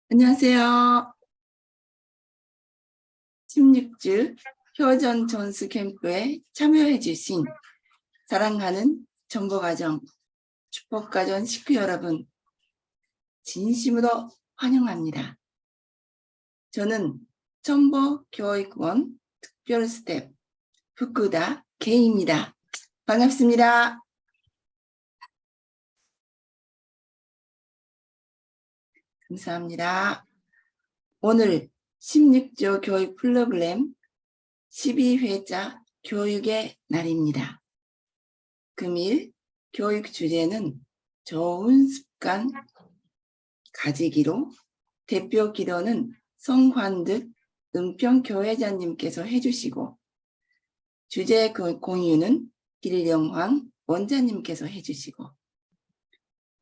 안녕하세요. 16주 효전 전수 캠프에 참여해 주신 사랑하는 전보가정, 축복가정 식구 여러분, 진심으로 환영합니다. 저는 전보교육원 특별 스텝 후쿠다 K입니다. 반갑습니다. 감사합니다. 오늘 16조 교육 프로그램 12회차 교육의 날입니다. 금일 교육 주제는 좋은 습관 가지기로, 대표 기도는 성환득 은평교회자님께서 해주시고, 주제 공유는 길영황 원자님께서 해주시고,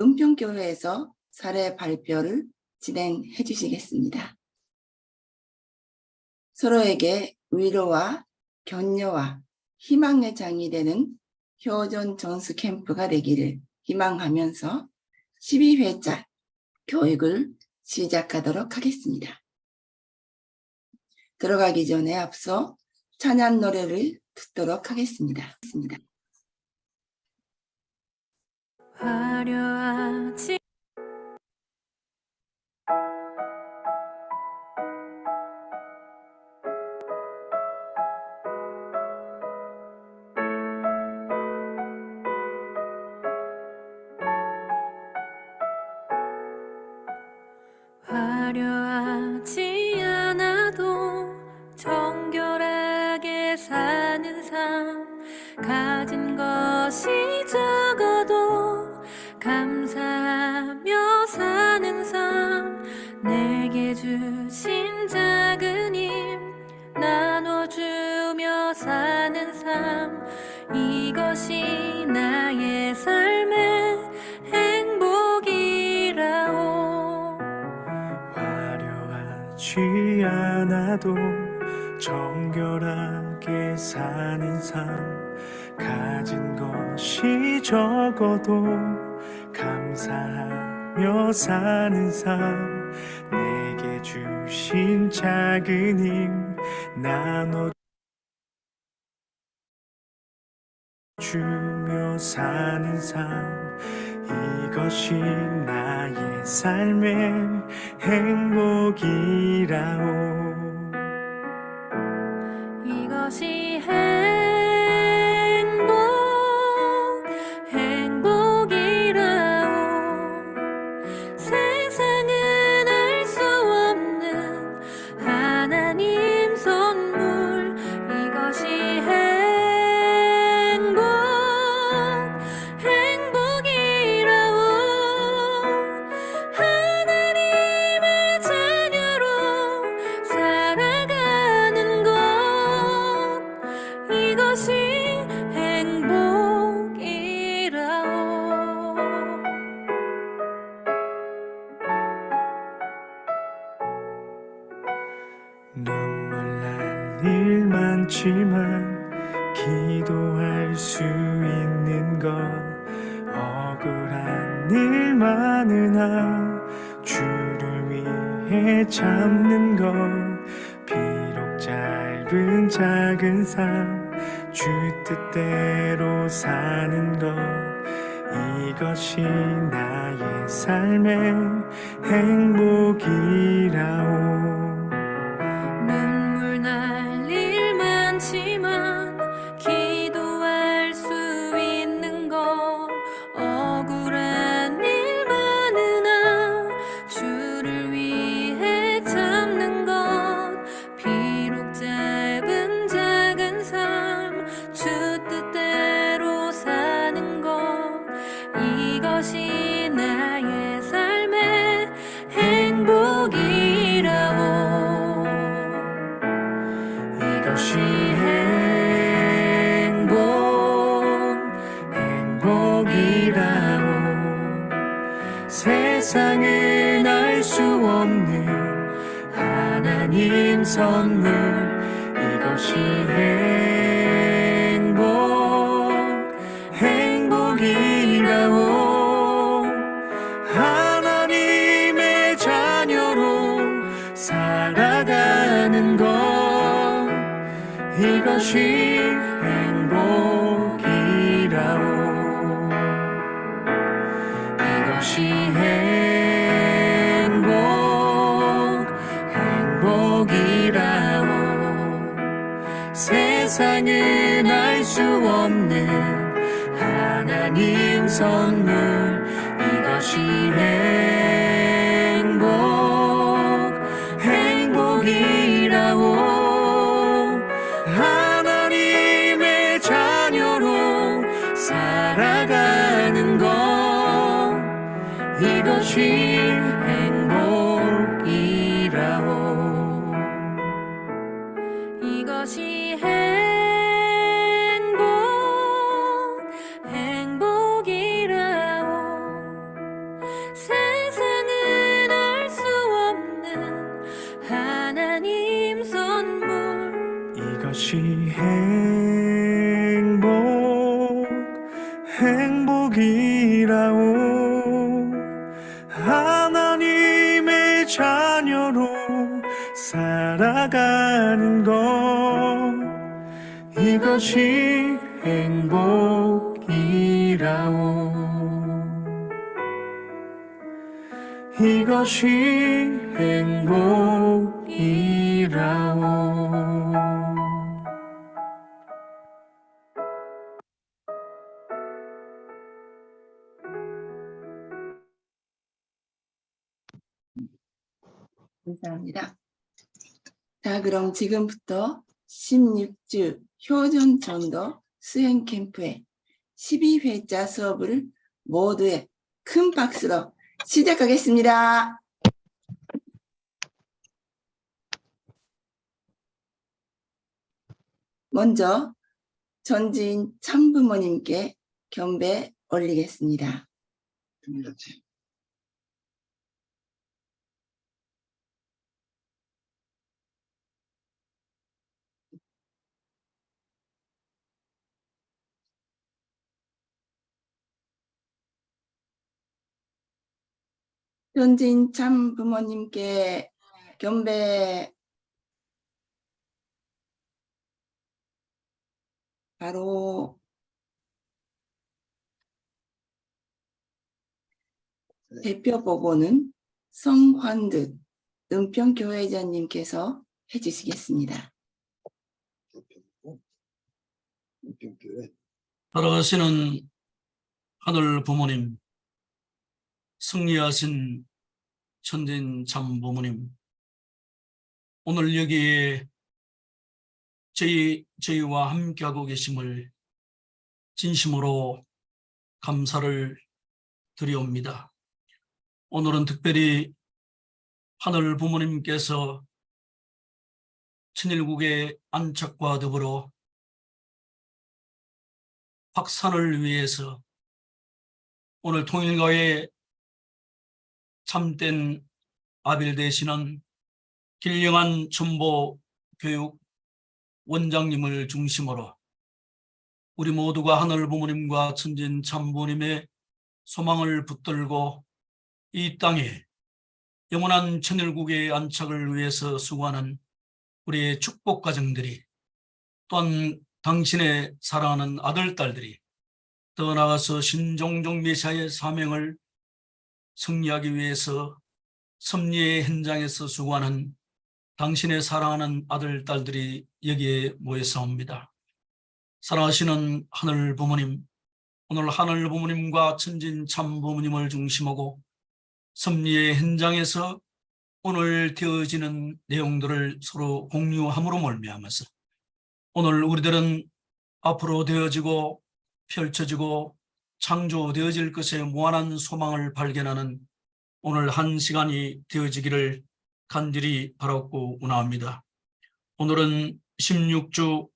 은평교회에서 사례 발표를 진행해 주시겠습니다. 서로에게 위로와 격려와 희망의 장이 되는 효전 전수 캠프가 되기를 희망하면서 12회차 교육을 시작하도록 하겠습니다. 들어가기 전에 앞서 찬양 노래를 듣도록 하겠습니다. 화려하지 화려하지 않아도 정결하게 사는 삶, 가진 것이 적어도 감사하며 사는 삶, 내게 주신 작은 힘 나눠주며 사는 삶, 이것이 나의 삶의 행복이라오. 화려하지 않아도 정결하게 사는 삶, 가진 것이 적어도 감사하며 사는 삶, 내게 주신 작은 힘 나눠주며 사는 삶, 이것이 나의 삶의 행복이라오. 이것이 행복이라오. 세상은 알 수 없는 하나님 선물, 이것이 행복이라오. 하나님의 자녀로 살아가는 것, 이것이 행복이라오. 눈물 날 일 많지만 기도할 수 있는 것, 억울한 일 많으나 주를 위해 참는 것, 비록 짧은 작은 삶 주 뜻대로 사는 것, 이것이 나의 삶의 행복이라오. 눈물 날 일 많지만 기도할 수 있는 것, 억울한 일 많으나 주를 위해 참는 것, 비록 짧은 작은 삶 주 뜻대로 사는 것, 이것이 나의 삶의 행복이라오. 이것이 행복이라오. 세상은 알 수 없는 하나님 선물, 이것이 행복이라오. 하나님의 자녀로 이것이 행복이라오. 이것이 행복이라오. 세상은 알 수 없는 하나님 선물. 이것이 행복이라오. 하나님의 자녀로 살아가는 것. 이것이 행복이라오. 이것이 행복이라오. 세상은 알 수 없는 하나님 선물. 이것이 행복이라오. 하나님의 자녀로 살아가는 것. 이것이 행복이라오. 이것이 행복이라오. 감사합니다. 자, 그럼 지금부터 16주 효전 전도 수행 캠프의 12회차 수업을 모두의 큰 박수로 시작하겠습니다. 먼저 전지인 참부모님께 경배 올리겠습니다. 전지인 참부모님께 경배. 바로 대표 보고는 성환득 은평교회장님께서 해주시겠습니다. 살아가시는 하늘 부모님, 승리하신 천진 참 부모님, 오늘 여기에 저희와 함께하고 계심을 진심으로 감사를 드리옵니다. 오늘은 특별히 하늘 부모님께서 친일국의 안착과 더불어 확산을 위해서 오늘 통일가의 참된 아빌 되시는 길령한 첨보교육 원장님을 중심으로 우리 모두가 하늘 부모님과 천진 참부모님의 소망을 붙들고 이 땅에 영원한 천일국의 안착을 위해서 수고하는 우리의 축복 가정들이, 또한 당신의 사랑하는 아들, 딸들이 더 나아가서 신종종 메시아의 사명을 승리하기 위해서 섭리의 현장에서 수고하는 당신의 사랑하는 아들, 딸들이 여기에 모여서옵니다. 사랑하시는 하늘 부모님, 오늘 하늘 부모님과 천진 참 부모님을 중심으로 섭리의 현장에서 오늘 되어지는 내용들을 서로 공유함으로 말미암아서 오늘 우리들은 앞으로 되어지고 펼쳐지고 창조되어질 것에 무한한 소망을 발견하는 오늘 한 시간이 되어지기를 간절히 바라고 원합니다. 오늘은 16주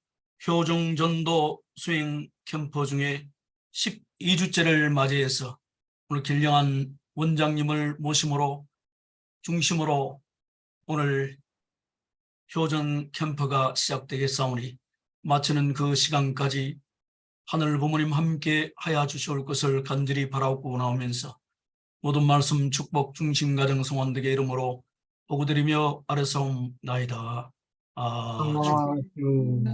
효정전도 수행 캠프 중에 12주째를 맞이해서 오늘 길령한 원장님을 모심으로 중심으로 오늘 효전 캠프가 시작되겠사오니 마치는 그 시간까지 하늘 부모님 함께 하여 주시올 것을 간절히 바라고 나오면서 모든 말씀 축복 중심 가정 성원들의 이름으로 보고드리며 아뢰사옵나이다. 아주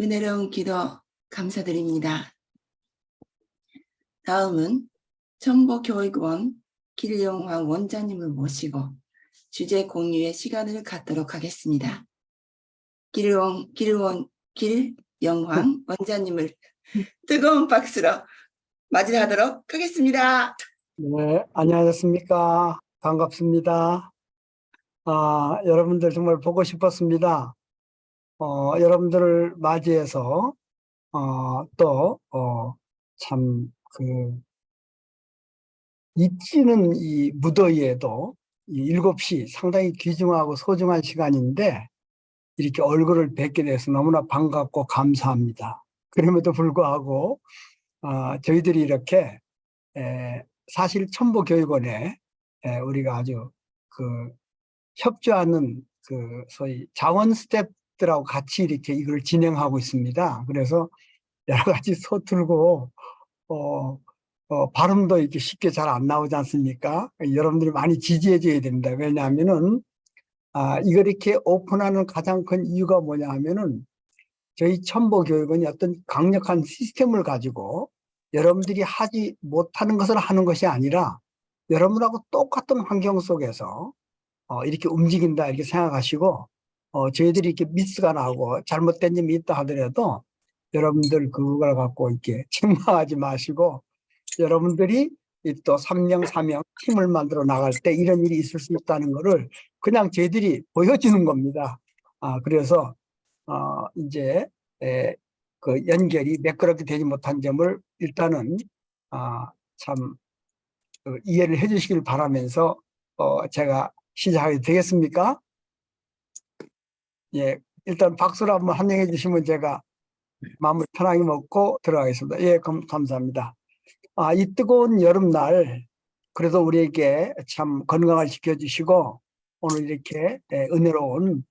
은혜로운 기도 감사드립니다. 다음은 천보교육원 길영황 원장님을 모시고 주제 공유의 시간을 갖도록 하겠습니다. 길영황 원장님을 뜨거운 박수로 맞이하도록 하겠습니다. 네, 안녕하셨습니까? 반갑습니다. 여러분들 정말 보고 싶었습니다. 여러분들을 맞이해서 잊지는 이 무더위에도 이 7시 상당히 귀중하고 소중한 시간인데 이렇게 얼굴을 뵙게 돼서 너무나 반갑고 감사합니다. 그럼에도 불구하고 저희들이 이렇게 사실 천보교육원에 우리가 아주 협조하는 소위 자원 스태프들하고 같이 이렇게 이걸 진행하고 있습니다. 그래서 여러 가지 서툴고 발음도 이렇게 쉽게 잘 안 나오지 않습니까? 여러분들이 많이 지지해 줘야 됩니다. 왜냐하면은 이걸 이렇게 오픈하는 가장 큰 이유가 뭐냐 하면은 저희 천보교육원이 어떤 강력한 시스템을 가지고 여러분들이 하지 못하는 것을 하는 것이 아니라 여러분하고 똑같은 환경 속에서 이렇게 움직인다 이렇게 생각하시고 저희들이 이렇게 미스가 나고 잘못된 점이 있다 하더라도 여러분들 그걸 갖고 이렇게 책망하지 마시고 여러분들이 또 3명 4명 팀을 만들어 나갈 때 이런 일이 있을 수 있다는 것을 그냥 저희들이 보여주는 겁니다. 그래서 이제 그 연결이 매끄럽게 되지 못한 점을 일단은 참 이해를 해 주시길 바라면서 제가 시작하게 되겠습니까? 예, 일단 박수로 한번 환영해 주시면 제가 마음을 편하게 먹고 들어가겠습니다. 예, 감사합니다. 이 뜨거운 여름날 그래도 우리에게 참 건강을 지켜주시고 오늘 이렇게 은혜로운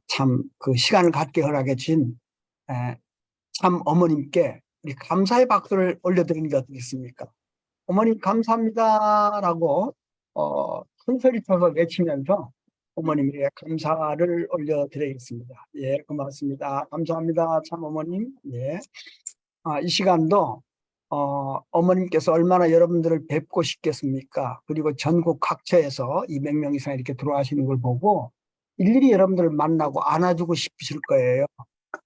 참 그 시간을 갖게 허락해 주신 참 어머님께 우리 감사의 박수를 올려드리는 게 어떻겠습니까? 어머님 감사합니다라고 큰 소리 쳐서 외치면서 어머님에게 감사를 올려드리겠습니다. 예, 고맙습니다. 감사합니다. 참 어머님. 예. 이 시간도 어머님께서 얼마나 여러분들을 뵙고 싶겠습니까? 그리고 전국 각처에서 200명 이상 이렇게 들어와시는 걸 보고 일일이 여러분들을 만나고 안아주고 싶으실 거예요.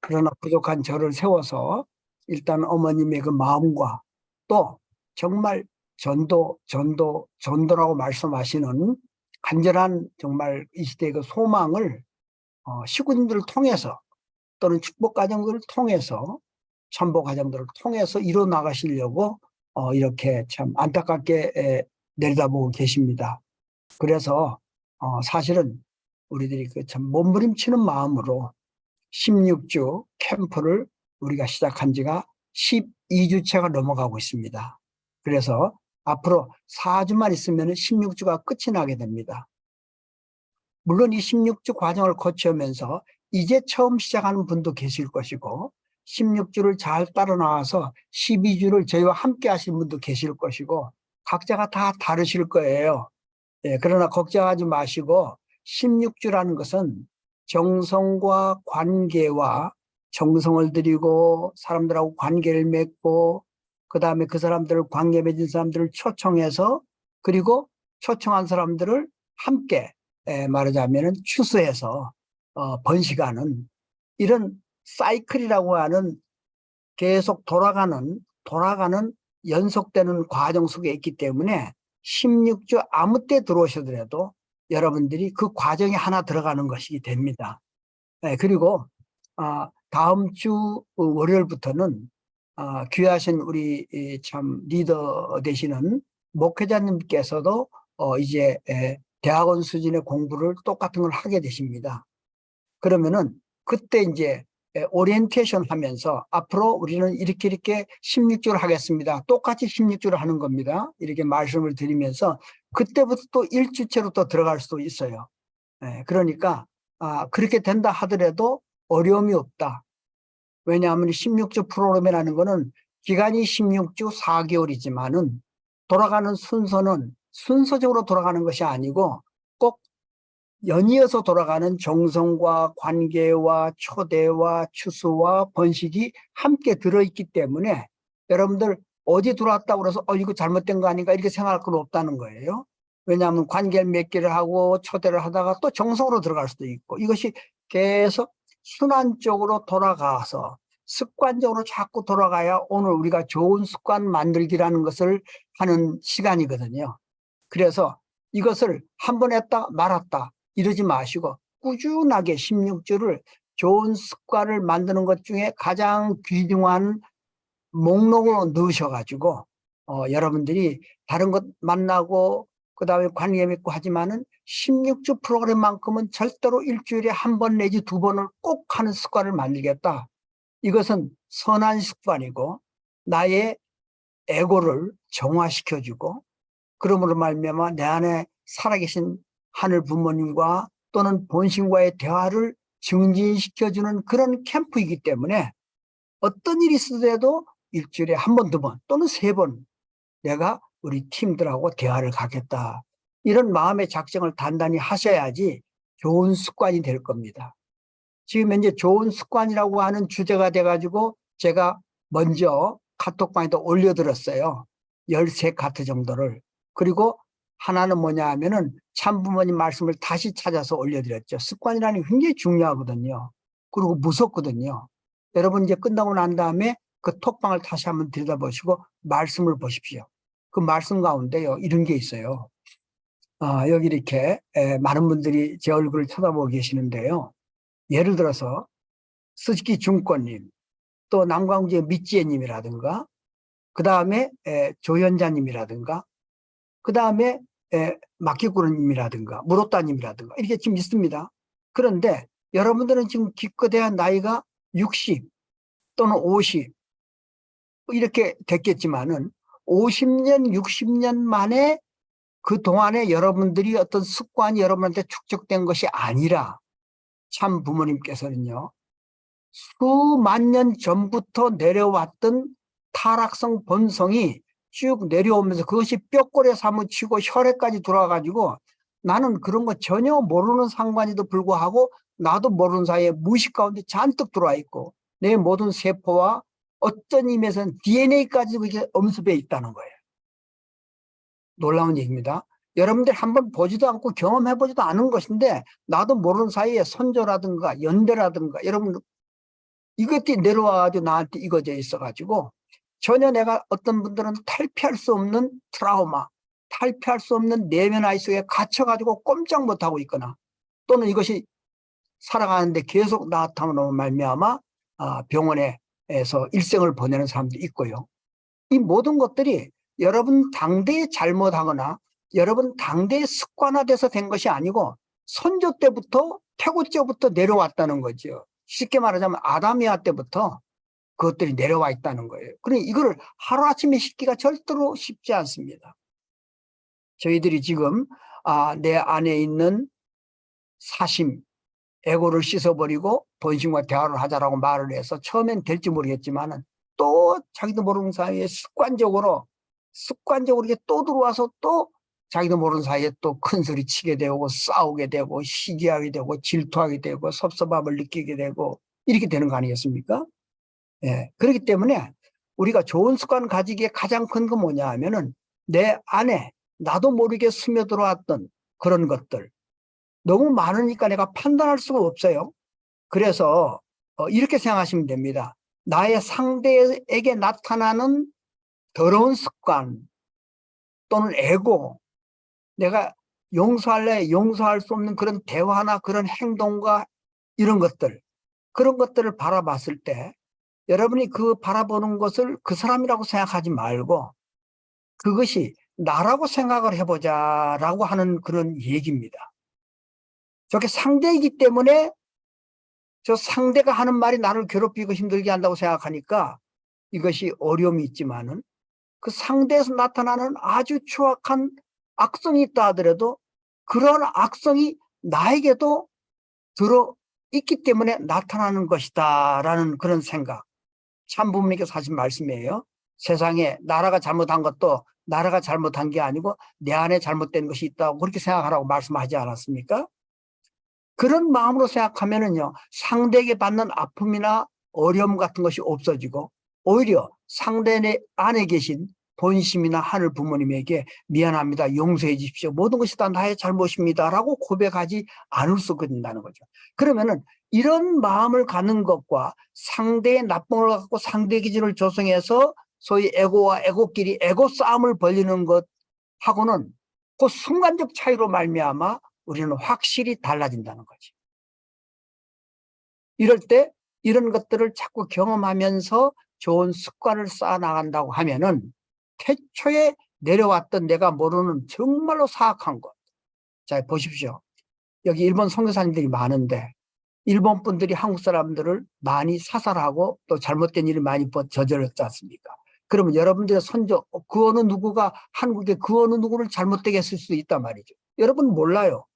그러나 부족한 저를 세워서 일단 어머님의 그 마음과 또 정말 전도라고 말씀하시는 간절한 정말 이 시대의 그 소망을 식구님들을 통해서 또는 축복 가정들을 통해서 천보 가정들을 통해서 이뤄 나가시려고 이렇게 참 안타깝게 내려다보고 계십니다. 그래서 사실은 우리들이 그 참 몸부림치는 마음으로 16주 캠프를 우리가 시작한 지가 12주째가 넘어가고 있습니다. 그래서 앞으로 4주만 있으면 16주가 끝이 나게 됩니다. 물론 이 16주 과정을 거치면서 이제 처음 시작하는 분도 계실 것이고 16주를 잘 따라 나와서 12주를 저희와 함께 하신 분도 계실 것이고 각자가 다 다르실 거예요. 예, 그러나 걱정하지 마시고 16주라는 것은 정성과 관계와 정성을 들이고 사람들하고 관계를 맺고 그 다음에 그 사람들을 관계 맺은 사람들을 초청해서 그리고 초청한 사람들을 함께 말하자면 추수해서 번식하는 이런 사이클이라고 하는 계속 돌아가는 연속되는 과정 속에 있기 때문에 16주 아무 때 들어오셔더라도 여러분들이 그 과정에 하나 들어가는 것이 됩니다. 그리고 다음 주 월요일부터는 귀하신 우리 참 리더 되시는 목회자님께서도 이제 대학원 수준의 공부를 똑같은 걸 하게 되십니다. 그러면은 그때 이제 오리엔테이션 하면서 앞으로 우리는 이렇게 16주를 하겠습니다. 똑같이 16주를 하는 겁니다. 이렇게 말씀을 드리면서 그때부터 또 1주째로 또 들어갈 수도 있어요. 그러니까 그렇게 된다 하더라도 어려움이 없다. 왜냐하면 16주 프로그램이라는 거는 기간이 16주 4개월이지만은 돌아가는 순서는 순서적으로 돌아가는 것이 아니고 꼭 연이어서 돌아가는 정성과 관계와 초대와 추수와 번식이 함께 들어있기 때문에 여러분들 어디 들어왔다고 그래서 이거 잘못된 거 아닌가 이렇게 생각할 건 없다는 거예요. 왜냐하면 관계를 맺기를 하고 초대를 하다가 또 정성으로 들어갈 수도 있고 이것이 계속 순환적으로 돌아가서 습관적으로 자꾸 돌아가야 오늘 우리가 좋은 습관 만들기라는 것을 하는 시간이거든요. 그래서 이것을 한 번 했다 말았다 이러지 마시고 꾸준하게 16주를 좋은 습관을 만드는 것 중에 가장 귀중한 목록으로 넣으셔가지고 여러분들이 다른 것 만나고 그 다음에 관계 맺고 하지만은 16주 프로그램만큼은 절대로 일주일에 한 번 내지 두 번을 꼭 하는 습관을 만들겠다. 이것은 선한 습관이고 나의 에고를 정화시켜주고 그러므로 말미암아 내 안에 살아계신 하늘 부모님과 또는 본신과의 대화를 증진시켜주는 그런 캠프이기 때문에 어떤 일이 있어도 일주일에 한 번, 두 번 또는 세 번 내가 우리 팀들하고 대화를 갖겠다. 이런 마음의 작정을 단단히 하셔야지 좋은 습관이 될 겁니다. 지금 현재 좋은 습관이라고 하는 주제가 돼가지고 제가 먼저 카톡방에도 올려드렸어요. 13카트 정도를. 그리고 하나는 뭐냐 하면은 참부모님 말씀을 다시 찾아서 올려드렸죠. 습관이라는 게 굉장히 중요하거든요. 그리고 무섭거든요. 여러분 이제 끝나고 난 다음에 그 톡방을 다시 한번 들여다보시고 말씀을 보십시오. 그 말씀 가운데요 이런 게 있어요. 여기 이렇게 많은 분들이 제 얼굴을 쳐다보고 계시는데요. 예를 들어서 스즈키 중권님, 또 남광주의 미찌애님이라든가 그 다음에 조현자님이라든가 그 다음에 마키꾸르님이라든가 무로따님이라든가 이렇게 지금 있습니다. 그런데 여러분들은 지금 기껏해야 나이가 60 또는 50 이렇게 됐겠지만은 50년, 60년 만에 그 동안에 여러분들이 어떤 습관이 여러분한테 축적된 것이 아니라 참 부모님께서는요 수만 년 전부터 내려왔던 타락성 본성이 쭉 내려오면서 그것이 뼈골에 사무치고 혈액까지 들어와가지고 나는 그런 거 전혀 모르는 상관에도 불구하고 나도 모르는 사이에 무의식 가운데 잔뜩 들어와 있고 내 모든 세포와 어떤 의미에서는 DNA까지 그게 엄습해 있다는 거예요. 놀라운 얘기입니다. 여러분들 한번 보지도 않고 경험해보지도 않은 것인데 나도 모르는 사이에 선조라든가 연대라든가 여러분 이것들이 내려와가지고 나한테 이거져 있어가지고 전혀 내가 어떤 분들은 탈피할 수 없는 트라우마, 탈피할 수 없는 내면 아이 속에 갇혀가지고 꼼짝 못하고 있거나 또는 이것이 살아가는데 계속 나타나는 말미암아 병원에서 일생을 보내는 사람도 있고요. 이 모든 것들이 여러분 당대에 잘못하거나 여러분 당대에 습관화돼서 된 것이 아니고 선조 때부터 태고제부터 내려왔다는 거죠. 쉽게 말하자면 아담이아 때부터 그것들이 내려와 있다는 거예요. 그러니 이거를 하루아침에 씻기가 절대로 쉽지 않습니다. 저희들이 지금 내 안에 있는 사심, 에고를 씻어버리고 본심과 대화를 하자라고 말을 해서 처음엔 될지 모르겠지만은 또 자기도 모르는 사이에 습관적으로 이게 또 들어와서 또 자기도 모르는 사이에 또 큰 소리 치게 되고 싸우게 되고 시기하게 되고 질투하게 되고 섭섭함을 느끼게 되고 이렇게 되는 거 아니겠습니까? 예. 그렇기 때문에 우리가 좋은 습관 가지기에 가장 큰 건 뭐냐 하면은 내 안에 나도 모르게 스며들어왔던 그런 것들 너무 많으니까 내가 판단할 수가 없어요. 그래서 이렇게 생각하시면 됩니다. 나의 상대에게 나타나는 더러운 습관 또는 에고 내가 용서할래 용서할 수 없는 그런 대화나 그런 행동과 이런 것들 그런 것들을 바라봤을 때 여러분이 그 바라보는 것을 그 사람이라고 생각하지 말고 그것이 나라고 생각을 해보자라고 하는 그런 얘기입니다. 저게 상대이기 때문에 저 상대가 하는 말이 나를 괴롭히고 힘들게 한다고 생각하니까 이것이 어려움이 있지만은 그 상대에서 나타나는 아주 추악한 악성이 있다 하더라도 그런 악성이 나에게도 들어있기 때문에 나타나는 것이다 라는 그런 생각. 참 부모님께서 하신 말씀이에요. 세상에 나라가 잘못한 것도 나라가 잘못한 게 아니고 내 안에 잘못된 것이 있다고 그렇게 생각하라고 말씀하지 않았습니까? 그런 마음으로 생각하면은요, 상대에게 받는 아픔이나 어려움 같은 것이 없어지고 오히려 상대 안에 계신 본심이나 하늘 부모님에게 미안합니다, 용서해 주십시오, 모든 것이 다 나의 잘못입니다 라고 고백하지 않을 수가 된다는 거죠. 그러면은 이런 마음을 갖는 것과 상대의 나쁨을 갖고 상대 기준을 조성해서 소위 에고와 에고끼리 에고 싸움을 벌이는 것하고는 그 순간적 차이로 말미암아 우리는 확실히 달라진다는 거지. 이럴 때 이런 것들을 자꾸 경험하면서 좋은 습관을 쌓아나간다고 하면은 태초에 내려왔던 내가 모르는 정말로 사악한 것. 자, 보십시오. 여기 일본 선교사님들이 많은데 일본 분들이 한국 사람들을 많이 사살하고 또 잘못된 일을 많이 저질렀지 않습니까? 그러면 여러분들의 선조, 그 어느 누구가 한국에 그 어느 누구를 잘못되게 했을 수도 있단 말이죠. 여러분 몰라요.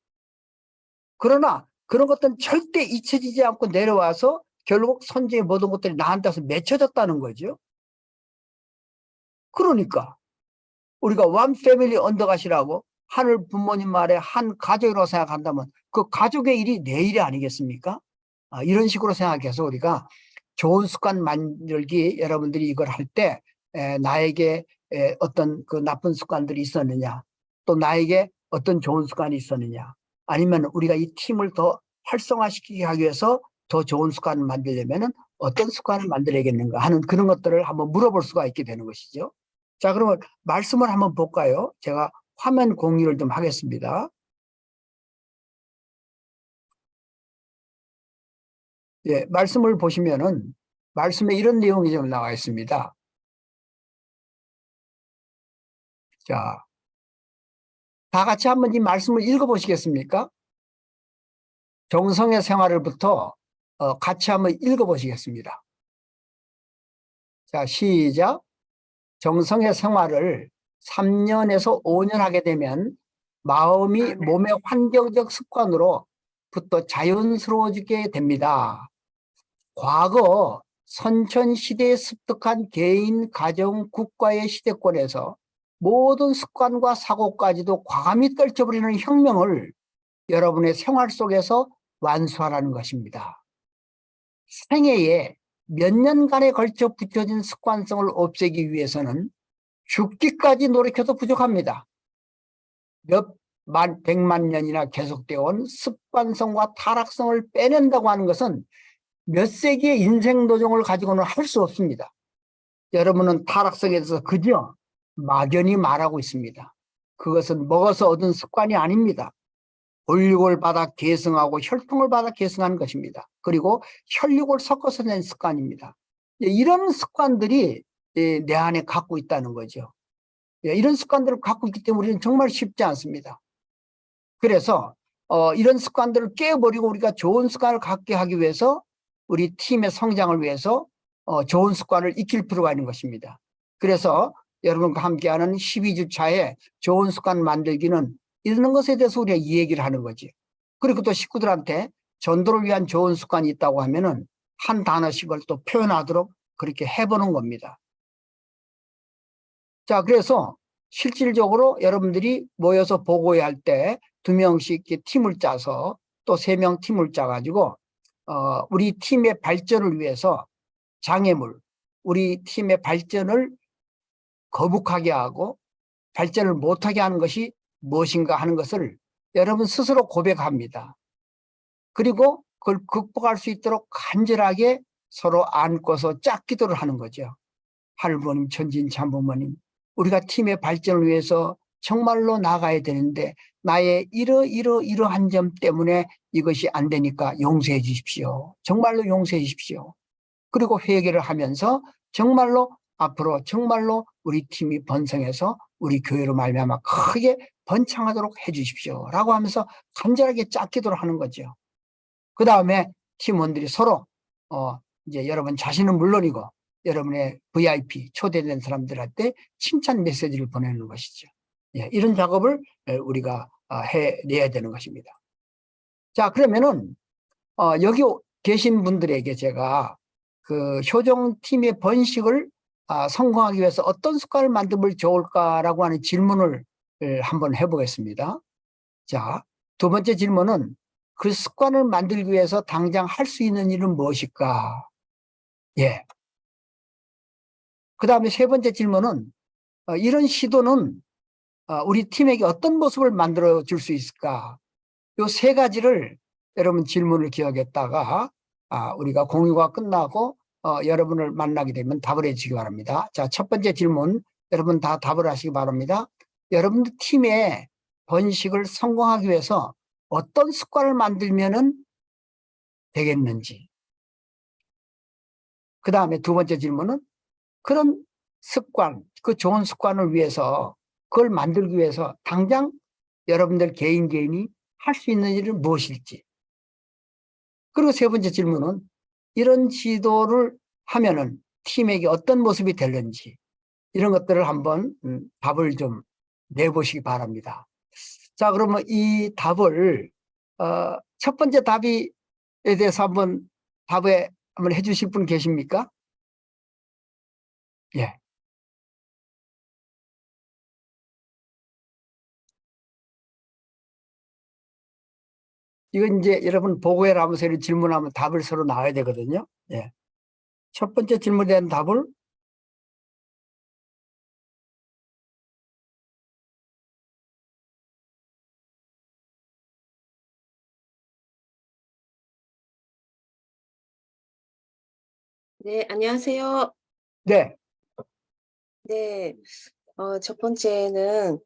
그러나 그런 것들은 절대 잊혀지지 않고 내려와서 결국 선조의 모든 것들이 나한테서 맺혀졌다는 거죠. 그러니까 우리가 one family 언더갓이라고 하늘 부모님 말에 한 가족이라고 생각한다면 그 가족의 일이 내 일이 아니겠습니까? 이런 식으로 생각해서 우리가 좋은 습관 만들기, 여러분들이 이걸 할 때 나에게 어떤 그 나쁜 습관들이 있었느냐, 또 나에게 어떤 좋은 습관이 있었느냐, 아니면 우리가 이 팀을 더 활성화시키기 하기 위해서 더 좋은 습관을 만들려면 어떤 습관을 만들어야겠는가 하는 그런 것들을 한번 물어볼 수가 있게 되는 것이죠. 자, 그러면 말씀을 한번 볼까요? 제가 화면 공유를 좀 하겠습니다. 예, 말씀을 보시면은 말씀에 이런 내용이 좀 나와 있습니다. 자, 다 같이 한번 이 말씀을 읽어보시겠습니까? 정성의 생활을부터 같이 한번 읽어보시겠습니다. 자, 시작. 정성의 생활을 3년에서 5년 하게 되면 마음이 몸의 환경적 습관으로부터 자연스러워지게 됩니다. 과거 선천시대에 습득한 개인, 가정, 국가의 시대권에서 모든 습관과 사고까지도 과감히 떨쳐버리는 혁명을 여러분의 생활 속에서 완수하라는 것입니다. 생애에 몇 년간에 걸쳐 붙여진 습관성을 없애기 위해서는 죽기까지 노력해도 부족합니다. 백만 년이나 계속되어 온 습관성과 타락성을 빼낸다고 하는 것은 몇 세기의 인생 도정을 가지고는 할 수 없습니다. 여러분은 타락성에 대해서 그저 막연히 말하고 있습니다. 그것은 먹어서 얻은 습관이 아닙니다. 올육을 받아 계승하고 혈통을 받아 계승하는 것입니다. 그리고 혈육을 섞어서 낸 습관입니다. 이런 습관들이 내 안에 갖고 있다는 거죠. 이런 습관들을 갖고 있기 때문에 우리는 정말 쉽지 않습니다. 그래서 이런 습관들을 깨버리고 우리가 좋은 습관을 갖게 하기 위해서 우리 팀의 성장을 위해서 좋은 습관을 익힐 필요가 있는 것입니다. 그래서 여러분과 함께하는 12주 차에 좋은 습관 만들기는 이런 것에 대해서 우리가 이 얘기를 하는 거지. 그리고 또 식구들한테 전도를 위한 좋은 습관이 있다고 하면은 한 단어씩을 또 표현하도록 그렇게 해보는 겁니다. 자, 그래서 실질적으로 여러분들이 모여서 보고회 할 때 2명씩 팀을 짜서 또 3명 팀을 짜가지고 우리 팀의 발전을 위해서 장애물, 우리 팀의 발전을 거북하게 하고 발전을 못하게 하는 것이 무엇인가 하는 것을 여러분 스스로 고백합니다. 그리고 그걸 극복할 수 있도록 간절하게 서로 안고서 짝기도를 하는 거죠. 하늘부모님, 천진 참부모님, 우리가 팀의 발전을 위해서 정말로 나가야 되는데 나의 이러한 점 때문에 이것이 안 되니까 용서해 주십시오. 정말로 용서해 주십시오. 그리고 회개를 하면서 정말로 앞으로 정말로 우리 팀이 번성해서 우리 교회로 말미암아 크게 번창하도록 해 주십시오 라고 하면서 간절하게 짝기도를 하는 거죠. 그 다음에 팀원들이 서로 이제 여러분 자신은 물론이고 여러분의 VIP 초대된 사람들한테 칭찬 메시지를 보내는 것이죠. 예, 이런 작업을 우리가 해내야 되는 것입니다. 자, 그러면은 여기 계신 분들에게 제가 그 효정팀의 번식을 성공하기 위해서 어떤 습관을 만들면 좋을까라고 하는 질문을 한번 해보겠습니다. 자, 두 번째 질문은 그 습관을 만들기 위해서 당장 할 수 있는 일은 무엇일까? 예. 그 다음에 세 번째 질문은 이런 시도는 우리 팀에게 어떤 모습을 만들어 줄 수 있을까? 요 세 가지를 여러분 질문을 기억했다가 우리가 공유가 끝나고 여러분을 만나게 되면 답을 해주시기 바랍니다. 자, 첫 번째 질문 여러분 다 답을 하시기 바랍니다. 여러분들 팀의 번식을 성공하기 위해서 어떤 습관을 만들면은 되겠는지. 그 다음에 두 번째 질문은 그런 습관, 그 좋은 습관을 위해서 그걸 만들기 위해서 당장 여러분들 개인이 할 수 있는 일은 무엇일지. 그리고 세 번째 질문은 이런 지도를 하면은 팀에게 어떤 모습이 되는지 이런 것들을 한번 답을 좀 내보시기 바랍니다. 자, 그러면 이 답을 첫 번째 답에 대해서 한번 답에 한번 해주실 분 계십니까? 예. 이건 이제 여러분 보고해라 하면서 이런 질문하면 답을 서로 나와야 되거든요. 예. 첫 번째 질문에 대한 답을 네, 안녕하세요. 네. 네, 첫 번째는,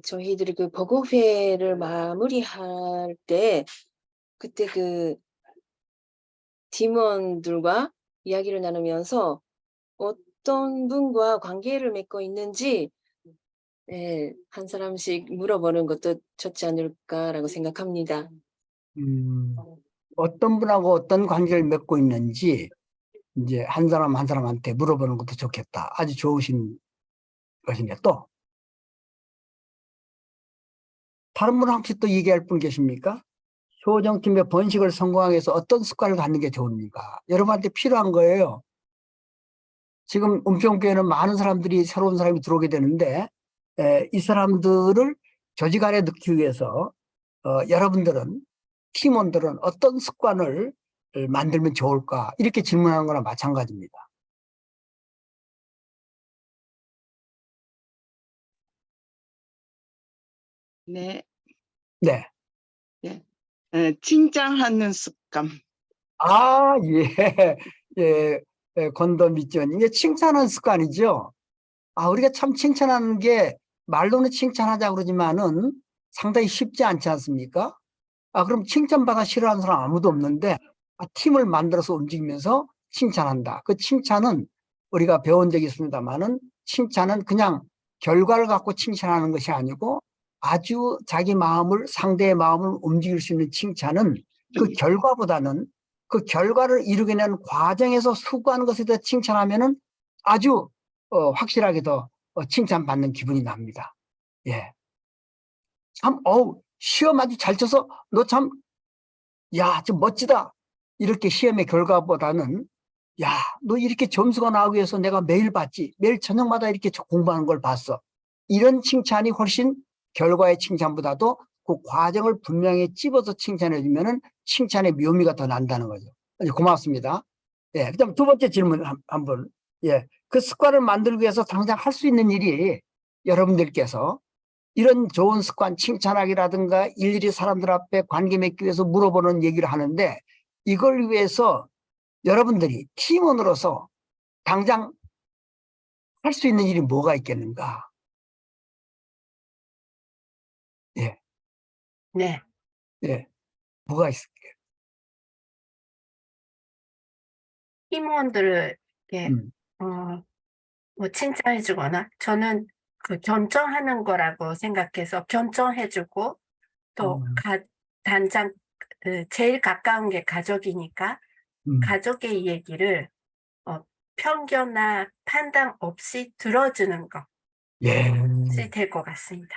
저희들이 그 보고회를 마무리할 때, 그때 그 팀원들과 이야기를 나누면서 어떤 분과 관계를 맺고 있는지, 네, 한 사람씩 물어보는 것도 좋지 않을까라고 생각합니다. 어떤 분하고 어떤 관계를 맺고 있는지 이제 한 사람 한 사람한테 물어보는 것도 좋겠다. 아주 좋으신 것이네. 또 다른 분 혹시 또 얘기할 분 계십니까? 효정팀의 번식을 성공하기 위해서 어떤 습관을 갖는 게 좋습니까? 여러분한테 필요한 거예요. 지금 은평교회는 많은 사람들이 새로운 사람이 들어오게 되는데 이 사람들을 조직 안에 넣기 위해서 여러분들은 팀원들은 어떤 습관을 만들면 좋을까 이렇게 질문하는 거나 마찬가지입니다. 네, 네. 칭찬하는 습관. 아, 예. 예. 건더 미전. 이게 칭찬하는 습관이죠. 우리가 참 칭찬하는 게 말로는 칭찬하자 그러지만은 상당히 쉽지 않지 않습니까? 그럼 칭찬받아 싫어하는 사람 아무도 없는데 팀을 만들어서 움직이면서 칭찬한다. 그 칭찬은 우리가 배운 적이 있습니다만은 칭찬은 그냥 결과를 갖고 칭찬하는 것이 아니고 아주 자기 마음을 상대의 마음을 움직일 수 있는 칭찬은 그 결과보다는 그 결과를 이루게 된 과정에서 수고하는 것에 대해 칭찬하면은 아주 확실하게 더 칭찬받는 기분이 납니다. 예. 참, 시험 아주 잘 쳐서 너 참, 야, 좀 멋지다. 이렇게 시험의 결과보다는 야, 너 이렇게 점수가 나오기 위해서 내가 매일 봤지. 매일 저녁마다 이렇게 공부하는 걸 봤어. 이런 칭찬이 훨씬 결과의 칭찬보다도 그 과정을 분명히 찝어서 칭찬해 주면은 칭찬의 묘미가 더 난다는 거죠. 고맙습니다. 예. 그다음 두 번째 질문 한번. 예. 그 습관을 만들기 위해서 당장 할 수 있는 일이 여러분들께서 이런 좋은 습관 칭찬하기라든가 일일이 사람들 앞에 관계 맺기 위해서 물어보는 얘기를 하는데 이걸 위해서 여러분들이 팀원으로서 당장 할 수 있는 일이 뭐가 있겠는가? 예. 네. 예. 뭐가 있을까요? 팀원들을 이렇게 뭐 칭찬해 주거나 저는 그 견정하는 거라고 생각해서 견정해 주고 또 단장 제일 가까운 게 가족이니까 가족의 얘기를 편견이나 판단 없이 들어주는 것이 예. 될 것 같습니다.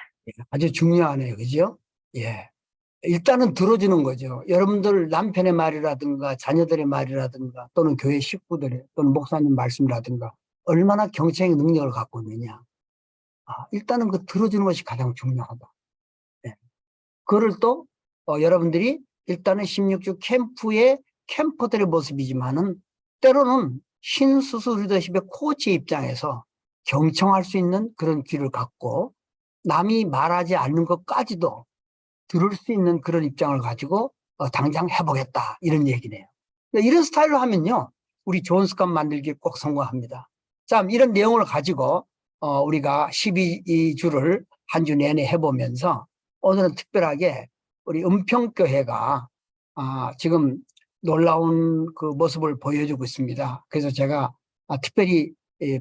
아주 중요하네요. 그죠? 예. 일단은 들어주는 거죠. 여러분들 남편의 말이라든가 자녀들의 말이라든가 또는 교회 식구들의 또는 목사님 말씀이라든가 얼마나 경청의 능력을 갖고 있느냐. 일단은 그 들어주는 것이 가장 중요하다. 예. 그거를 또 여러분들이 일단은 16주 캠프의 캠퍼들의 모습이지만은 때로는 신수수 리더십의 코치 입장에서 경청할 수 있는 그런 귀를 갖고 남이 말하지 않는 것까지도 들을 수 있는 그런 입장을 가지고 당장 해보겠다 이런 얘기네요. 이런 스타일로 하면요 우리 좋은 습관 만들기 꼭 성공합니다. 자, 이런 내용을 가지고 우리가 12주를 한 주 내내 해보면서 오늘은 특별하게 우리 은평교회가 지금 놀라운 그 모습을 보여주고 있습니다. 그래서 제가 특별히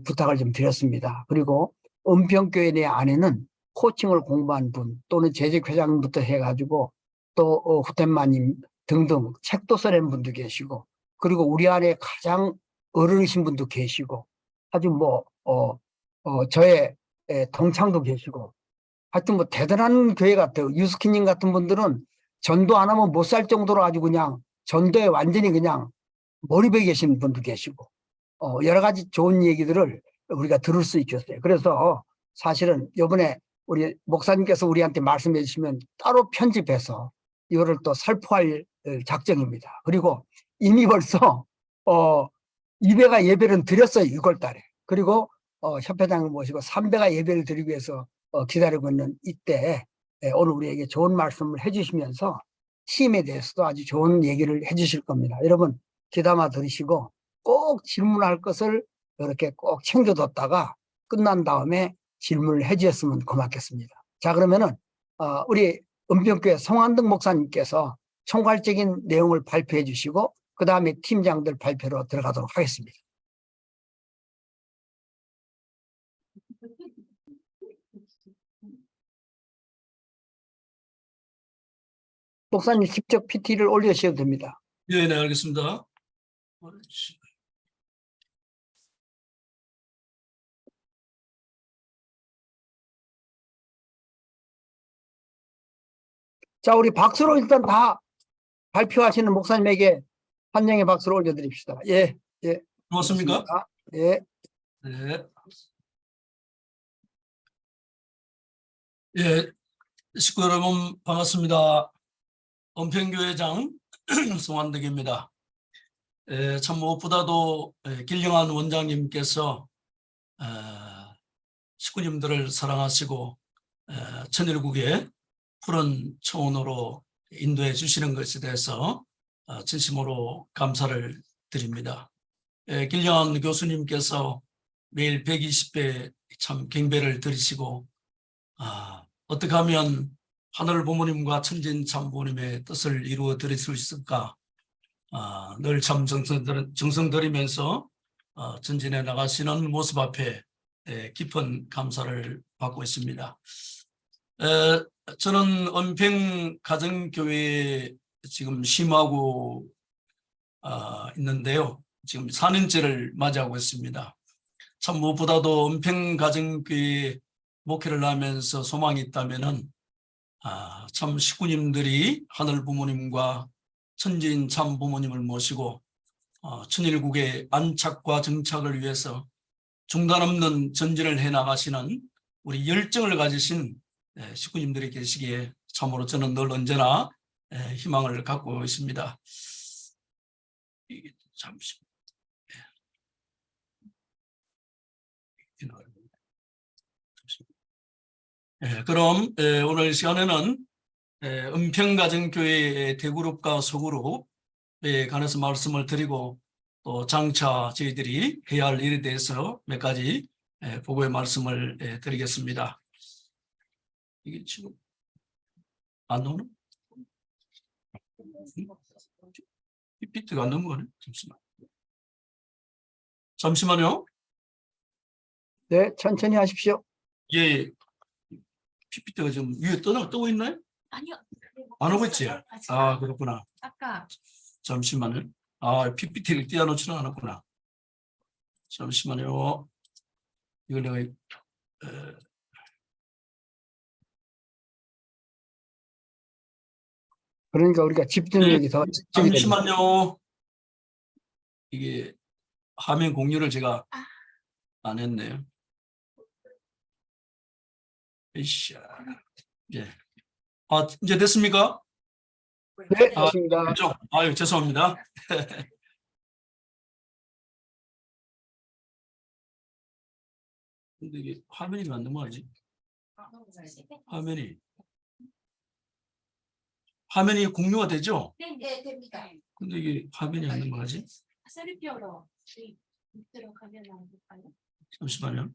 부탁을 좀 드렸습니다. 그리고 은평교회 내 안에는 코칭을 공부한 분 또는 재직회장부터 해가지고 또 후텐마님 등등 책도 써낸 분도 계시고 그리고 우리 안에 가장 어른이신 분도 계시고 아주 저의 동창도 계시고 하여튼 대단한 교회 같아요. 유스키님 같은 분들은 전도 안 하면 못 살 정도로 아주 그냥 전도에 완전히 그냥 몰입해 계신 분도 계시고 여러 가지 좋은 얘기들을 우리가 들을 수 있겠어요. 그래서 사실은 이번에 우리 목사님께서 우리한테 말씀해 주시면 따로 편집해서 이거를 또 살포할 작정입니다. 그리고 이미 벌써 2배가 예배를 드렸어요. 6월 달에. 그리고 협회장을 모시고 3배가 예배를 드리기 위해서 기다리고 있는 이때 오늘 우리에게 좋은 말씀을 해주시면서 팀에 대해서도 아주 좋은 얘기를 해주실 겁니다. 여러분 귀담아 들으시고 꼭 질문할 것을 이렇게 꼭 챙겨뒀다가 끝난 다음에 질문을 해주셨으면 고맙겠습니다. 자, 그러면은 우리 은평교회 성한등 목사님께서 총괄적인 내용을 발표해 주시고 그 다음에 팀장들 발표로 들어가도록 하겠습니다. 목사님 직접 PT를 올려주셔도 됩니다. 네, 네, 알겠습니다. 자, 우리 박수로 일단 다 발표하시는 목사님에게 한 명의 박수를 올려드립시다. 예, 예. 고맙습니까? 고맙습니다. 예. 네. 예, 식구 여러분 반갑습니다. 은평교회장 송한덕입니다. 참 무엇보다도 길영한 원장님께서 식구님들을 사랑하시고 천일국의 푸른 초원으로 인도해 주시는 것에 대해서 진심으로 감사를 드립니다. 길영한 교수님께서 매일 120배 참 경배를 드리시고 어떻게 하면 하늘 부모님과 천진 참 부모님의 뜻을 이루어 드릴 수 있을까 늘 참 정성 들이면서 전진해 나가시는 모습 앞에 깊은 감사를 받고 있습니다. 저는 은평 가정교회에 지금 심하고 있는데요. 지금 4년째를 맞이하고 있습니다. 참 무엇보다도 은평 가정교회 목회를 하면서 소망이 있다면은 참 식구님들이 하늘 부모님과 천지인 참 부모님을 모시고 천일국의 안착과 정착을 위해서 중단 없는 전진을 해나가시는 우리 열정을 가지신 식구님들이 계시기에 참으로 저는 늘 언제나 희망을 갖고 있습니다. 잠시. 그럼 오늘 시간에는 은평가정교회의 대그룹과 소그룹에 관해서 말씀을 드리고 또 장차 저희들이 해야 할 일에 대해서 몇 가지 보고의 말씀을 드리겠습니다. 이게 지금 안 나오나? PPT가 안 넘어가네. 잠시만요. 네, 천천히 하십시오. 예, PPT가 지금 위에 뜨고 있나요? 아니요. 안 오고 있지? 아, 그렇구나. 아까 잠시만요. PPT를 띄워놓지는 않았구나. 잠시만요. 이걸 내가 그러니까 우리가 집중력이 더 집중이 됩니다. 잠시만요. 이게 화면 공유를 제가 안 했네요. 이샤. 예. 이제 됐습니까? 네, 맞습니다. 그렇죠. 아유, 죄송합니다. 근데 이게 화면이 안 넘어가지? 화면이 공유가 되죠? 네, 됩니다. 근데 이게 화면이 안 넘어가지? 셀피어로 들어가면 안 될까요? 잠시만요.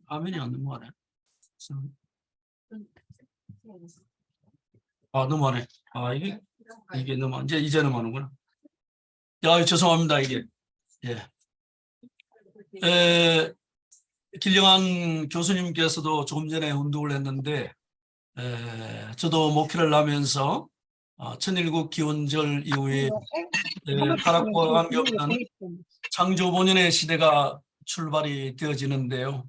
화면이 안 넘어가네. 아, 넘어가네. 아, 이게 넘어, 이제 넘어가는구나. 야, 죄송합니다, 이게. 예. 길령한 교수님께서도 조금 전에 운동을 했는데, 저도 목회를 하면서 천일국 기원절 이후에 타락과 관계없는 창조 본연의 시대가 출발이 되어지는데요.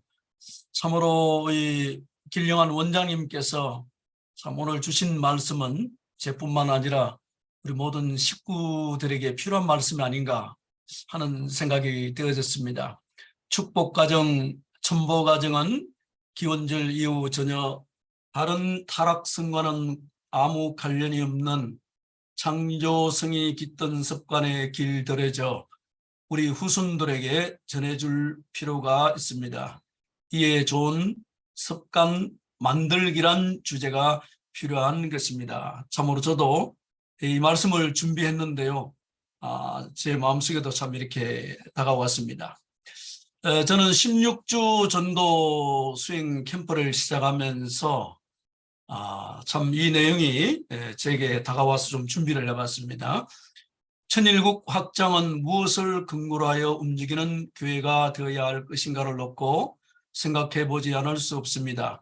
참으로 이 길령한 원장님께서 참 오늘 주신 말씀은 제뿐만 아니라 우리 모든 식구들에게 필요한 말씀이 아닌가 하는 생각이 되어졌습니다. 축복가정, 첨보가정은 기원절 이후 전혀 다른 타락성과는 아무 관련이 없는 창조성이 깃든 습관에 길들여져 우리 후손들에게 전해줄 필요가 있습니다. 이에 좋은 습관 만들기란 주제가 필요한 것입니다. 참으로 저도 이 말씀을 준비했는데요. 제 마음속에도 참 이렇게 다가왔습니다. 저는 16주 전도 수행 캠프를 시작하면서 참 이 내용이 제게 다가와서 좀 준비를 해봤습니다. 천일국 확장은 무엇을 근거로 하여 움직이는 교회가 되어야 할 것인가를 놓고 생각해 보지 않을 수 없습니다.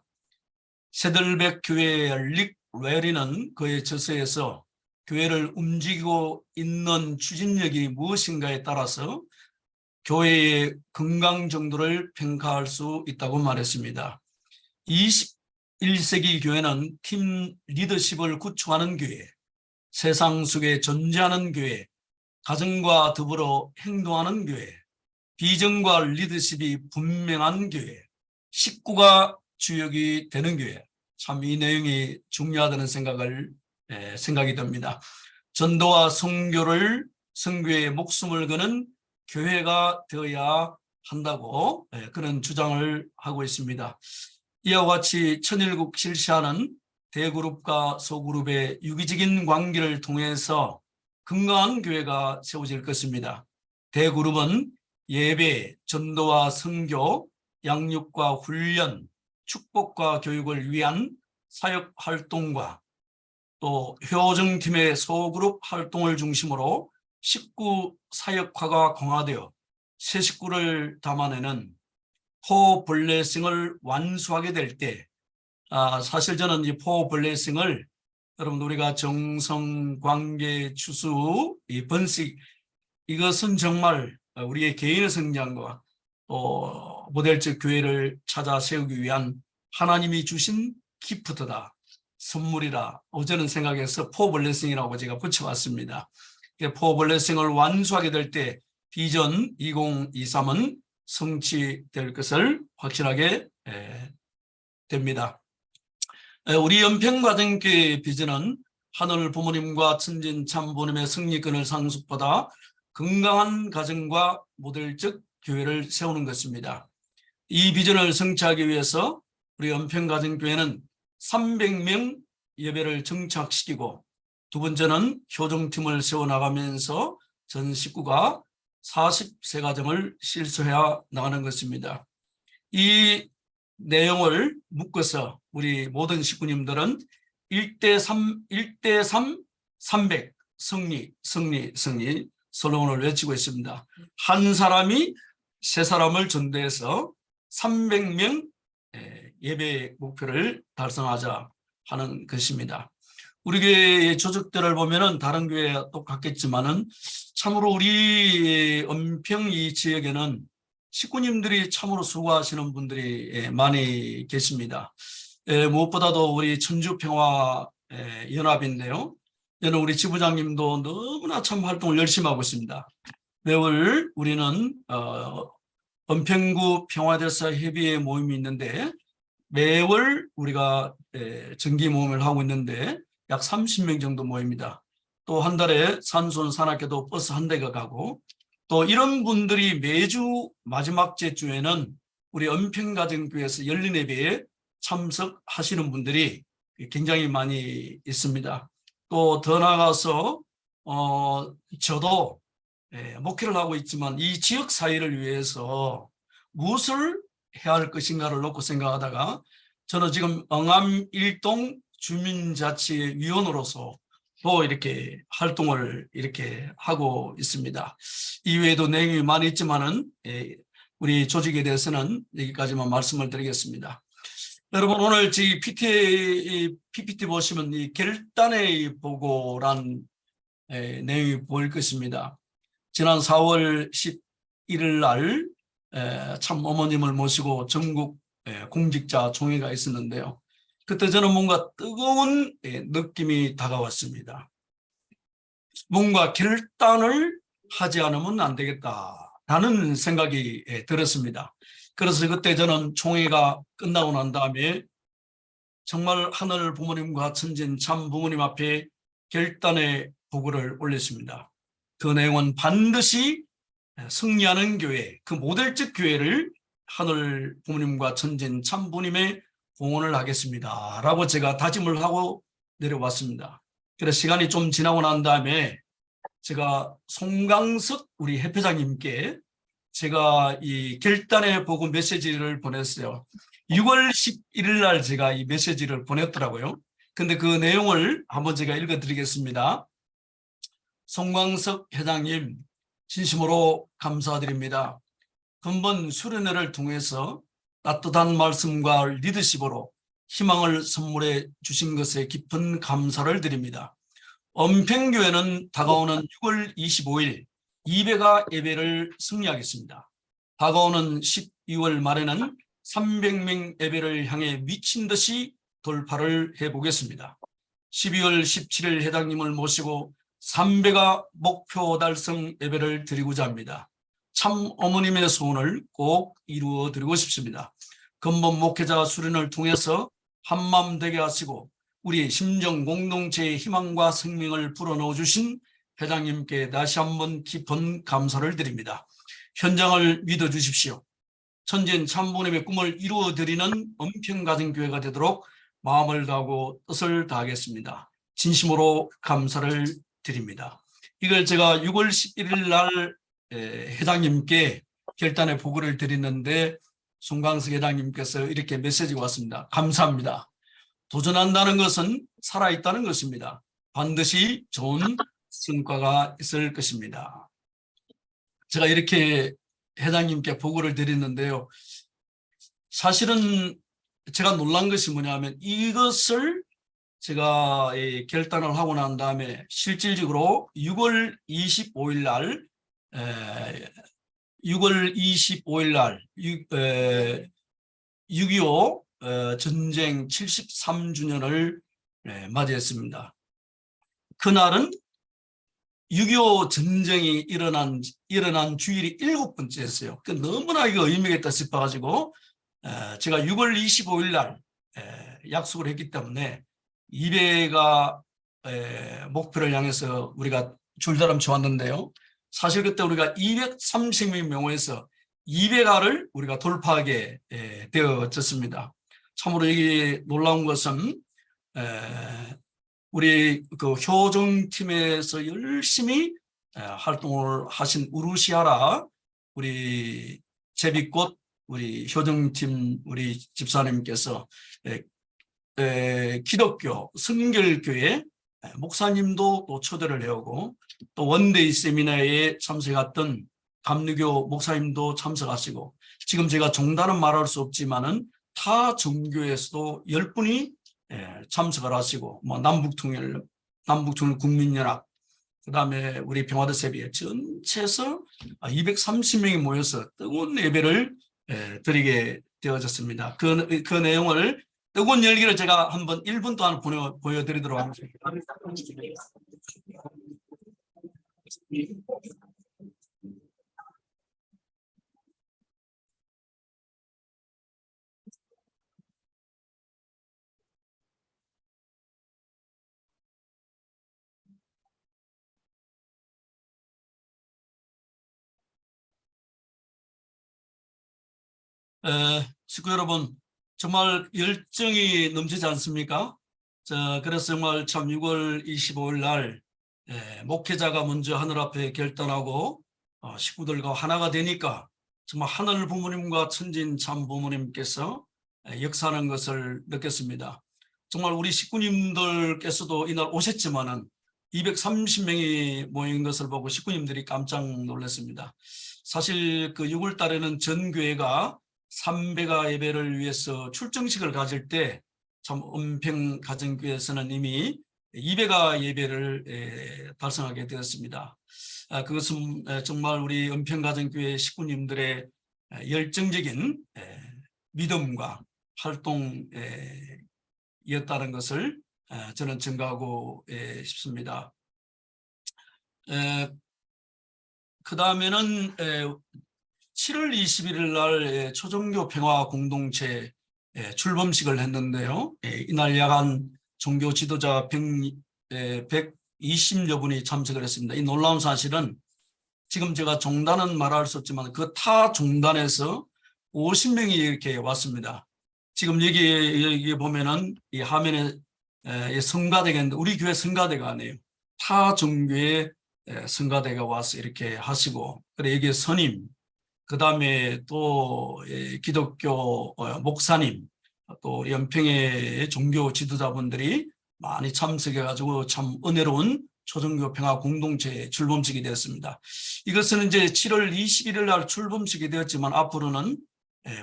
세들백 교회의 릭 웨리는 그의 저서에서 교회를 움직이고 있는 추진력이 무엇인가에 따라서 교회의 건강 정도를 평가할 수 있다고 말했습니다. 21세기 교회는 팀 리더십을 구축하는 교회, 세상 속에 존재하는 교회, 가정과 더불어 행동하는 교회, 비전과 리더십이 분명한 교회, 식구가 주역이 되는 교회. 참 이 내용이 중요하다는 생각이 듭니다. 전도와 선교를 선교에 목숨을 거는 교회가 되어야 한다고 그런 주장을 하고 있습니다. 이와 같이 천일국 실시하는 대그룹과 소그룹의 유기적인 관계를 통해서 건강한 교회가 세워질 것입니다. 대그룹은 예배, 전도와 선교, 양육과 훈련, 축복과 교육을 위한 사역 활동과 또 효정팀의 소그룹 활동을 중심으로 식구 사역화가 강화되어 새 식구를 담아내는 포블레싱을 완수하게 될 때, 사실 저는 이 포블레싱을 여러분 우리가 정성, 관계, 추수, 이 번식, 이것은 정말 우리의 개인의 성장과 또 모델적 교회를 찾아 세우기 위한 하나님이 주신 기프트다, 선물이라 저는 생각해서 포블레싱이라고 제가 붙여봤습니다. 포블레싱을 완수하게 될 때 비전 2023은 성취될 것을 확실하게 됩니다. 우리 연평가정교회의 비전은 하늘 부모님과 천진 참부모님의 성리권을 상속받아 건강한 가정과 모델적 교회를 세우는 것입니다. 이 비전을 성취하기 위해서 우리 연평가정교회는 300명 예배를 정착시키고, 두 번째는 효정팀을 세워나가면서 전 식구가 40세 가정을 실수해야 나가는 것입니다. 이 내용을 묶어서 우리 모든 식구님들은 1대3, 300 승리 슬로건을 외치고 있습니다. 한 사람이 세 사람을 전도해서 300명 예배 목표를 달성하자 하는 것입니다. 우리 교회의 조직들을 보면은 다른 교회와 똑같겠지만은 참으로 우리 은평 이 지역에는 식구님들이 참으로 수고하시는 분들이 많이 계십니다. 무엇보다도 우리 천주평화 연합인데요. 저는 우리 지부장님도 너무나 참 활동을 열심히 하고 있습니다. 매월 우리는 은평구 평화대사 협의회 모임이 있는데 매월 우리가 정기 모임을 하고 있는데 약 30명 정도 모입니다. 또 한 달에 산손 산악회도 버스 한 대가 가고, 또 이런 분들이 매주 마지막 주에는 우리 은평가정교회에서 열린 예배에 참석하시는 분들이 굉장히 많이 있습니다. 또 더 나아가서 저도 목회를 하고 있지만 이 지역 사회를 위해서 무엇을 해야 할 것인가를 놓고 생각하다가 저는 지금 응암 일동 주민자치위원으로서 또 이렇게 활동을 이렇게 하고 있습니다. 이외에도 내용이 많이 있지만은 우리 조직에 대해서는 여기까지만 말씀을 드리겠습니다. 여러분, 오늘 저희 PPT 보시면 이 결단의 보고란 내용이 보일 것입니다. 지난 4월 11일 날 참 어머님을 모시고 전국 공직자 총회가 있었는데요. 그때 저는 뭔가 뜨거운 느낌이 다가왔습니다. 뭔가 결단을 하지 않으면 안 되겠다라는 생각이 들었습니다. 그래서 그때 저는 총회가 끝나고 난 다음에 정말 하늘 부모님과 천진 참 부모님 앞에 결단의 보고를 올렸습니다. 그 내용은 반드시 승리하는 교회, 그 모델적 교회를 하늘 부모님과 천진 참 부모님의 봉헌을 하겠습니다 라고 제가 다짐을 하고 내려왔습니다. 그래서 시간이 좀 지나고 난 다음에 제가 송강석 우리 회장님께 제가 이 결단의 보고 메시지를 보냈어요. 6월 11일 날 제가 이 메시지를 보냈더라고요. 근데 그 내용을 한번 제가 읽어드리겠습니다. 송광석 회장님, 진심으로 감사드립니다. 근본 수련회를 통해서 따뜻한 말씀과 리더십으로 희망을 선물해 주신 것에 깊은 감사를 드립니다. 은평교회는 다가오는 6월 25일 200가 예배를 승리하겠습니다. 다가오는 12월 말에는 300명 예배를 향해 미친 듯이 돌파를 해보겠습니다. 12월 17일 회장님을 모시고 300가 목표 달성 예배를 드리고자 합니다. 참 어머님의 소원을 꼭 이루어 드리고 싶습니다. 근본 목회자 수련을 통해서 한마음 되게 하시고 우리 심정 공동체의 희망과 생명을 불어넣어 주신 회장님께 다시 한번 깊은 감사를 드립니다. 현장을 믿어 주십시오. 천진 참부님의 꿈을 이루어 드리는 은평가정교회가 되도록 마음을 다하고 뜻을 다하겠습니다. 진심으로 감사를 드립니다. 이걸 제가 6월 11일 날 회장님께 결단의 보고를 드리는데 송광석 회장님께서 이렇게 메시지가 왔습니다. 감사합니다. 도전한다는 것은 살아있다는 것입니다. 반드시 좋은 성과가 있을 것입니다. 제가 이렇게 회장님께 보고를 드리는데요. 사실은 제가 놀란 것이 뭐냐면 이것을 제가 결단을 하고 난 다음에 실질적으로 6월 25일 날 6.25 전쟁 73주년을 맞이했습니다. 그날은 6.25 전쟁이 일어난 주일이 7번째였어요. 너무나 이거 의미가 있다 싶어가지고 제가 6월 25일 날 약속을 했기 때문에 200가 목표를 향해서 우리가 줄다름 쳐왔는데요. 사실 그때 우리가 230명 명호에서 200화를 우리가 돌파하게 되어졌습니다. 참으로 이게 놀라운 것은 우리 그 효정팀에서 열심히 활동을 하신 우루시아라 우리 제비꽃 우리 효정팀 우리 집사님께서 기독교 성결교회 목사님도 또 초대를 해오고 또 원데이 세미나에 참석했던 감리교 목사님도 참석하시고 지금 제가 정단은 말할 수 없지만은 타 종교에서도 10분이 참석을 하시고 뭐 남북통일 국민연합 그다음에 우리 평화도 세비회 전체에서 230명이 모여서 뜨거운 예배를 드리게 되어졌습니다. 그 내용을 뜨거운 열기를 제가 한번 1분 동안 보여드리도록 하겠습니다. 식구 여러분, 정말 열정이 넘치지 않습니까? 그래서 정말 참 6월 25일 날 목회자가 먼저 하늘 앞에 결단하고 식구들과 하나가 되니까 정말 하늘 부모님과 천진 참 부모님께서 역사하는 것을 느꼈습니다. 정말 우리 식구님들께서도 이날 오셨지만은 230명이 모인 것을 보고 식구님들이 깜짝 놀랐습니다. 사실 그 6월 달에는 전 교회가 300가 예배를 위해서 출정식을 가질 때 참 은평 가정교회에서는 이미 200가 예배를 달성하게 되었습니다. 그것은 정말 우리 은평 가정교회 식구님들의 열정적인 믿음과 활동이었다는 것을 저는 증거하고 싶습니다. 그 다음에는 7월 21일 날 초종교 평화 공동체 출범식을 했는데요. 이날 야간 종교 지도자 120여 분이 참석을 했습니다. 이 놀라운 사실은 지금 제가 종단은 말할 수 없지만 그 타 종단에서 50명이 이렇게 왔습니다. 지금 여기 보면은 이 화면에 성가대가 있는데 우리 교회 성가대가 아니에요. 타 종교의 성가대가 와서 이렇게 하시고, 그래 여기에 선임, 그 다음에 또 기독교 목사님, 또 연평의 종교 지도자분들이 많이 참석해가지고 참 은혜로운 초종교 평화 공동체 출범식이 되었습니다. 이것은 이제 7월 21일 날 출범식이 되었지만 앞으로는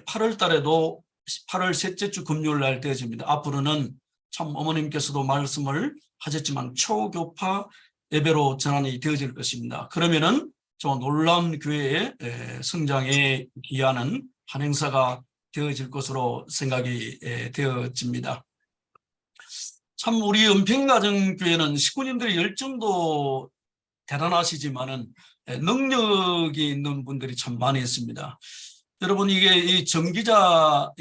8월 달에도 8월 셋째 주 금요일 날 되어집니다. 앞으로는 참 어머님께서도 말씀을 하셨지만 초교파 예배로 전환이 되어질 것입니다. 그러면은 저 놀라운 교회의 성장에 기하는 한 행사가 되어질 것으로 생각이 되어집니다. 참 우리 은평가정교회는 식구님들의 열정도 대단하시지만은 능력이 있는 분들이 참 많이 있습니다. 여러분, 이게 이 정기자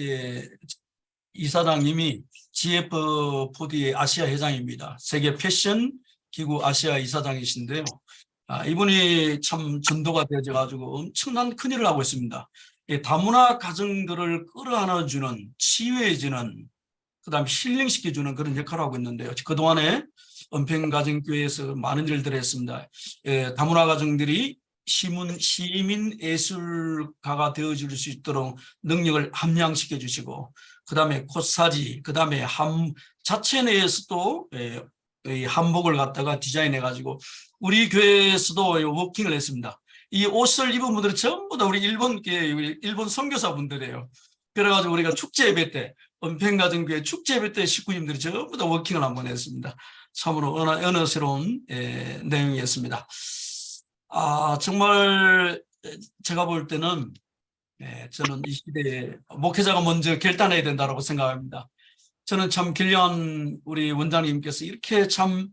이사장님이 GF4D의 아시아 회장입니다. 세계 패션 기구 아시아 이사장이신데요. 이분이 참 전도가 되어져 가지고 엄청난 큰일을 하고 있습니다. 다문화 가정들을 끌어안아주는, 치유해주는, 그다음 힐링시켜주는 그런 역할을 하고 있는데요. 그동안에 은평가정교회에서 많은 일들을 했습니다. 다문화 가정들이 시민 예술가가 되어줄 수 있도록 능력을 함양시켜 주시고, 그 다음에 코사지, 그 다음에 자체 내에서도 이 한복을 갖다가 디자인해 가지고 우리 교회에서도 워킹을 했습니다. 이 옷을 입은 분들이 전부 다 우리 일본 선교사분들이에요. 그래가지고 우리가 축제 예배 때, 은평가정교회 축제 예배 때 식구님들이 전부 다 워킹을 한번 했습니다. 참으로 은혜스러운 내용이었습니다. 정말 제가 볼 때는 저는 이 시대에 목회자가 먼저 결단해야 된다고 생각합니다. 저는 참 길리안 우리 원장님께서 이렇게 참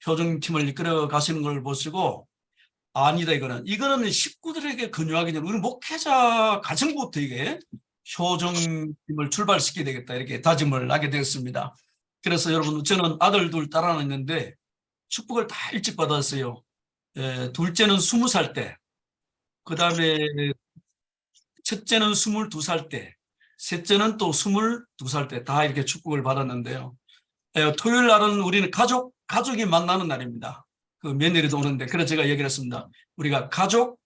효정팀을 이끌어 가시는 걸 보시고, 아니다, 이거는 식구들에게 근유하기 전에 우리 목회자 가정부터 이게 효정팀을 출발시켜야 되겠다, 이렇게 다짐을 하게 되었습니다. 그래서 여러분, 저는 아들 둘, 딸 하나 있는데 축복을 다 일찍 받았어요. 둘째는 20살 때, 그 다음에 첫째는 22살 때, 셋째는 또 22살 때 다 이렇게 축복을 받았는데요. 토요일 날은 우리는 가족이 만나는 날입니다. 그 며느리도 오는데, 그래서 제가 얘기를 했습니다. 우리가 가족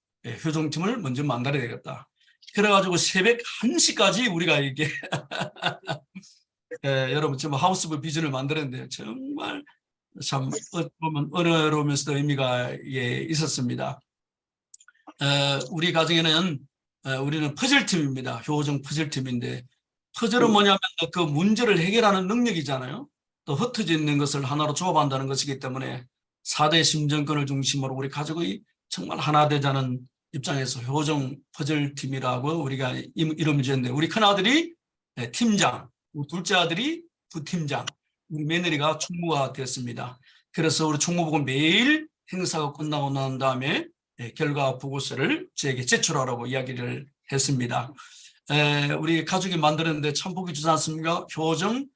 효정팀을 먼저 만나야 되겠다. 그래가지고 새벽 1시까지 우리가 이게 여러분 지금 하우스부 비전을 만들었는데 정말 참 은혜로우면서도 의미가 있었습니다. 우리 가정에는 우리는 퍼즐팀입니다. 효정 퍼즐팀인데, 퍼즐은 뭐냐면 그 문제를 해결하는 능력이잖아요. 또 흩어져 있는 것을 하나로 조합한다는 것이기 때문에 4대 심정권을 중심으로 우리 가족이 정말 하나 되자는 입장에서 효정 퍼즐팀이라고 우리가 이름을 지었는데, 우리 큰아들이 팀장, 둘째 아들이 부팀장, 우리 며느리가 총무가 됐습니다. 그래서 우리 총무부가 매일 행사가 끝나고 난 다음에 결과 보고서를 저에게 제출하라고 이야기를 했습니다. 우리 가족이 만들었는데 참 보기 좋지 않습니까? 효정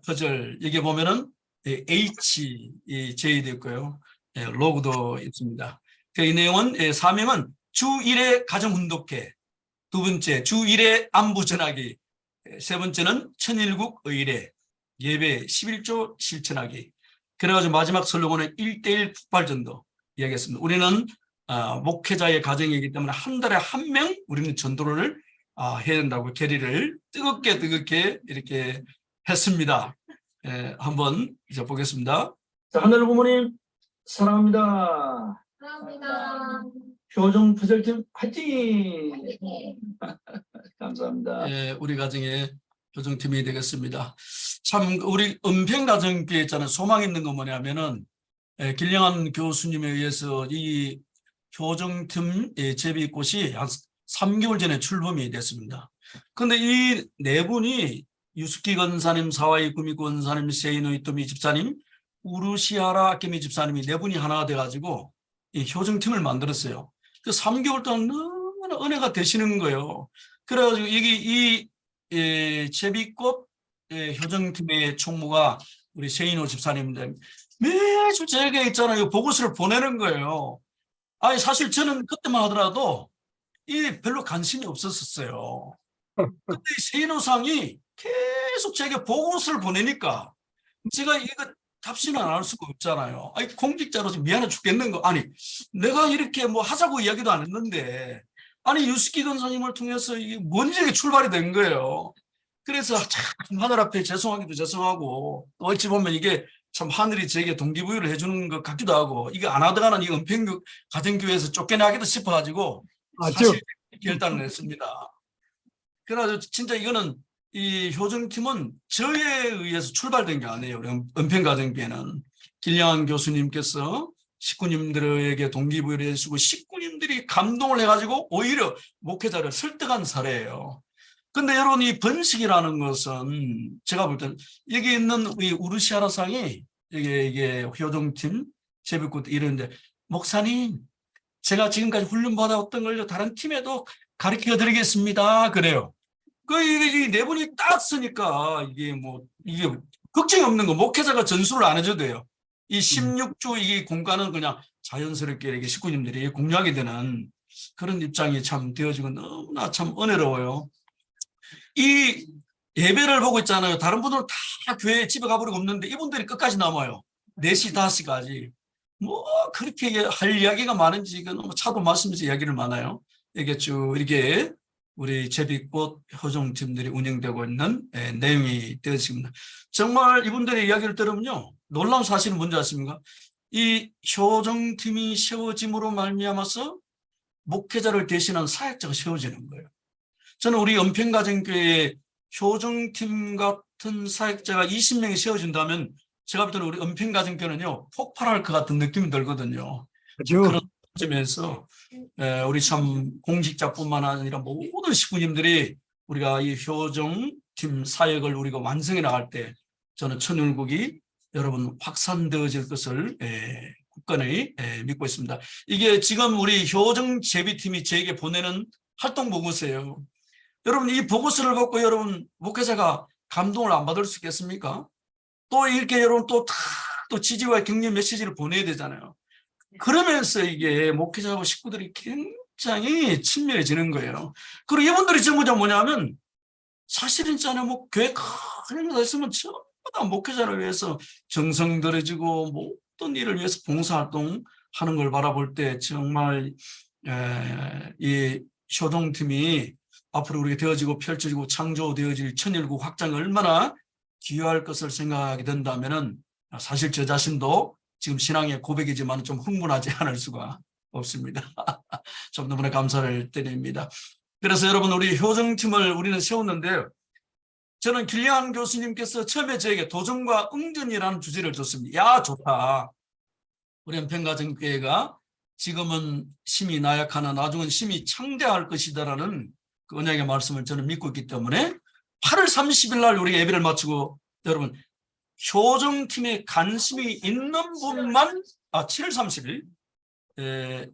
퍼즐, 여기 보면은 H 제이도 있고요, 로고도 있습니다. 이 내용은 사명은 주 1회 가정훈독회, 두 번째 주 1회 안부 전하기, 세 번째는 천일국 의례, 예배 11조 실천하기. 그래가지고 마지막 슬로건은 1:1 폭발전도 이야기했습니다. 우리는 목회자의 가정이기 때문에 한 달에 한 명 우리는 전도를 해야 된다고 결의를 뜨겁게 이렇게 했습니다. 한번 이제 보겠습니다. 자, 하늘 부모님 사랑합니다. 감사합니다. 효정 푸절팀 화이팅! 감사합니다. 우리 가정의 효정팀이 되겠습니다. 참 우리 은평 가정교회 있잖아요. 소망 있는 건 뭐냐면은 길령한 교수님에 의해서 이 효정팀 제비꽃이 한 3개월 전에 출범이 됐습니다. 그런데 이 네 분이 유스키 권사님, 사와이 구미코 권사님, 세이노 이토미 집사님, 우루시하라 아케미 집사님이 네 분이 하나가 돼가지고 이 효정팀을 만들었어요. 그 3개월 동안 너무나 은혜가 되시는 거예요. 그래가지고 이 제비꽃 효정팀의 총무가 우리 세이노 집사님인데 매주 제게 있잖아요. 보고서를 보내는 거예요. 아니 사실 저는 그때만 하더라도 이 별로 관심이 없었어요. 근데 세이노상이 계속 제게 보고서를 보내니까 제가 이거 답신을 안 할 수가 없잖아요. 아니 공직자로서 미안해 죽겠는 거. 아니 내가 이렇게 뭐 하자고 이야기도 안 했는데 아니 유스키 권사님을 통해서 이게 뭔지 출발이 된 거예요. 그래서 참 하늘 앞에 죄송하기도 죄송하고 또 어찌 보면 이게 참 하늘이 제게 동기부여를 해주는 것 같기도 하고 이거 안 하다가는 이 은평 가정교회에서 쫓겨나기도 싶어가지고 사실 결단을 했습니다. 그래서 진짜 이거는 이 효정팀은 저에 의해서 출발된 게 아니에요. 우리 은평 가정교회는 길령한 교수님께서 식구님들에게 동기부여를 해주시고 식구님들이 감동을 해가지고 오히려 목회자를 설득한 사례예요. 근데 여러분 이 번식이라는 것은 제가 볼 때는 여기 있는 우리 우르시아라 상이 이게 효정팀 제비꽃 이러는데 목사님 제가 지금까지 훈련받아왔던 걸 다른 팀에도 가르쳐 드리겠습니다. 그래요. 이 네 분이 딱 쓰니까 이게 걱정이 없는 거. 목회자가 전수를 안 해줘도 돼요. 이 16조 이 공간은 그냥 자연스럽게 이렇게 식구님들이 공유하게 되는 그런 입장이 참 되어지고 너무나 참 은혜로워요. 이 예배를 보고 있잖아요. 다른 분들은 다 교회 집에 가버리고 없는데 이분들이 끝까지 남아요. 4시, 5시까지. 뭐 그렇게 할 이야기가 많은지 이건 차도 마시면서 이야기를 많아요. 이게 쭉 이렇게 우리 제비꽃 효정팀들이 운영되고 있는 내용이 되어집니다. 정말 이분들의 이야기를 들으면요. 놀라운 사실은 뭔지 아십니까? 이 효정팀이 세워짐으로 말미암아서 목회자를 대신한 사역자가 세워지는 거예요. 저는 우리 은평가정교회 효정팀 같은 사역자가 20명이 세워진다면 제가 볼 때는 우리 은평가정교회는요. 폭발할 것 같은 느낌이 들거든요. 그런 점에서 우리 참 공직자뿐만 아니라 모든 식구님들이 우리가 이 효정팀 사역을 우리가 완성해 나갈 때 저는 천일국이 여러분 확산되어질 것을 굳건히 믿고 있습니다. 이게 지금 우리 효정 제비팀이 저에게 보내는 활동 보고서예요. 여러분 이 보고서를 받고 여러분 목회자가 감동을 안 받을 수 있겠습니까? 또 이렇게 여러분 또 지지와 격려 메시지를 보내야 되잖아요. 그러면서 이게 목회자하고 식구들이 굉장히 친밀해지는 거예요. 그리고 이분들이 전부 다 뭐냐면 사실은 있잖아요. 뭐 교회 큰 거 있으면 전부 다 목회자를 위해서 정성 들여지고 모든 일을 위해서 봉사활동 하는 걸 바라볼 때 정말 이 효정팀이 앞으로 우리가 되어지고 펼쳐지고 창조되어질 천일국 확장이 얼마나 기여할 것을 생각하게 된다면은 사실 저 자신도 지금 신앙의 고백이지만 좀 흥분하지 않을 수가 없습니다. 좀 너무나 감사를 드립니다. 그래서 여러분 우리 효정팀을 우리는 세웠는데요. 저는 길령한 교수님께서 처음에 저에게 도전과 응전이라는 주제를 줬습니다. 야 좋다. 우리 은평가정교회가 지금은 심히 나약하나 나중은 심히 창대할 것이다라는 그 언약의 말씀을 저는 믿고 있기 때문에 8월 30일 날 우리 예배를 마치고 여러분 효정팀에 관심이 있는 분만 7월 30일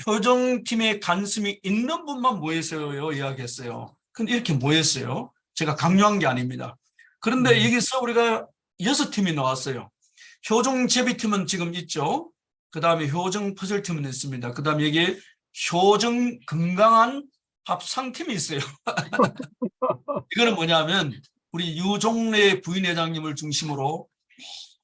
효정팀에 관심이 있는 분만 모여서요 이야기했어요. 근데 이렇게 모였어요. 제가 강요한 게 아닙니다. 그런데 여기서 우리가 6팀이 나왔어요. 효정 제비팀은 지금 있죠. 그 다음에 효정 퍼즐팀은 있습니다. 그 다음에 여기에 효정 건강한 합상팀이 있어요. 이거는 뭐냐면 우리 유종래 부인회장님을 중심으로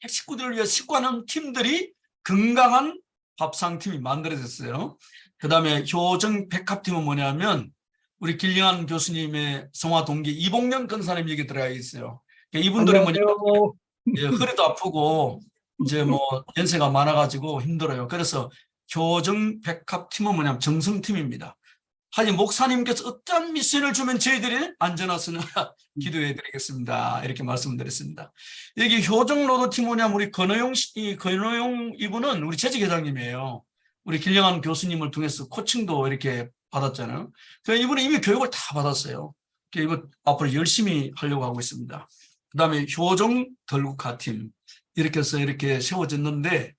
식구들을 위해 식구하는 팀들이 건강한 밥상팀이 만들어졌어요. 그다음에 효정 백합팀은 뭐냐면 우리 길영한 교수님의 성화 동기 이봉련 권사님 여기 들어가 있어요. 그러니까 이분들이 뭐냐면 안녕하세요. 예, 허리도 아프고 이제 뭐 연세가 많아가지고 힘들어요. 그래서 효정 백합팀은 뭐냐면 정성팀입니다. 하지만 목사님께서 어떤 미션을 주면 저희들이 안전하시나 기도해 드리겠습니다. 이렇게 말씀드렸습니다. 여기 효정로드팀 뭐냐면 우리 권호용 이분은 우리 재직회장님이에요. 우리 길영한 교수님을 통해서 코칭도 이렇게 받았잖아요. 그러니까 이분은 이미 교육을 다 받았어요. 그러니까 이거 앞으로 열심히 하려고 하고 있습니다. 그다음에 효정 덜국화팀 이렇게 해서 이렇게 세워졌는데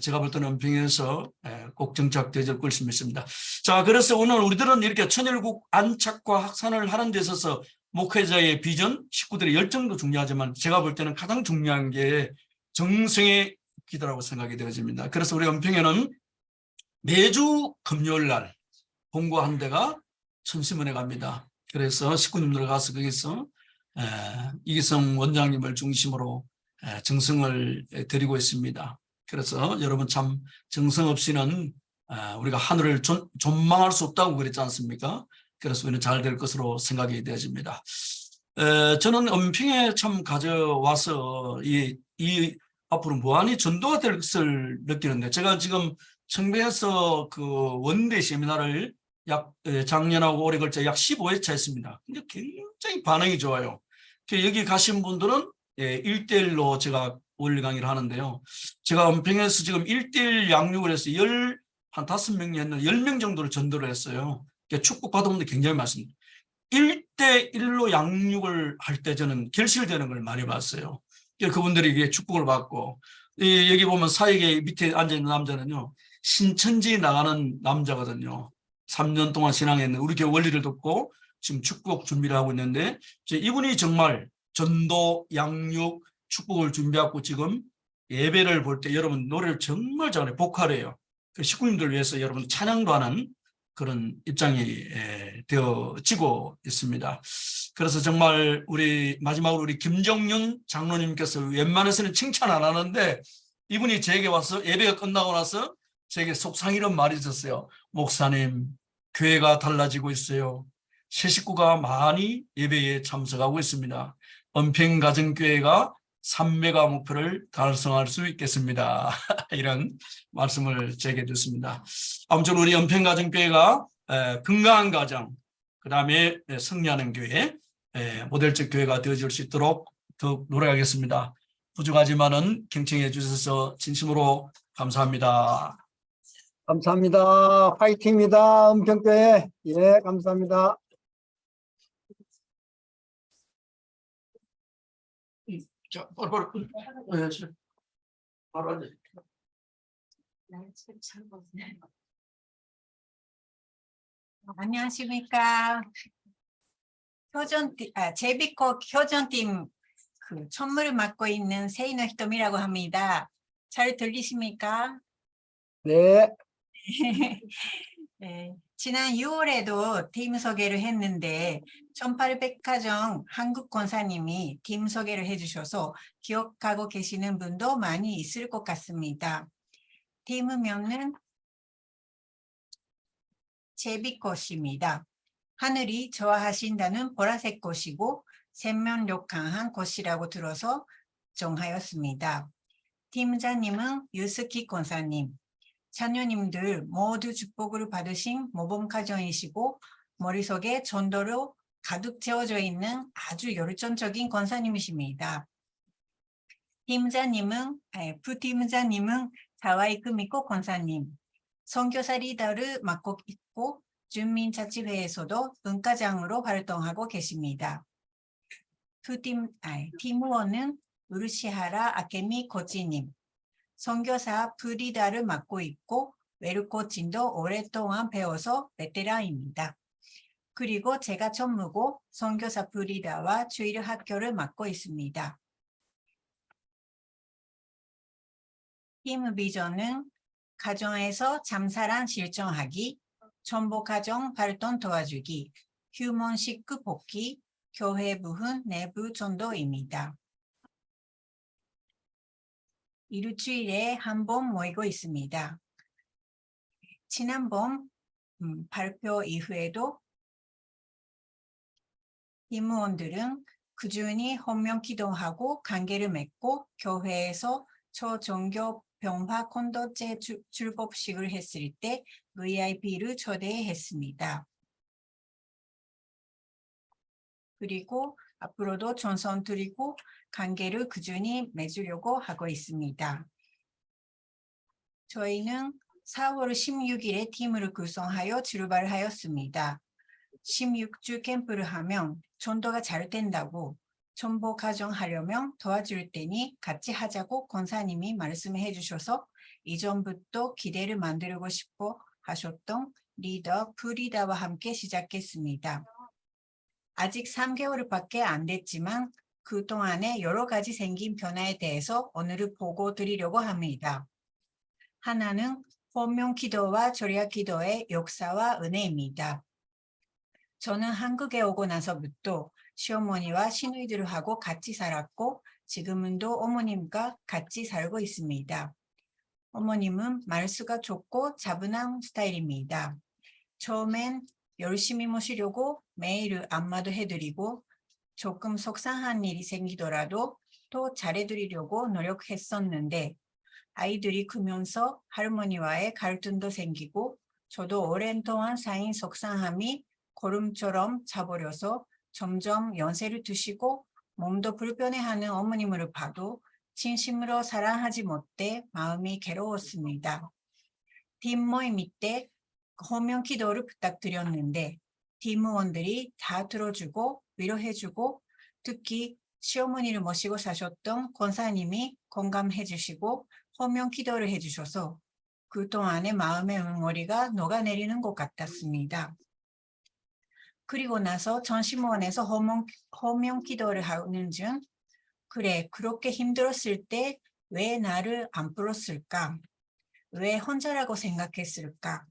제가 볼 때는 은평에서 꼭 정착되질 것을 믿습니다. 자, 그래서 오늘 우리들은 이렇게 천일국 안착과 확산을 하는 데 있어서 목회자의 비전, 식구들의 열정도 중요하지만 제가 볼 때는 가장 중요한 게 정성의 기도라고 생각이 되어집니다. 그래서 우리 은평에는 매주 금요일 날 본고 한 대가 천심원에 갑니다. 그래서 식구님들 가서 거기서 이기성 원장님을 중심으로 정성을 드리고 있습니다. 그래서 여러분 참 정성 없이는 우리가 하늘을 전망할 수 없다고 그랬지 않습니까? 그래서 우리는 잘 될 것으로 생각이 되어집니다. 저는 은평에 참 가져와서 이 앞으로 무한히 전도가 될 것을 느끼는데 제가 지금 청배에서 그 원대 세미나를 작년하고 올해 걸쳐 약 15회차 했습니다. 근데 굉장히 반응이 좋아요. 여기 가신 분들은 1대1로 제가 원리 강의를 하는데요. 제가 은평에서 지금 1대1 양육을 해서 한 5명이 했는데 10명 정도를 전도를 했어요. 축복 받은 분들 굉장히 많습니다. 1대1로 양육을 할 때 저는 결실되는 걸 많이 봤어요. 그분들이 축복을 받고 여기 보면 사역에 밑에 앉아있는 남자는요. 신천지 나가는 남자거든요. 3년 동안 신앙했는 우리 교회 원리를 듣고 지금 축복 준비를 하고 있는데 이분이 정말 전도, 양육, 축복을 준비하고 지금 예배를 볼 때 여러분 노래를 정말 잘해요. 보컬이에요. 그 식구님들 위해서 여러분 찬양도 하는 그런 입장이 되어지고 있습니다. 그래서 정말 우리 마지막으로 우리 김정윤 장로님께서 웬만해서는 칭찬 안 하는데 이분이 제게 와서 예배가 끝나고 나서 제게 속상이란 말이 있었어요. 목사님, 교회가 달라지고 있어요. 새 식구가 많이 예배에 참석하고 있습니다. 은평가정교회가 3메가 목표를 달성할 수 있겠습니다. 이런 말씀을 제게 듣습니다. 아무튼 우리 은평가정교회가 건강한 가정, 그 다음에 승리하는 교회, 모델적 교회가 되어질 수 있도록 더욱 노력하겠습니다. 부족하지만은 경청해 주셔서 진심으로 감사합니다. 감사합니다. 화이팅입니다. 은평교회. 예, 감사합니다. 자, 바로 앉아. 안녕하십니까. 제비코 효전팀 그 총무를 맡고 있는 세인의 히토미라고 합니다. 잘 들리십니까? 네. 네, 지난 6월에도 팀 소개를 했는데 1800가정 한국 권사님이 팀 소개를 해주셔서 기억하고 계시는 분도 많이 있을 것 같습니다. 팀명은 제비꽃입니다. 하늘이 좋아하신다는 보라색 꽃이고 생명력 강한 꽃이라고 들어서 정하였습니다. 팀장님은 유스키 권사님, 자녀님들 모두 축복을 받으신 모범가정이시고 머릿속에 전도로 가득 채워져 있는 아주 열정적인 권사님이십니다. 부팀장님은 자와이크 미코 권사님, 선교사 리더를 맡고 있고 주민자치회에서도文化장으로 활동하고 계십니다. 팀원은 우르시하라 아케미 코치님, 선교사 프리다를 맡고 있고 웨르코칭도 오랫동안 배워서 베테랑입니다. 그리고 제가 전무고 선교사 프리다와 주일 학교를 맡고 있습니다. 팀 비전은 가정에서 잠사랑 실천하기, 첨보 가정 발전 도와주기, 휴먼 식구 복귀, 교회 부흥 내부 전도입니다. 일주일에 한 번 모이고 있습니다. 지난번 발표 이후에도 임무원들은 꾸준히 헌명 기도하고 관계를 맺고 교회에서 초종교 병화 콘도제 출법식을 했을 때 VIP를 초대했습니다. 그리고 앞으로도 전선 드리고 관계를 꾸준히 맺으려고 하고 있습니다. 저희는 4월 16일에 팀을 구성하여 출발하였습니다. 16주 캠프를 하면 전도가 잘 된다고 첨보 가정하려면 도와줄 테니 같이 하자고 권사님이 말씀해 주셔서 이전부터 기대를 만들고 싶어 하셨던 리더 프리다와 함께 시작했습니다. 아직 3개월밖에 안 됐지만 그동안에 여러 가지 생긴 변화에 대해서 오늘 보고 드리려고 합니다. 하나는 헌명 기도와 절약 기도의 역사와 은혜입니다. 저는 한국에 오고 나서부터 시어머니와 시누이들하고 같이 살았고 지금은도 어머님과 같이 살고 있습니다. 어머님은 말수가 좋고 차분한 스타일입니다. 처음엔 열심히 모시려고 매일 안마도 해드리고 조금 속상한 일이 생기더라도 더 잘해드리려고 노력했었는데 아이들이 크면서 할머니와의 갈등도 생기고 저도 오랜 동안 쌓인 속상함이 고름처럼 차버려서 점점 연세를 드시고 몸도 불편해하는 어머님을 봐도 진심으로 사랑하지 못해 마음이 괴로웠습니다. 팀 모임 때 헌명 기도를 부탁드렸는데 팀원들이 다 들어주고 위로해주고 특히 시어머니를 모시고 사셨던 권사님이 공감해 주시고 헌명 기도를 해주셔서 그동안의 마음의 응어리가 녹아내리는 것 같았습니다. 그리고 나서 전시모원에서 헌명 기도를 하는 중 그래 그렇게 힘들었을 때 왜 나를 안 불렀을까? 왜 혼자라고 생각했을까?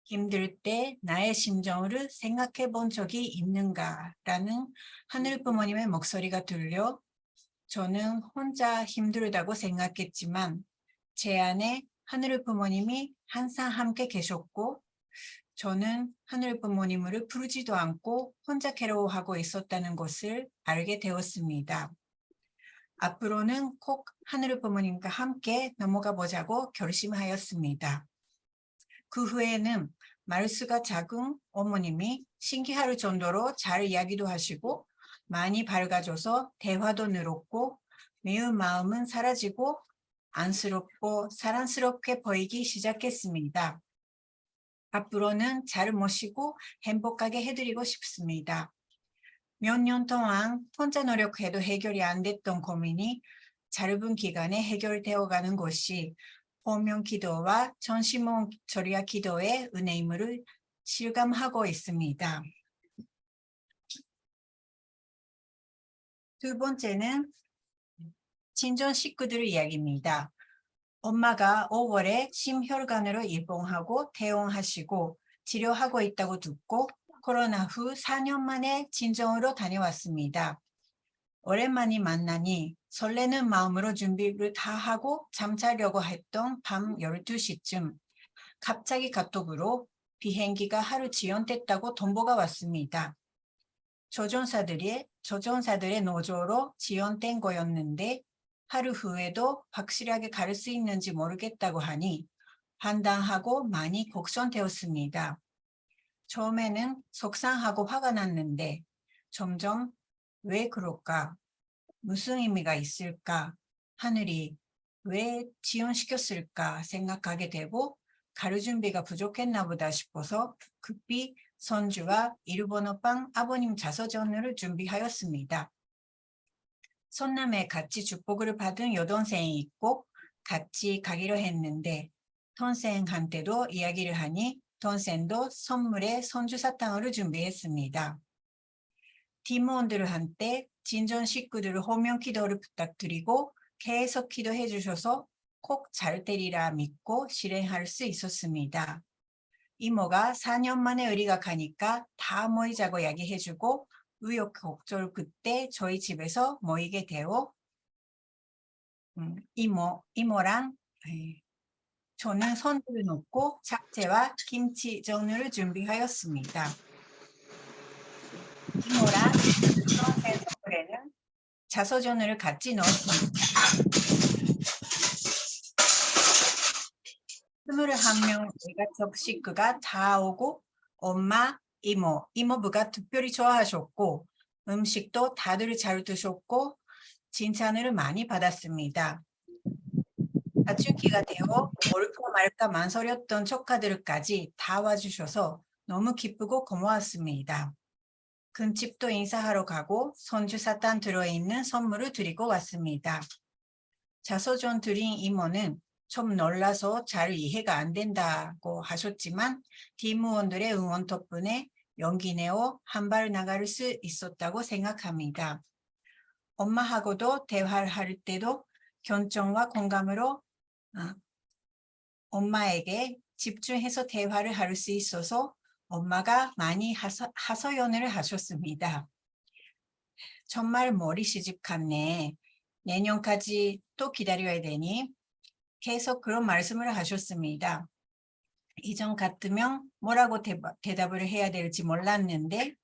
힘들 때 나의 심정을 생각해 본 적이 있는가라는 하늘 부모님의 목소리가 들려 저는 혼자 힘들다고 생각했지만 제 안에 하늘 부모님이 항상 함께 계셨고 저는 하늘 부모님을 부르지도 않고 혼자 괴로워하고 있었다는 것을 알게 되었습니다. 앞으로는 꼭 하늘 부모님과 함께 넘어가 보자고 결심하였습니다. 그 후에는 말수가 작은 어머님이 신기할 정도로 잘 이야기도 하시고 많이 밝아져서 대화도 늘었고 미운 마음은 사라지고 안쓰럽고 사랑스럽게 보이기 시작했습니다. 앞으로는 잘 모시고 행복하게 해드리고 싶습니다. 몇 년 동안 혼자 노력해도 해결이 안 됐던 고민이 짧은 기간에 해결되어 가는 것이 헌명 기도와 전시모 절약 기도의 은혜임을 실감하고 있습니다. 두 번째는 친정 식구들 이야기입니다. 엄마가 5월에 심혈관으로 입원하고 퇴원하시고 치료하고 있다고 듣고 코로나 후 4년 만에 친정으로 다녀왔습니다. 오랜만에 만나니 설레는 마음으로 준비를 다 하고 잠자려고 했던 밤 12시쯤 갑자기 카톡으로 비행기가 하루 지연됐다고 통보가 왔습니다. 조종사들의 노조로 지연된 거였는데 하루 후에도 확실하게 갈 수 있는지 모르겠다고 하니 판단하고 많이 걱정되었습니다. 처음에는 속상하고 화가 났는데 점점 왜 그럴까? 무슨 의미가 있을까? 하늘이 왜 지연시켰을까 생각하게 되고 가루 준비가 부족했나 보다 싶어서 급히 손주와 일본어방 아버님 자서전을 준비하였습니다. 손남에 같이 축복을 받은 여동생이 있고 같이 가기로 했는데 동생한테도 이야기를 하니 동생도 선물에 손주 사탕을 준비했습니다. 팀원들한테 친정 식구들 헌명 기도를 부탁드리고 계속 기도해 주셔서 꼭 잘 되리라 믿고 실행할 수 있었습니다. 이모가 4년 만에 의리가 가니까 다 모이자고 이야기해주고 우여곡절 그때 저희 집에서 모이게 되어 이모랑 저는 손들을 놓고 잡채와 김치전을 준비하였습니다. 이모랑 주황색 선물에는 자서전을 같이 넣었습니다. 21명 외가족 식구가 다 오고 엄마, 이모부가 특별히 좋아하셨고 음식도 다들 잘 드셨고 칭찬을 많이 받았습니다. 사춘기가 되어 올까 말까 망설였던 조카들까지 다 와주셔서 너무 기쁘고 고마웠습니다. 근집도 인사하러 가고 손주 사탕 들어있는 선물을 드리고 왔습니다. 자서전 드린 이모는 좀 놀라서 잘 이해가 안 된다고 하셨지만 팀원들의 응원 덕분에 용기 내어 한 발 나갈 수 있었다고 생각합니다. 엄마하고도 대화를 할 때도 견정과 공감으로 엄마에게 집중해서 대화를 할 수 있어서 엄마가 많이 하소연을 하셨습니다. 정말 머리 시집 갔네. 내년까지 또 기다려야 되니 계속 그런 말씀을 하셨습니다. 이전 같으면 뭐라고 대답을 해야 될지 몰랐는데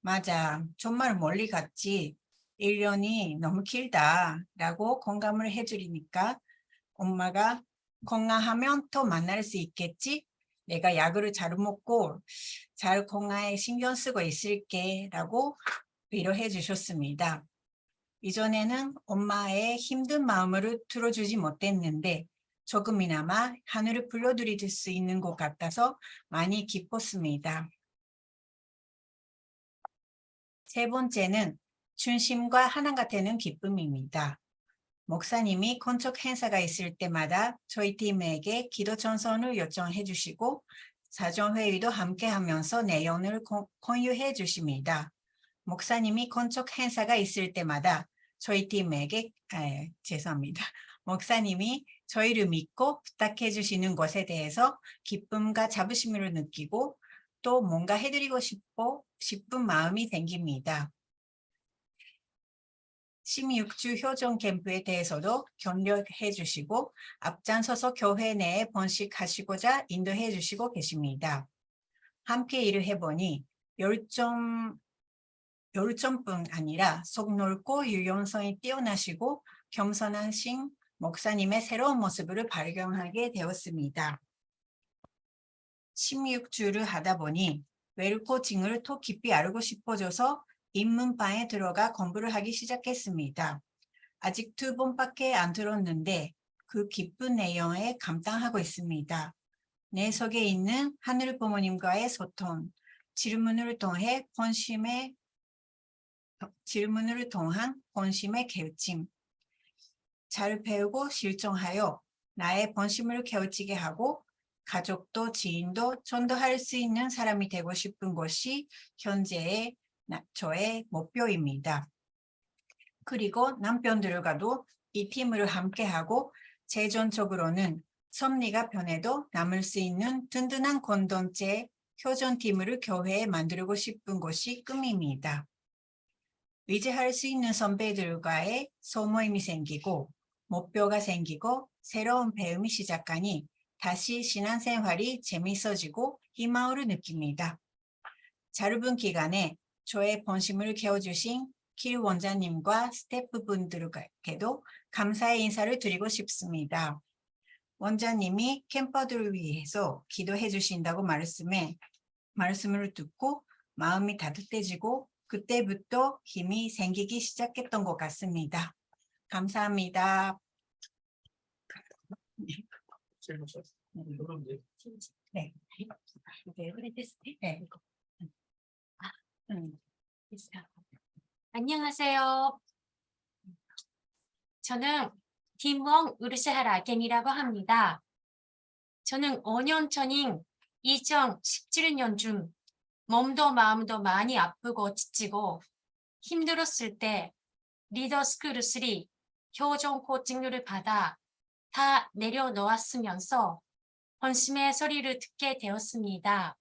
맞아, 정말 멀리 갔지. 1년이 너무 길다 라고 공감을 해주니까 엄마가 건강하면 또 만날 수 있겠지? 내가 약을 잘 먹고 잘 건강에 신경 쓰고 있을게 라고 위로해 주셨습니다. 이전에는 엄마의 힘든 마음을 들어주지 못했는데 조금이나마 하늘을 불러드릴 수 있는 것 같아서 많이 기뻤습니다. 세 번째는 중심과 하나가 되는 기쁨입니다. 목사님이 건축 행사가 있을 때마다 저희 팀에게 기도 전선을 요청해 주시고 사전회의도 함께 하면서 내용을 공유해 주십니다. 목사님이 건축 행사가 있을 때마다 저희 팀에게 죄송합니다. 목사님이 저희를 믿고 부탁해 주시는 것에 대해서 기쁨과 자부심을 느끼고 또 뭔가 해드리고 싶은 마음이 생깁니다. 16주 효정 캠프에 대해서도 격려해 주시고 앞장서서 교회 내에 번식하시고자 인도해 주시고 계십니다. 함께 일을 해보니 열정뿐 아니라 속 넓고 유연성이 뛰어나시고 겸손하신 목사님의 새로운 모습을 발견하게 되었습니다. 16주를 하다 보니 웰코칭을 더 깊이 알고 싶어져서 입문반에 들어가 공부를 하기 시작했습니다. 아직 2번밖에 안 들었는데 그 깊은 내용에 감탄하고 있습니다. 내 속에 있는 하늘 부모님과의 소통, 질문을 통한 본심의 깨우침, 잘 배우고 실천하여 나의 본심을 깨우치게 하고 가족도 지인도 전도할 수 있는 사람이 되고 싶은 것이 현재의 저의 목표입니다. 그리고 남편들과도 이 팀을 함께하고 재정적으로는 섭리가 변해도 남을 수 있는 든든한 공동체 효전팀을 교회에 만들고 싶은 것이 꿈입니다. 의지할 수 있는 선배들과의 소모임이 생기고 목표가 생기고 새로운 배움이 시작하니 다시 신앙생활이 재미있어지고 희망을 느낍니다. 짧은 기간에 저의 본심을 깨워주신 길 원장님과 스태프분들께도 감사의 인사를 드리고 싶습니다. 원장님이 캠퍼들을 위해서 기도해 주신다고 말씀을 듣고 마음이 따뜻해지고 그때부터 힘이 생기기 시작했던 것 같습니다. 감사합니다. 네. 네. 안녕하세요. 저는 팀웡 우르샤라 갱이라고 합니다. 저는 5년 전인 2017년쯤 몸도 마음도 많이 아프고 지치고 힘들었을 때 리더스쿨 3 효정 코칭을 받아 다 내려놓았으면서 본심의 소리를 듣게 되었습니다.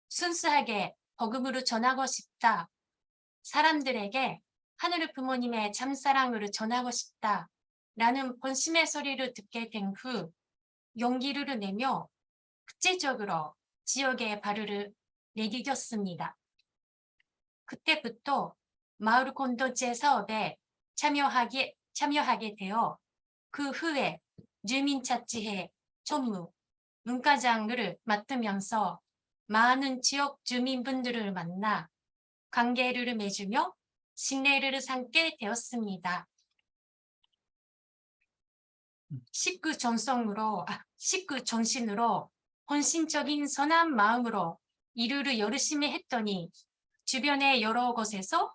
순수하게 복음으로 전하고 싶다. 사람들에게 하늘 부모님의 참사랑으로 전하고 싶다. 라는 본심의 소리를 듣게 된 후 용기를 내며 국제적으로 지역에 발을 내디뎠습니다. 그때부터 마을 공동체 사업에 참여하게 되어 그 후에 주민자치회 전무, 문과장을 맡으면서 많은 지역 주민분들을 만나 관계를 맺으며 신뢰를 삼게 되었습니다. 식구 전신으로 헌신적인 선한 마음으로 일을 열심히 했더니 주변의 여러 곳에서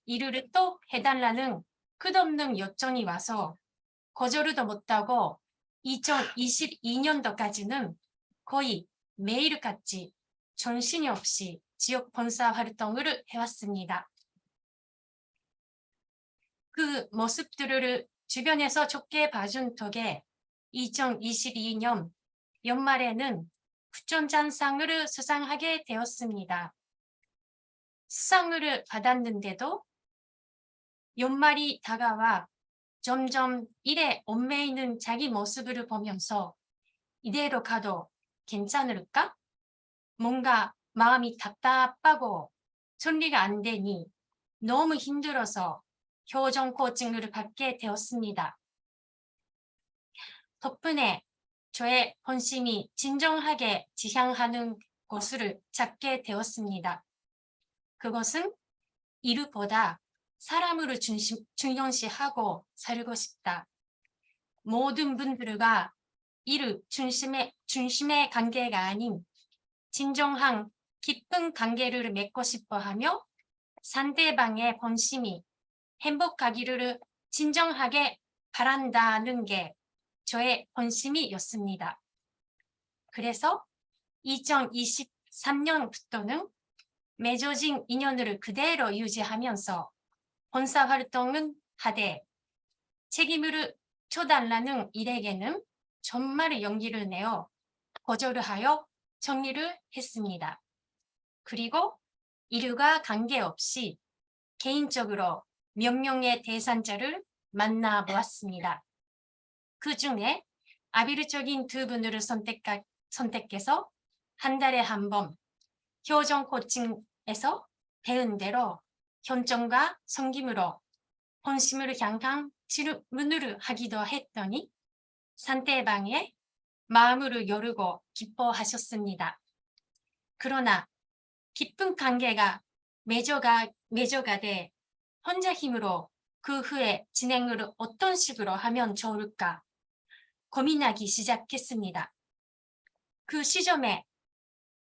일을 또 해달라는 끝없는 요청이 와서 거절도 못하고 2022년도까지는 거의 매일같이 정신이 없이 지역 봉사 활동을 해왔습니다. 그 모습들을 주변에서 좋게 봐준 덕에 2022년 연말에는 국정장상을 수상하게 되었습니다. 수상을 받았는데도 연말이 다가와 점점 일에 얽매이는 자기 모습을 보면서 이대로 가도 괜찮을까? 뭔가 마음이 답답하고 정리가 안 되니 너무 힘들어서 교정 코칭을 받게 되었습니다. 덕분에 저의 본심이 진정하게 지향하는 곳을 찾게 되었습니다. 그것은 일보다 사람을 중요시하고 살고 싶다. 모든 분들과 이를 중심의 관계가 아닌 진정한 깊은 관계를 맺고 싶어 하며 상대방의 본심이 행복하기를 진정하게 바란다는 게 저의 본심이었습니다. 그래서 2023년부터는 맺어진 인연을 그대로 유지하면서 봉사활동은 하되 책임을 져달라는 일에게는 정말 용기를 내어 거절을 하여 정리를 했습니다. 그리고 일과 관계없이 개인적으로 몇 명의 대상자를 만나보았습니다. 그 중에 아비르적인 두 분을 선택해서 한 달에 한 번 교정 코칭에서 배운 대로 현정과 섬김으로 본심을 향한 질문을 하기도 했더니 상대방의 마음을 열고 기뻐하셨습니다. 그러나 깊은 관계가 맺어가 돼 혼자 힘으로 그 후에 진행을 어떤 식으로 하면 좋을까 고민하기 시작했습니다. 그 시점에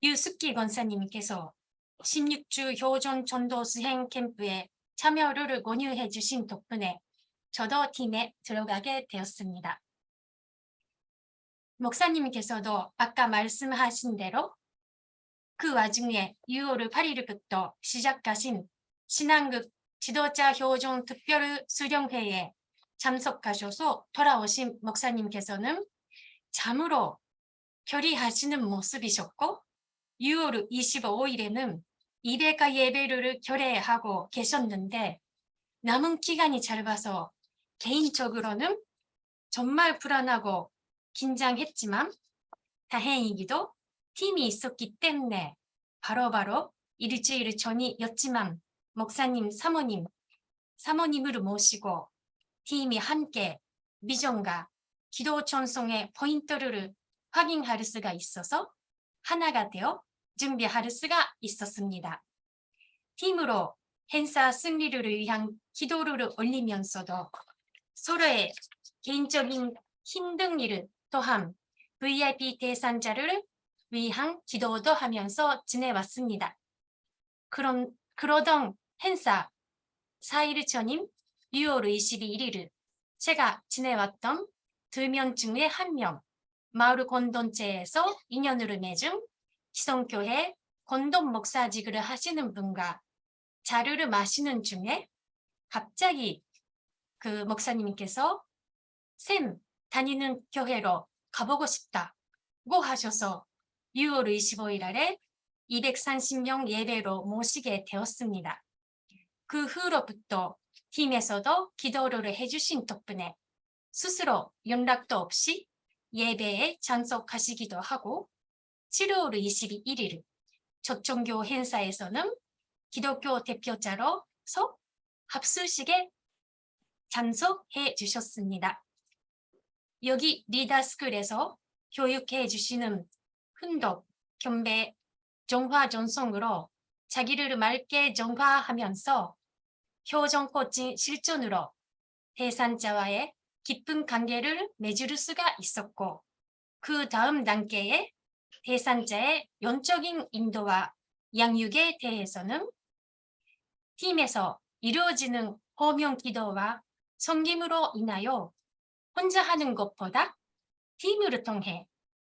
유숙기 권사님께서 16주 효전 전도 수행 캠프에 참여를 권유해 주신 덕분에 저도 팀에 들어가게 되었습니다. 목사님께서도 아까 말씀하신 대로 그 와중에 6월 8일부터 시작하신 신앙극 지도자 효정 특별 수련회에 참석하셔서 돌아오신 목사님께서는 잠으로 결의하시는 모습이셨고 6월 25일에는 200가 예배를 결의하고 계셨는데 남은 기간이 짧아서 개인적으로는 정말 불안하고 긴장했지만 다행히도 팀이 있었기 때문에 바로바로 일주일 전이었지만 목사님, 사모님을 모시고 팀이 함께 비전과 기도 전송의 포인트를 확인할 수가 있어서 하나가 되어 준비할 수가 있었습니다. 팀으로 행사 승리를 위한 기도를 올리면서도 서로의 개인적인 힘든 일 또한 VIP 대상자를 위한 기도도 하면서 지내왔습니다. 그러던 행사 4일 전인 6월 22일 제가 지내왔던 2명 중에 1명 마을 공동체에서 인연을 맺은 희성교회 공동 목사직을 하시는 분과 차를 마시는 중에 갑자기 그 목사님께서 쌤 다니는 교회로 가보고 싶다 하셔서 6월 25일 아래 230명 예배로 모시게 되었습니다. 그 후로부터 팀에서도 기도를 해주신 덕분에 스스로 연락도 없이 예배에 참석하시기도 하고 7월 21일 초청교 행사에서는 기독교 대표자로서 합수식에 참석해 주셨습니다. 여기 리더스쿨에서 교육해 주시는 훈독, 경배, 정화 전송으로 자기를 맑게 정화하면서 효정 코칭 실전으로 대상자와의 깊은 관계를 맺을 수가 있었고 그 다음 단계에 대상자의 영적인 인도와 양육에 대해서는 팀에서 이루어지는 호명 기도와 섬김으로 인하여 혼자 하는 것보다 팀을 통해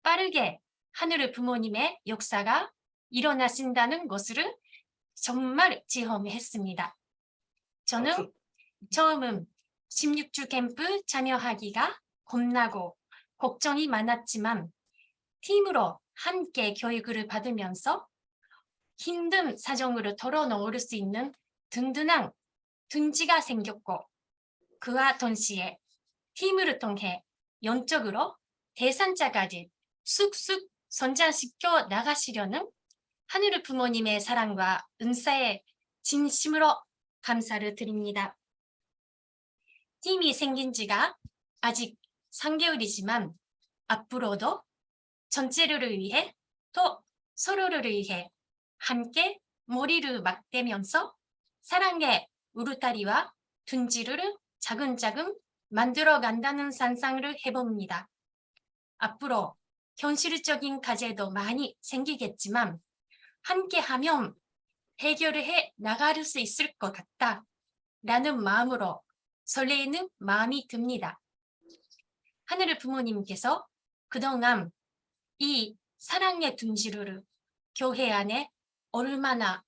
빠르게 하늘 부모님의 역사가 일어나신다는 것을 정말 체험했습니다. 저는 처음은 16주 캠프 참여하기가 겁나고 걱정이 많았지만 팀으로 함께 교육을 받으면서 힘든 사정을 털어놓을 수 있는 든든한 둥지가 생겼고 그와 동시에 팀을 통해 영적으로 대상자까지 쑥쑥 성장시켜 나가시려는 하늘 부모님의 사랑과 은사에 진심으로 감사를 드립니다. 팀이 생긴 지가 아직 3개월이지만 앞으로도 전체를 위해 또 서로를 위해 함께 머리를 맞대면서 사랑의 울타리와 둥지를 차근차근 만들어 간다는 상상을 해봅니다. 앞으로 현실적인 과제도 많이 생기겠지만 함께하면 해결을 해 나갈 수 있을 것 같다 라는 마음으로 설레이는 마음이 듭니다. 하늘 부모님께서 그동안 이 사랑의 둥지를 교회 안에 얼마나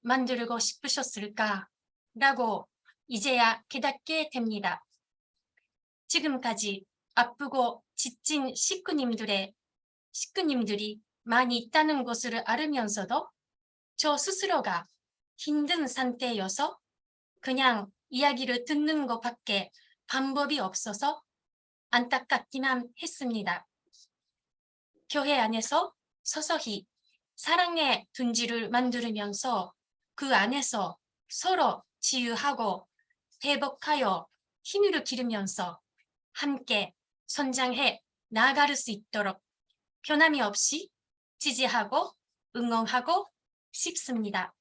만들고 싶으셨을까 라고 이제야 깨닫게 됩니다. 지금까지 아프고 지친 식구님들이 많이 있다는 것을 알으면서도 저 스스로가 힘든 상태여서 그냥 이야기를 듣는 것밖에 방법이 없어서 안타깝기만 했습니다. 교회 안에서 서서히 사랑의 둥지를 만들면서 그 안에서 서로 치유하고 회복하여 힘을 기르면서 함께 성장해 나아갈 수 있도록 변함이 없이 지지하고 응원하고 싶습니다.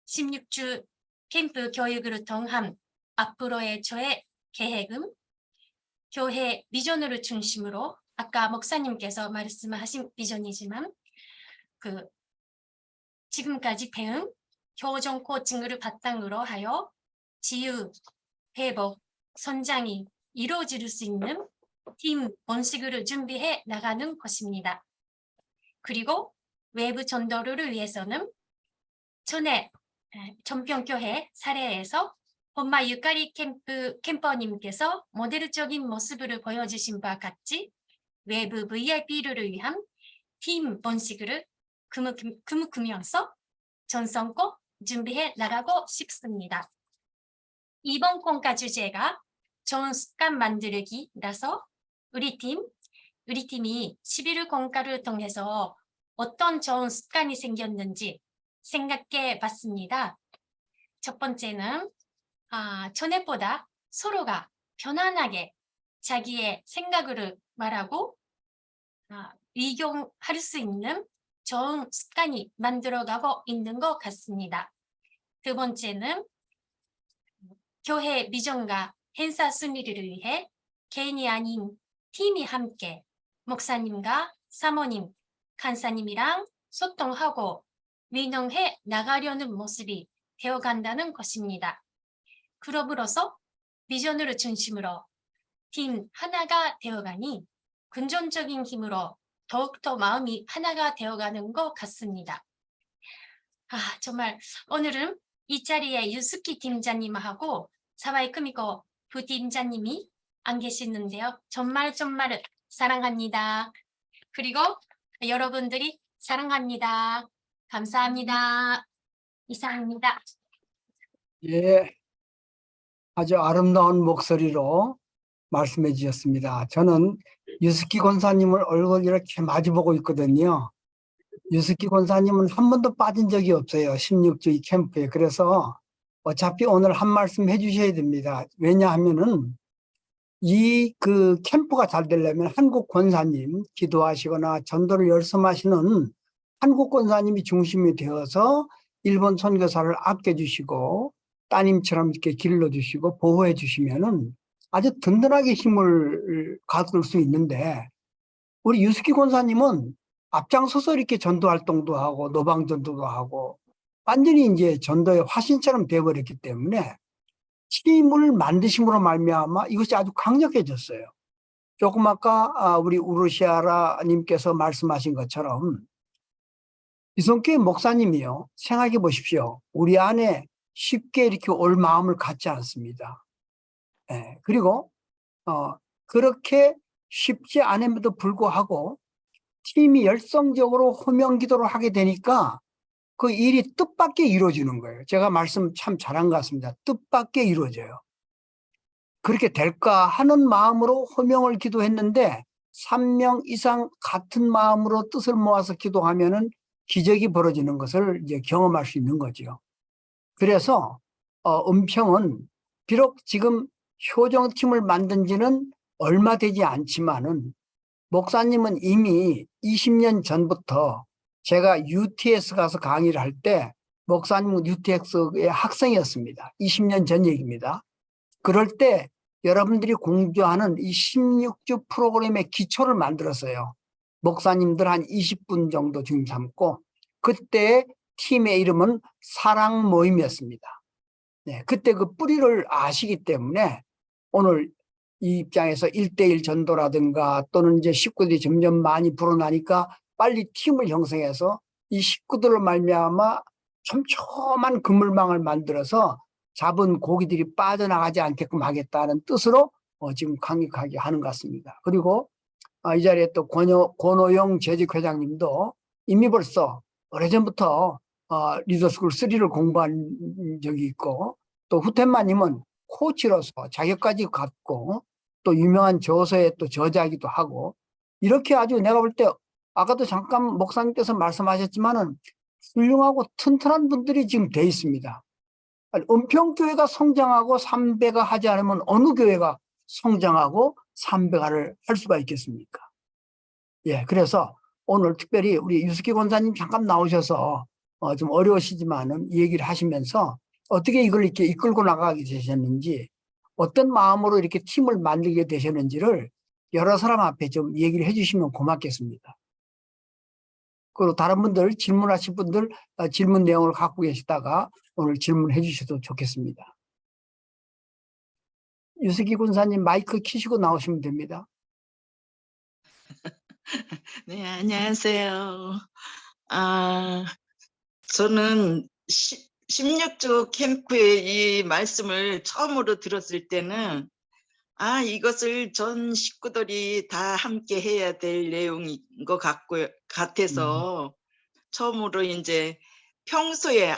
16주 캠프 교육을 통한 앞으로의 저의 계획은 교회 비전을 중심으로 아까 목사님께서 말씀하신 비전이지만 지금까지 배운 교정 코칭을 바탕으로 하여 치유, 회복, 성장이 이루어질 수 있는 팀 원칙을 준비해 나가는 것입니다. 그리고 외부 전도를 위해서는 전에 전평교회 사례에서 엄마 유카리 캠퍼님께서 모델적인 모습을 보여주신 바와 같이 외부 VIP를 위한 팀 원칙을 금으면서 전성껏 준비해 나가고 싶습니다. 이번 공과 주제가 좋은 습관 만들기라서 우리 팀이 11월 공과를 통해서 어떤 좋은 습관이 생겼는지 생각해 봤습니다. 첫 번째는 전에보다 서로가 편안하게 자기의 생각을 말하고 의견할 수 있는 좋은 습관이 만들어가고 있는 것 같습니다. 두 번째는 교회 비전과 행사 순위를 위해 개인이 아닌 팀이 함께 목사님과 사모님, 간사님이랑 소통하고 민원해 나가려는 모습이 되어간다는 것입니다. 그룹으로서 비전을 중심으로 팀 하나가 되어가니 긍정적인 힘으로 더욱더 마음이 하나가 되어가는 것 같습니다. 정말 오늘은 이 자리에 유스키 팀장님하고 사와이 크미코 부팀장님이 안 계시는데요. 정말 사랑합니다. 그리고 여러분들이 사랑합니다. 감사합니다. 이상입니다. 예, 아주 아름다운 목소리로 말씀해 주셨습니다. 저는 유스키 권사님을 얼굴 이렇게 마주보고 있거든요. 유스키 권사님은 한 번도 빠진 적이 없어요. 16주 캠프에. 그래서 어차피 오늘 한 말씀 해주셔야 됩니다. 왜냐하면은 이 캠프가 잘 되려면 한국 권사님 기도하시거나 전도를 열심하시는 한국 권사님이 중심이 되어서 일본 선교사를 아껴주시고 따님처럼 이렇게 길러주시고 보호해 주시면은 아주 든든하게 힘을 가둘 수 있는데, 우리 유스키 권사님은 앞장서서 이렇게 전도 활동도 하고 노방 전도도 하고 완전히 이제 전도의 화신처럼 되어버렸기 때문에 팀을 만드심으로 말미암아 이것이 아주 강력해졌어요. 조금 아까 우리 우르시아라님께서 말씀하신 것처럼 이성교회 목사님이요, 생각해 보십시오. 우리 안에 쉽게 이렇게 올 마음을 갖지 않습니다. 예, 그리고 그렇게 쉽지 않음에도 불구하고 팀이 열성적으로 호명 기도를 하게 되니까 그 일이 뜻밖의 이루어지는 거예요. 제가 말씀 참 잘한 것 같습니다. 뜻밖의 이루어져요. 그렇게 될까 하는 마음으로 호명을 기도했는데 3명 이상 같은 마음으로 뜻을 모아서 기도하면은 기적이 벌어지는 것을 이제 경험할 수 있는 거죠. 그래서 은평은 비록 지금 효정팀을 만든 지는 얼마 되지 않지만은 목사님은 이미 20년 전부터 제가 UTS 가서 강의를 할 때 목사님은 UTS의 학생이었습니다. 20년 전 얘기입니다. 그럴 때 여러분들이 공부하는 이 16주 프로그램의 기초를 만들었어요. 목사님들 한 20분 정도 중심 삼고, 그때 팀의 이름은 사랑 모임이었습니다. 네, 그때 그 뿌리를 아시기 때문에 오늘 이 입장에서 1대1 전도라든가 또는 이제 식구들이 점점 많이 불어나니까 빨리 팀을 형성해서 이 식구들을 말미암아 촘촘한 그물망을 만들어서 잡은 고기들이 빠져나가지 않게끔 하겠다는 뜻으로 지금 강력하게 하는 것 같습니다. 그리고 이 자리에 또 권호영 재직회장님도 이미 벌써 오래전부터 리더스쿨 3를 공부한 적이 있고, 또 후텐마님은 코치로서 자격까지 갖고 또 유명한 저서의 또 저자이기도 하고, 이렇게 아주 내가 볼 때 아까도 잠깐 목사님께서 말씀하셨지만은 훌륭하고 튼튼한 분들이 지금 돼 있습니다. 은평교회가 성장하고 삼배가 하지 않으면 어느 교회가 성장하고 삼배가를 할 수가 있겠습니까? 예, 그래서 오늘 특별히 우리 유스키 권사님 잠깐 나오셔서 좀 어려우시지만은 이 얘기를 하시면서 어떻게 이걸 이렇게 이끌고 나가게 되셨는지, 어떤 마음으로 이렇게 팀을 만들게 되셨는지를 여러 사람 앞에 좀 얘기를 해주시면 고맙겠습니다. 그리고 다른 분들 질문하실 분들 질문 내용을 갖고 계시다가 오늘 질문해 주셔도 좋겠습니다. 유스키 군사님 마이크 키시고 나오시면 됩니다. 네, 안녕하세요. 저는 16주 캠프의 이 말씀을 처음으로 들었을 때는 이것을 전 식구들이 다 함께 해야 될 내용인 것 같아서 처음으로 이제 평소에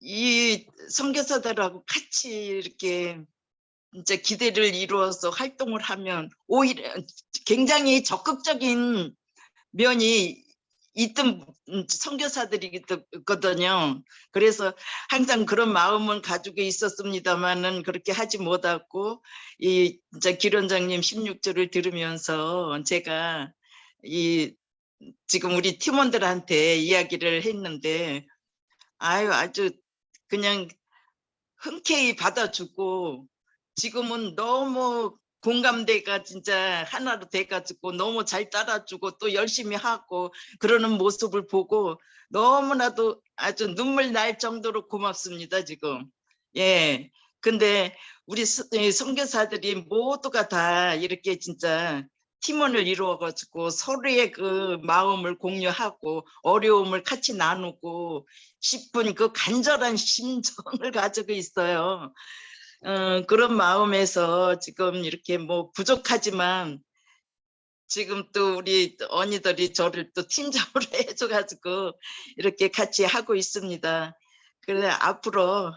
이 선교사들하고 같이 이렇게 이제 기대를 이루어서 활동을 하면 오히려 굉장히 적극적인 면이 있던 선교사들이거든요. 그래서 항상 그런 마음은 가지고 있었습니다만은 그렇게 하지 못하고 이 이제 기론장님 16조를 들으면서 제가 지금 우리 팀원들한테 이야기를 했는데 아주 그냥 흔쾌히 받아주고, 지금은 너무 공감대가 진짜 하나로 돼가지고 너무 잘 따라주고 또 열심히 하고 그러는 모습을 보고 너무나도 아주 눈물 날 정도로 고맙습니다, 지금. 예. 근데 우리 선교사들이 모두가 다 이렇게 진짜 팀원을 이루어가지고 서로의 그 마음을 공유하고 어려움을 같이 나누고 싶은 그 간절한 심정을 가지고 있어요. 그런 마음에서 지금 이렇게 뭐 부족하지만 지금 또 우리 언니들이 저를 또 팀장으로 해줘가지고 이렇게 같이 하고 있습니다. 그래 앞으로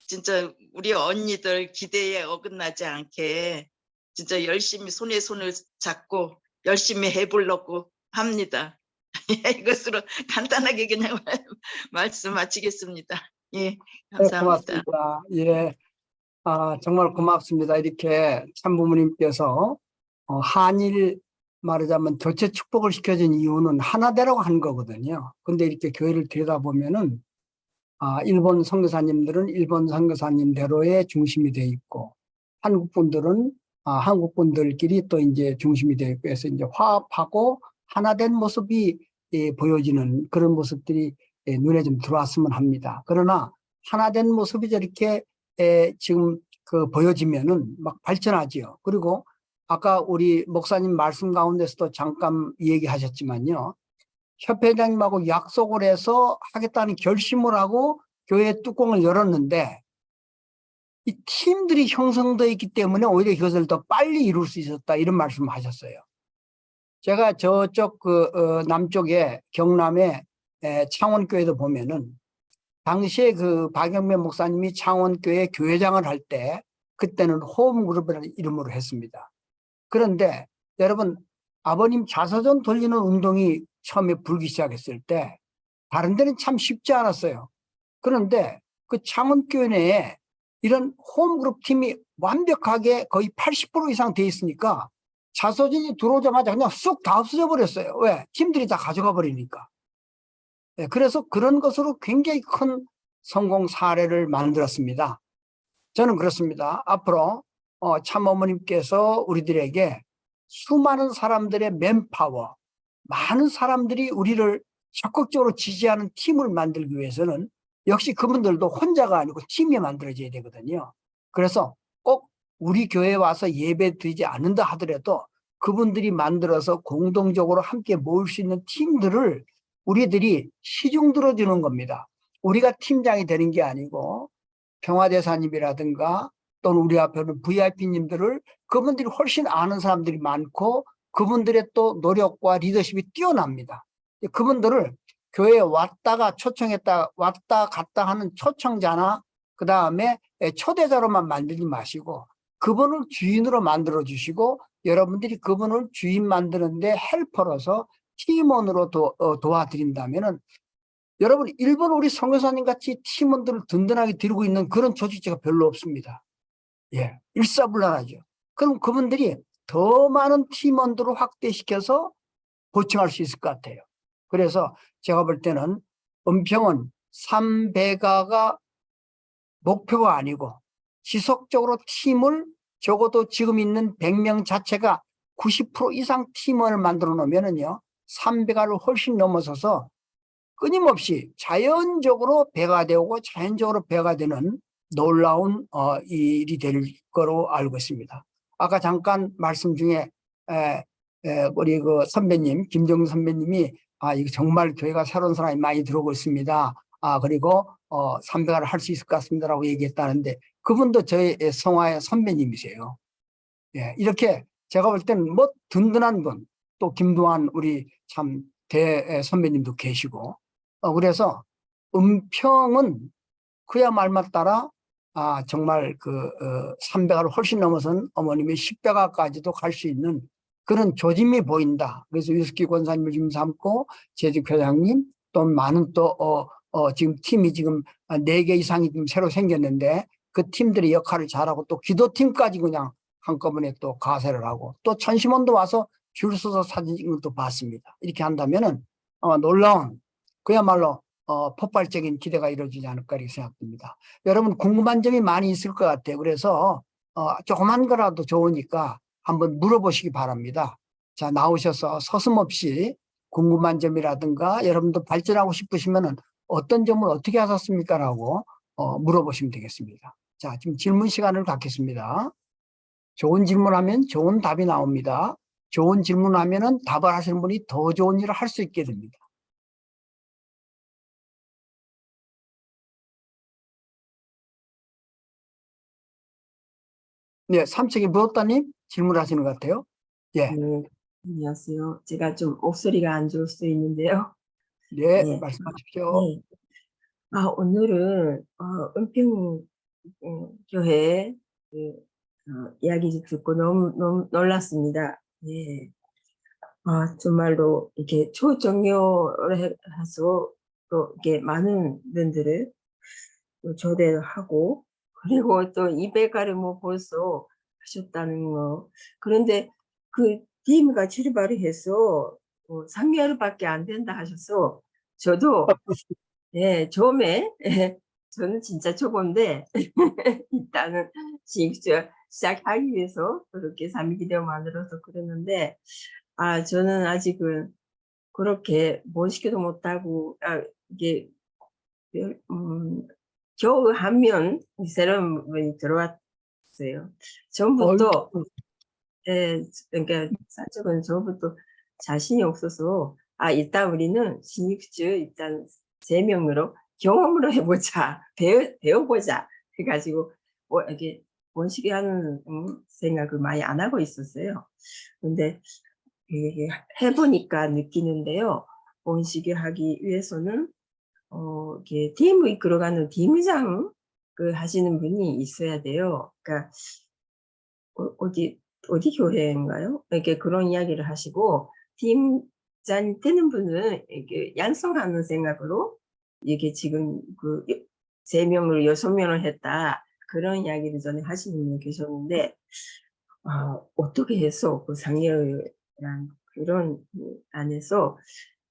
진짜 우리 언니들 기대에 어긋나지 않게 진짜 열심히 손에 손을 잡고 열심히 해보려고 합니다. 이것으로 간단하게 그냥 말씀 마치겠습니다. 예, 네, 감사합니다. 고맙습니다. 예, 정말 고맙습니다. 이렇게 참부모님께서 한일 말하자면 교체 축복을 시켜준 이유는 하나되라고 한 거거든요. 근데 이렇게 교회를 들여다보면은 일본 선교사님들은 일본 선교사님대로의 중심이 돼 있고, 한국 분들은 한국 분들끼리 또 이제 중심이 되어 있고 해서 이제 화합하고 하나된 모습이 보여지는 그런 모습들이 눈에 좀 들어왔으면 합니다. 그러나 하나된 모습이 저렇게 지금 보여지면은 막 발전하지요. 그리고 아까 우리 목사님 말씀 가운데서도 잠깐 얘기하셨지만요. 협회장님하고 약속을 해서 하겠다는 결심을 하고 교회 뚜껑을 열었는데 이 팀들이 형성되어 있기 때문에 오히려 그것을 더 빨리 이룰 수 있었다 이런 말씀을 하셨어요. 제가 저쪽 남쪽에 경남에 창원교회도 보면은 당시에 박영배 목사님이 창원교회 교회장을 할 때 그때는 홈그룹이라는 이름으로 했습니다. 그런데 여러분 아버님 자서전 돌리는 운동이 처음에 불기 시작했을 때 다른 데는 참 쉽지 않았어요. 그런데 그 창원교회 내에 이런 홈그룹 팀이 완벽하게 거의 80% 이상 돼 있으니까 자서전이 들어오자마자 그냥 쑥 다 없어져 버렸어요. 왜? 팀들이 다 가져가 버리니까. 네, 그래서 그런 것으로 굉장히 큰 성공 사례를 만들었습니다. 저는 그렇습니다. 앞으로 참어머님께서 우리들에게 수많은 사람들의 맨파워, 많은 사람들이 우리를 적극적으로 지지하는 팀을 만들기 위해서는 역시 그분들도 혼자가 아니고 팀이 만들어져야 되거든요. 그래서 꼭 우리 교회에 와서 예배 드리지 않는다 하더라도 그분들이 만들어서 공동적으로 함께 모일 수 있는 팀들을 우리들이 시중 들어주는 겁니다. 우리가 팀장이 되는 게 아니고 평화대사님이라든가 또는 우리 앞에는 VIP님들을 그분들이 훨씬 아는 사람들이 많고 그분들의 또 노력과 리더십이 뛰어납니다. 그분들을 교회에 왔다가 초청했다 왔다 갔다 하는 초청자나 그 다음에 초대자로만 만들지 마시고 그분을 주인으로 만들어 주시고 여러분들이 그분을 주인 만드는데 헬퍼로서 팀원으로 도와드린다면은 여러분 일본 우리 선교사님 같이 팀원들을 든든하게 들고 있는 그런 조직체가 별로 없습니다. 예, 일사불란하죠. 그럼 그분들이 더 많은 팀원들을 확대시켜서 보충할 수 있을 것 같아요. 그래서 제가 볼 때는 은평은 3배가가 목표가 아니고 지속적으로 팀을 적어도 지금 있는 100명 자체가 90% 이상 팀원을 만들어 놓으면은요 3배가를 훨씬 넘어서서 끊임없이 자연적으로 배가 되고 자연적으로 배가 되는 놀라운 일이 될 거로 알고 있습니다. 아까 잠깐 말씀 중에 우리 그 선배님 김정근 선배님이 이거 정말 교회가 새로운 사람이 많이 들어오고 있습니다. 그리고 300화를 할 수 있을 것 같습니다라고 얘기했다는데 그분도 저희 성화의 선배님이세요. 예, 이렇게 제가 볼 때는 뭐 든든한 분, 또 김두한 우리 참 대 선배님도 계시고 그래서 은평은 그야 말만 따라 정말 300화를 훨씬 넘어선 어머님의 10배가까지도 갈 수 있는 그런 조짐이 보인다. 그래서 유스키 권사님을 지금 삼고 재직 회장님 또 많은 또 지금 팀이 지금 4개 이상이 지금 새로 생겼는데 그 팀들의 역할을 잘하고 또 기도팀까지 그냥 한꺼번에 또 가세를 하고 또 천심원도 와서 줄 서서 사진 찍는 것도 봤습니다. 이렇게 한다면은 놀라운 그야말로 폭발적인 기대가 이루어지지 않을까 이렇게 생각됩니다. 여러분 궁금한 점이 많이 있을 것 같아요. 그래서 조그만 거라도 좋으니까 한번 물어보시기 바랍니다. 자, 나오셔서 서슴없이 궁금한 점이라든가 여러분도 발전하고 싶으시면은 어떤 점을 어떻게 하셨습니까? 라고 물어보시면 되겠습니다. 자, 지금 질문 시간을 갖겠습니다. 좋은 질문하면 좋은 답이 나옵니다. 좋은 질문하면은 답을 하시는 분이 더 좋은 일을 할 수 있게 됩니다. 네, 삼척이 무엇다님 질문하시는 것 같아요. 예. 안녕하세요. 제가 좀 목소리가 안 좋을 수 있는데요. 네, 네. 말씀하십시오. 네. 오늘은 은평 교회 그, 이야기 듣고 너무 놀랐습니다. 예. 정말로 이렇게 초정료를 해서 또 이렇게 많은 분들을 또 초대를 하고 그리고 또 200가를 뭐 벌써 하셨다는 거. 그런데 그 팀가 출발을 해서 3개월밖에 안 된다 하셔서 저도 예, 처음에 저는 진짜 초보인데 일단은 시작하기 위해서 그렇게 3기도 만들어서 그랬는데 저는 아직은 그렇게 멋있게도 못하고 이게 겨우 한 명 새로운 분이 들어왔어요. 전부터 예, 그러니까 사실은 저부터 자신이 없어서 일단 우리는 신입주 일단 3명으로 경험으로 해보자, 배워보자 해가지고 이렇게 원식이 하는 생각을 많이 안 하고 있었어요. 근데 이게 해보니까 느끼는데요. 원식이 하기 위해서는 이렇게 팀을 이끌어가는 팀장 하시는 분이 있어야 돼요. 그러니까 어디 교회인가요? 이렇게 그런 이야기를 하시고 팀장이 되는 분은 이렇게 양성하는 생각으로 이게 지금 3명으로 6명을 했다 그런 이야기를 전에 하시는 분이 계셨는데 어떻게 해서 그 상여란 그런 안에서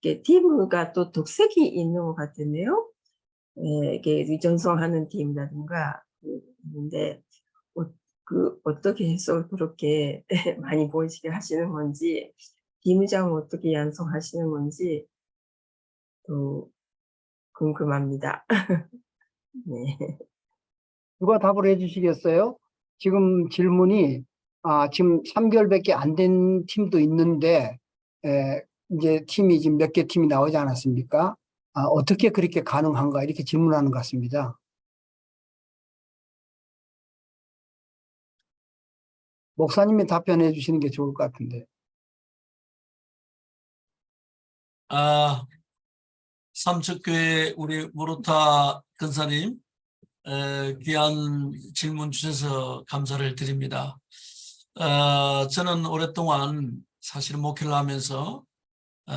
이렇게 팀가 또 특색이 있는 것 같은데요. 이게 의전성하는 팀이라든가 있는데 어떻게 해서 그렇게 많이 보이시게 하시는 건지 팀장은 어떻게 양성하시는 건지 또 궁금합니다. 네. 누가 답을 해주시겠어요? 지금 질문이 지금 3개월밖에 안 된 팀도 있는데 이제 팀이 지금 몇 개 팀이 나오지 않았습니까? 어떻게 그렇게 가능한가 이렇게 질문하는 것 같습니다. 목사님이 답변해 주시는 게 좋을 것 같은데. 삼척교회 우리 모르타 근사님 귀한 질문 주셔서 감사를 드립니다. 저는 오랫동안 사실 목회를 하면서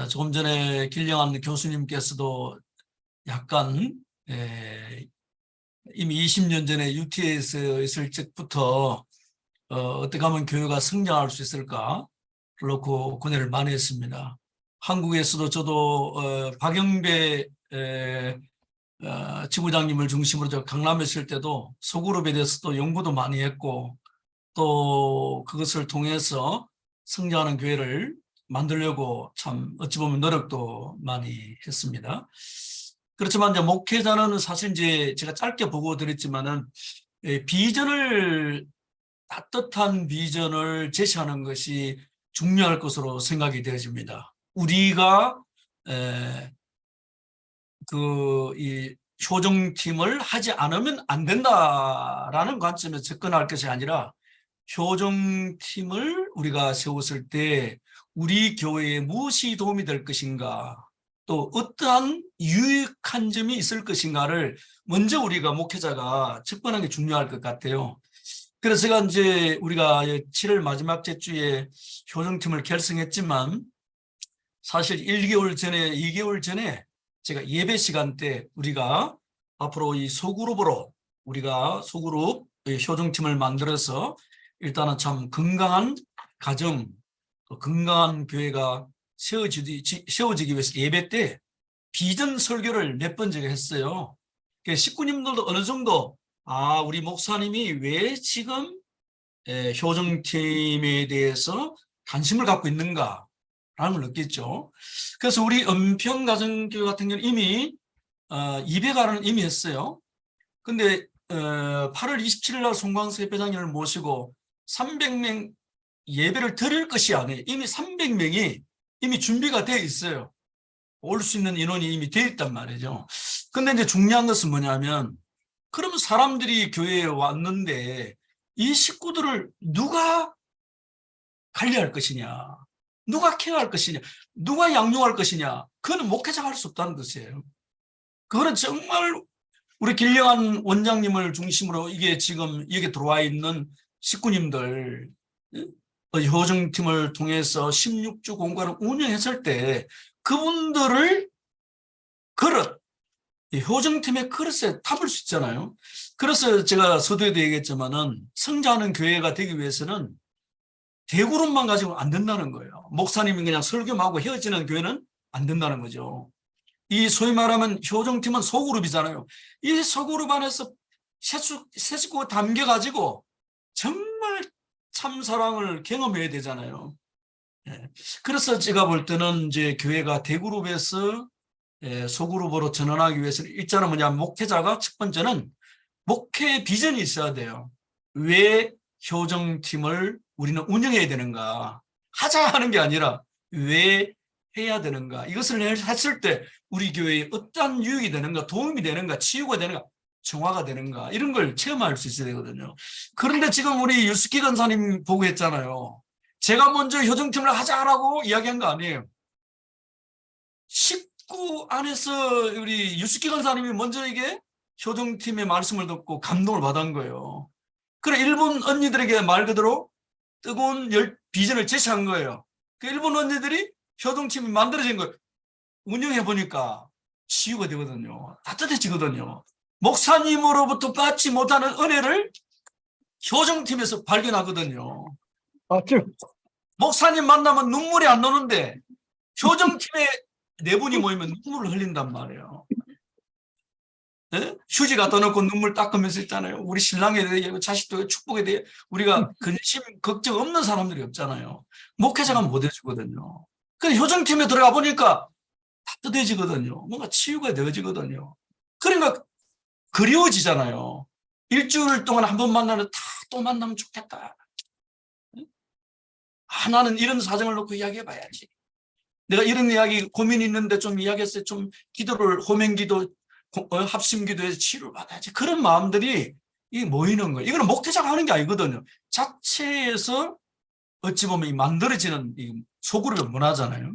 조금 전에 길령한 교수님께서도 약간 이미 20년 전에 UT에서 있을 적부터 어떻게 하면 교회가 성장할 수 있을까 그렇고 고뇌를 많이 했습니다. 한국에서도 저도 박영배 지부장님을 중심으로 저 강남에 있을 때도 소그룹에 대해서도 연구도 많이 했고 또 그것을 통해서 성장하는 교회를 만들려고 참 어찌 보면 노력도 많이 했습니다. 그렇지만 이제 목회자는 사실 이제 제가 짧게 보고 드렸지만은 비전을 따뜻한 비전을 제시하는 것이 중요할 것으로 생각이 되어집니다. 우리가 이 효정팀을 하지 않으면 안 된다라는 관점에서 접근할 것이 아니라 효정팀을 우리가 세웠을 때 우리 교회에 무엇이 도움이 될 것인가 또 어떠한 유익한 점이 있을 것인가를 먼저 우리가 목회자가 접근하는 게 중요할 것 같아요. 그래서 제가 이제 우리가 7월 마지막 주에 효정팀을 결성했지만 사실 1개월 전에 2개월 전에 제가 예배 시간 때 우리가 앞으로 이 소그룹으로 우리가 소그룹 효정팀을 만들어서 일단은 참 건강한 가정, 건강한 교회가 세워지기 위해서 예배 때 비전 설교를 몇 번 제가 했어요. 식구님들도 어느 정도 우리 목사님이 왜 지금 효정팀에 대해서 관심을 갖고 있는가 라는 걸 느꼈죠. 그래서 우리 은평가정교회 같은 경우는 이미 200가를 이미 했어요. 근데 8월 27일 날 송광수 회장님을 모시고 300명 예배를 드릴 것이 아니에요. 이미 300명이 이미 준비가 되어 있어요. 올 수 있는 인원이 이미 되어 있단 말이죠. 근데 이제 중요한 것은 뭐냐면 그러면 사람들이 교회에 왔는데 이 식구들을 누가 관리할 것이냐, 누가 케어할 것이냐, 누가 양육할 것이냐, 그거는 목회자가 할 수 없다는 것이에요. 그거는 정말 우리 길령한 원장님을 중심으로 이게 지금 여기 들어와 있는 식구님들, 효정팀을 통해서 16주 공간을 운영했을 때 그분들을 그릇, 이 효정팀의 그릇에 담을 수 있잖아요. 그래서 제가 서두에도 얘기했지만은 성장하는 교회가 되기 위해서는 대그룹만 가지고 안 된다는 거예요. 목사님이 그냥 설교하고 헤어지는 교회는 안 된다는 거죠. 이 소위 말하면 효정팀은 소그룹이잖아요. 이 소그룹 안에서 새 식구가 담겨가지고 정말 참사랑을 경험해야 되잖아요. 그래서 제가 볼 때는 이제 교회가 대그룹에서 소그룹으로 전환하기 위해서는 일단은 뭐냐, 목회자가 첫 번째는 목회 비전이 있어야 돼요. 왜 효정팀을 우리는 운영해야 되는가, 하자 하는 게 아니라 왜 해야 되는가, 이것을 했을 때 우리 교회에 어떤 유익이 되는가, 도움이 되는가, 치유가 되는가, 정화가 되는가, 이런 걸 체험할 수 있어야 되거든요. 그런데 지금 우리 유스키 간사님 보고 했잖아요. 제가 먼저 효정팀을 하자라고 이야기한 거 아니에요. 식구 안에서 우리 유스키 간사님이 먼저 이게 효정팀의 말씀을 듣고 감동을 받은 거예요. 그래, 일본 언니들에게 말 그대로 뜨거운 비전을 제시한 거예요. 그 일본 언니들이 효정팀이 만들어진 거예요. 운영해 보니까 치유가 되거든요. 따뜻해지거든요. 목사님으로부터 받지 못하는 은혜를 효정팀에서 발견하거든요. 목사님 만나면 눈물이 안 나는데 효정팀에 네 분이 모이면 눈물을 흘린단 말이에요. 네? 휴지 갖다 놓고 눈물 닦으면서 있잖아요. 우리 신랑에 대해, 자식도 축복에 대해 우리가 근심, 걱정 없는 사람들이 없잖아요. 목회자가 못 해주거든요. 근데 효정팀에 들어가 보니까 따뜻해지거든요. 뭔가 치유가 되어지거든요. 그러니까 그리워지잖아요. 일주일 동안 한 번 만나면 또 만나면 좋겠다. 나는 이런 사정을 놓고 이야기해 봐야지. 내가 이런 이야기 고민이 있는데 좀 이야기했어요. 좀 기도를, 호명기도, 합심기도에서 치료를 받아야지. 그런 마음들이 이 모이는 거예요. 이거는 목회자가 하는 게 아니거든요. 자체에서 어찌 보면 만들어지는 이 소그룹의 문화잖아요.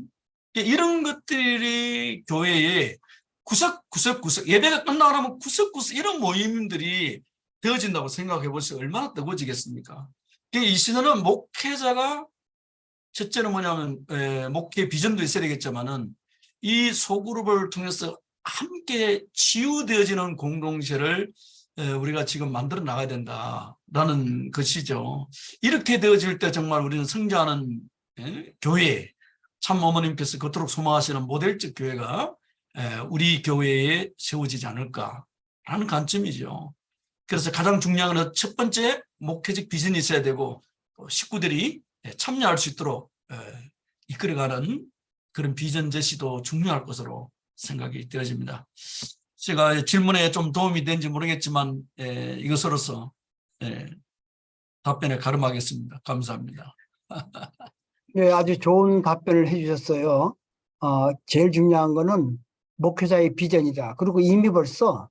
이런 것들이 교회에 구석구석 예배가 끝나고 나면 구석구석 이런 모임들이 되어진다고 생각해 보세요. 얼마나 뜨거워지겠습니까? 이 시대는 목회자가 첫째는 뭐냐면 목회 비전도 있어야 되겠지만은 이 소그룹을 통해서 함께 치유되어지는 공동체를 우리가 지금 만들어 나가야 된다라는 것이죠. 이렇게 되어질 때 정말 우리는 성장하는 교회, 참 어머님께서 그토록 소망하시는 모델적 교회가 우리 교회에 세워지지 않을까라는 관점이죠. 그래서 가장 중요한 건 첫 번째 목회적 비전이 있어야 되고 식구들이 참여할 수 있도록 이끌어가는 그런 비전 제시도 중요할 것으로 생각이 되어집니다. 제가 질문에 좀 도움이 된지 모르겠지만 이것으로서 답변에 가름하겠습니다. 감사합니다. 네, 아주 좋은 답변을 해주셨어요. 제일 중요한 거는 목회자의 비전이다. 그리고 이미 벌써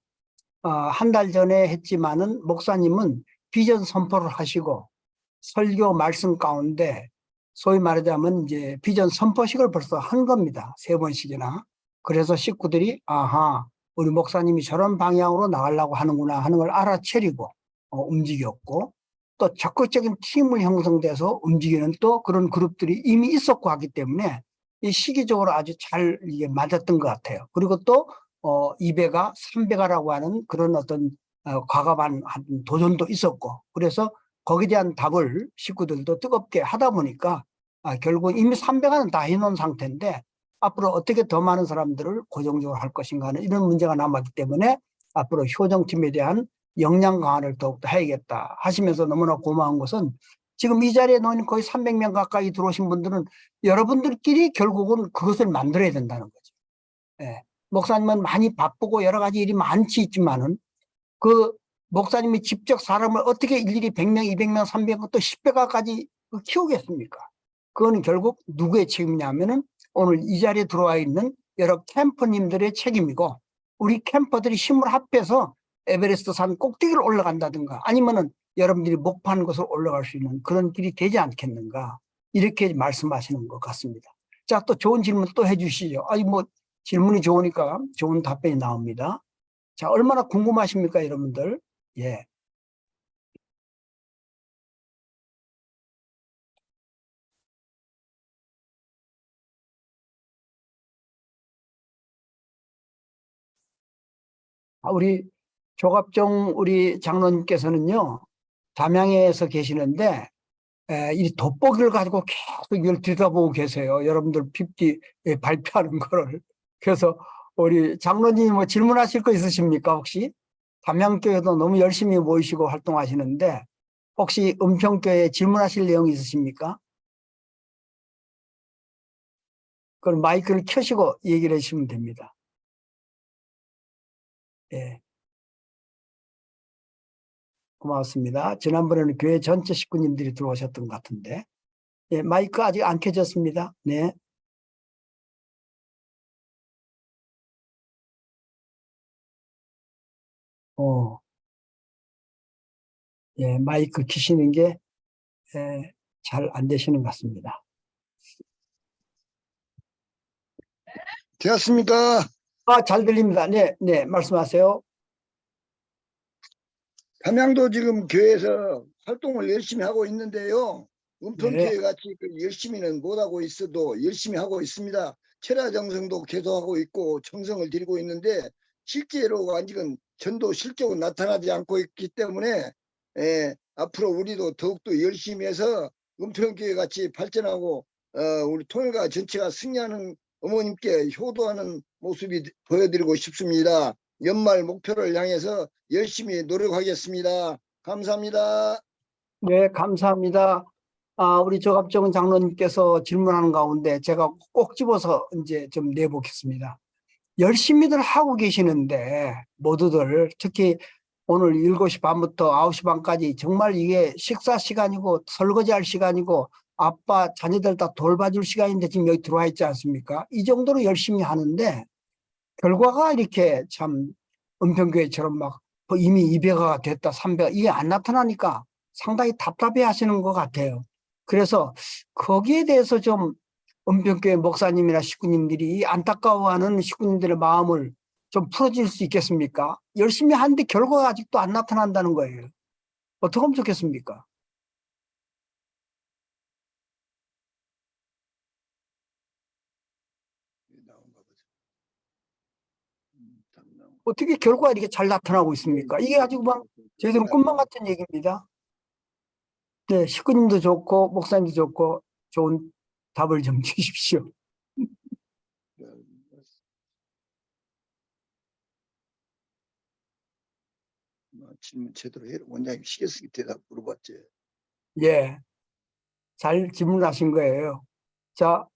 한 달 전에 했지만은 목사님은 비전 선포를 하시고 설교 말씀 가운데 소위 말하자면 이제 비전 선포식을 벌써 한 겁니다. 3번씩이나. 그래서 식구들이 아하, 우리 목사님이 저런 방향으로 나가려고 하는구나 하는 걸 알아채리고 움직였고, 또 적극적인 팀을 형성돼서 움직이는 또 그런 그룹들이 이미 있었고 하기 때문에 이 시기적으로 아주 잘 이게 맞았던 것 같아요. 그리고 또 2배가 3배가라고 하는 그런 어떤 과감한 도전도 있었고, 그래서 거기에 대한 답을 식구들도 뜨겁게 하다 보니까 결국 이미 300화는 다 해놓은 상태인데 앞으로 어떻게 더 많은 사람들을 고정적으로 할 것인가 하는 이런 문제가 남았기 때문에 앞으로 효정팀에 대한 역량 강화를 더욱더 해야겠다 하시면서 너무나 고마운 것은 지금 이 자리에 놓인 거의 300명 가까이 들어오신 분들은 여러분들끼리 결국은 그것을 만들어야 된다는 거죠. 목사님은 많이 바쁘고 여러 가지 일이 많지 있지만은 그 목사님이 직접 사람을 어떻게 일일이 100명, 200명, 300명 또 10배가까지 키우겠습니까? 그거는 결국 누구의 책임이냐면은 오늘 이 자리에 들어와 있는 여러 캠퍼님들의 책임이고, 우리 캠퍼들이 힘을 합해서 에베레스트 산 꼭대기를 올라간다든가 아니면은 여러분들이 목표하는 곳으로 올라갈 수 있는 그런 길이 되지 않겠는가. 이렇게 말씀하시는 것 같습니다. 자, 또 좋은 질문 또 해주시죠. 아니 뭐 질문이 좋으니까 좋은 답변이 나옵니다. 자, 얼마나 궁금하십니까, 여러분들? 예. 우리 조갑정 우리 장로님께서는요, 담양에서 계시는데 이 돋보기를 가지고 계속 이걸 들여다보고 계세요. 여러분들 PPT 발표하는 거를. 그래서 우리 장로님 뭐 질문하실 거 있으십니까, 혹시? 담양교회도 너무 열심히 모이시고 활동하시는데 혹시 은평교회에 질문하실 내용이 있으십니까? 그럼 마이크를 켜시고 얘기를 해주시면 됩니다. 예. 고맙습니다. 지난번에는 교회 전체 식구님들이 들어오셨던 것 같은데. 예, 마이크 아직 안 켜졌습니다. 네. 예, 마이크 켜시는 게 잘 안 되시는 것 같습니다. 되었습니까? 잘 들립니다. 네, 네, 말씀하세요. 담양도 지금 교회에서 활동을 열심히 하고 있는데요. 은평교회 같이 열심히는 못하고 있어도 열심히 하고 있습니다. 철야정성도 계속하고 있고 정성을 들이고 있는데 실제로 아직은 전도 실적은 나타나지 않고 있기 때문에 앞으로 우리도 더욱더 열심히 해서 은평교회 같이 발전하고 우리 통일가 전체가 승리하는 어머님께 효도하는 모습이 보여드리고 싶습니다. 연말 목표를 향해서 열심히 노력하겠습니다. 감사합니다. 네, 감사합니다. 우리 조갑정 장로님께서 질문하는 가운데 제가 꼭 집어서 이제 좀 내보겠습니다. 열심히들 하고 계시는데 모두들 특히 오늘 7시 반부터 9시 반까지 정말 이게 식사 시간이고 설거지할 시간이고 아빠 자녀들 다 돌봐줄 시간인데 지금 여기 들어와 있지 않습니까? 이 정도로 열심히 하는데 결과가 이렇게 참 은평교회처럼 막 이미 200화가 됐다 300화 이게 안 나타나니까 상당히 답답해 하시는 것 같아요. 그래서 거기에 대해서 좀 은평교회 목사님이나 식구님들이 안타까워하는 식구님들의 마음을 좀 풀어줄 수 있겠습니까? 열심히 하는데 결과가 아직도 안 나타난다는 거예요. 어떻게 하면 좋겠습니까? 어떻게 결과가 이렇게 잘 나타나고 있습니까? 이게 아주 막 저희들은 꿈만 같은 얘기입니다. 네, 식구님도 좋고 목사님도 좋고 좋은 답을 좀 주십시오. 질문 제대로 해. 원장님 시계 쓰기 대답 물어봤지. 예, 잘 질문하신 거예요. 자,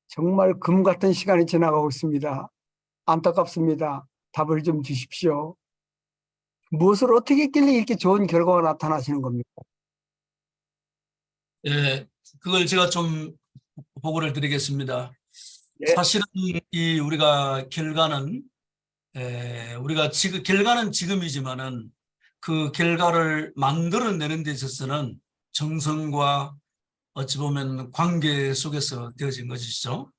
정말 금 같은 시간이 지나가고 있습니다. 안타깝습니다. 답을 좀 주십시오. 무엇을 어떻게 했길래 이렇게 좋은 결과가 나타나시는 겁니까? 예, 그걸 제가 좀 보고를 드리겠습니다. 예. 사실은 이 우리가 결과는 우리가 지금 결과는 지금이지만은 그 결과를 만들어내는 데 있어서는 정성과 어찌 보면 관계 속에서 되어진 것이죠.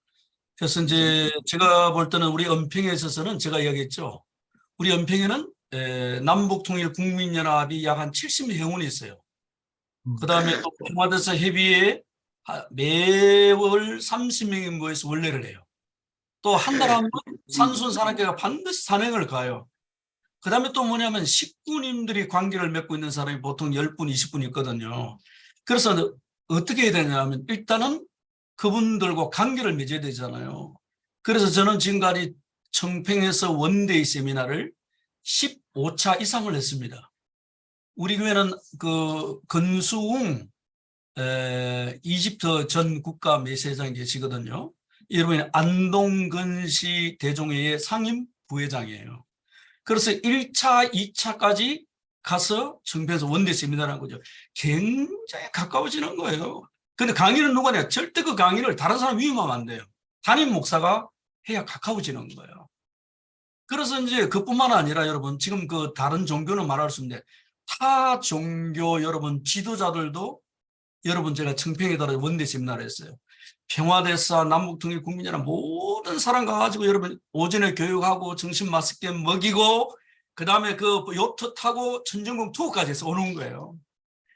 그래서 이제 제가 볼 때는 우리 은평에 있어서는 제가 이야기했죠. 우리 은평에는 남북통일국민연합이 약 한 70명 회원이 있어요. 그 다음에 또 청와대에서 협의회에 매월 30명이 모여서 원래를 해요. 또 한 달 한 번 산순산악회가 반드시 산행을 가요. 그 다음에 또 뭐냐면 식구님들이 관계를 맺고 있는 사람이 보통 10분, 20분 있거든요. 그래서 어떻게 해야 되냐면 일단은 그분들과 관계를 맺어야 되잖아요. 그래서 저는 지금까지 청평에서 원데이 세미나를 15차 이상을 했습니다. 우리 교회는 그 건수웅 이집트 전 국가 메세장이 계시거든요. 여러분이 안동건시 대종회의 상임 부회장이에요. 그래서 1차, 2차까지 가서 청평에서 원데이 세미나를 한 거죠. 굉장히 가까워지는 거예요. 근데 강의는 누가 냐 절대 그 강의를 다른 사람 위임하면 안 돼요. 담임 목사가 해야 가까워지는 거예요. 그래서 이제 그뿐만 아니라 여러분 지금 그 다른 종교는 말할 수 없는데 타 종교 여러분 지도자들도 여러분 제가 청평에 따라 원대 세미나를 했어요. 평화대사, 남북통일 국민연합 모든 사람 가가지고 여러분 오전에 교육하고 점심 맛있게 먹이고 그다음에 그 요트 타고 천정궁 투어까지 해서 오는 거예요.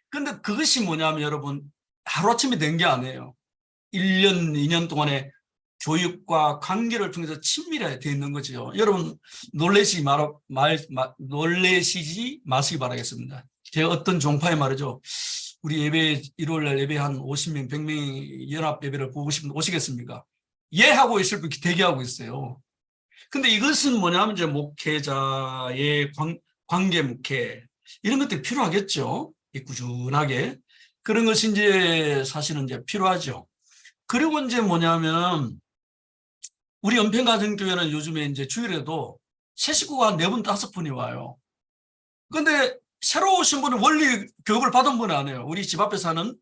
근데 그것이 뭐냐면 여러분 하루아침에 된 게 아니에요. 1년, 2년 동안에 교육과 관계를 통해서 친밀하게 되어 있는 거죠. 여러분 놀래시지 마시기 바라겠습니다. 제가 어떤 종파에 말이죠. 우리 예배 1월 날 예배 한 50명, 100명이 연합 예배를 보고 싶은데 오시겠습니까? 예 하고 있을 분 대기하고 있어요. 근데 이것은 뭐냐면 이제 목회자의 관계 목회 이런 것들이 필요하겠죠. 꾸준하게 그런 것이 이제 사실은 이제 필요하죠. 그리고 이제 뭐냐면 우리 연평가정교회는 요즘에 이제 주일에도 새 식구가 4분, 5분이 와요. 근데 새로 오신 분은 원리 교육을 받은 분은 아니에요. 우리 집 앞에 사는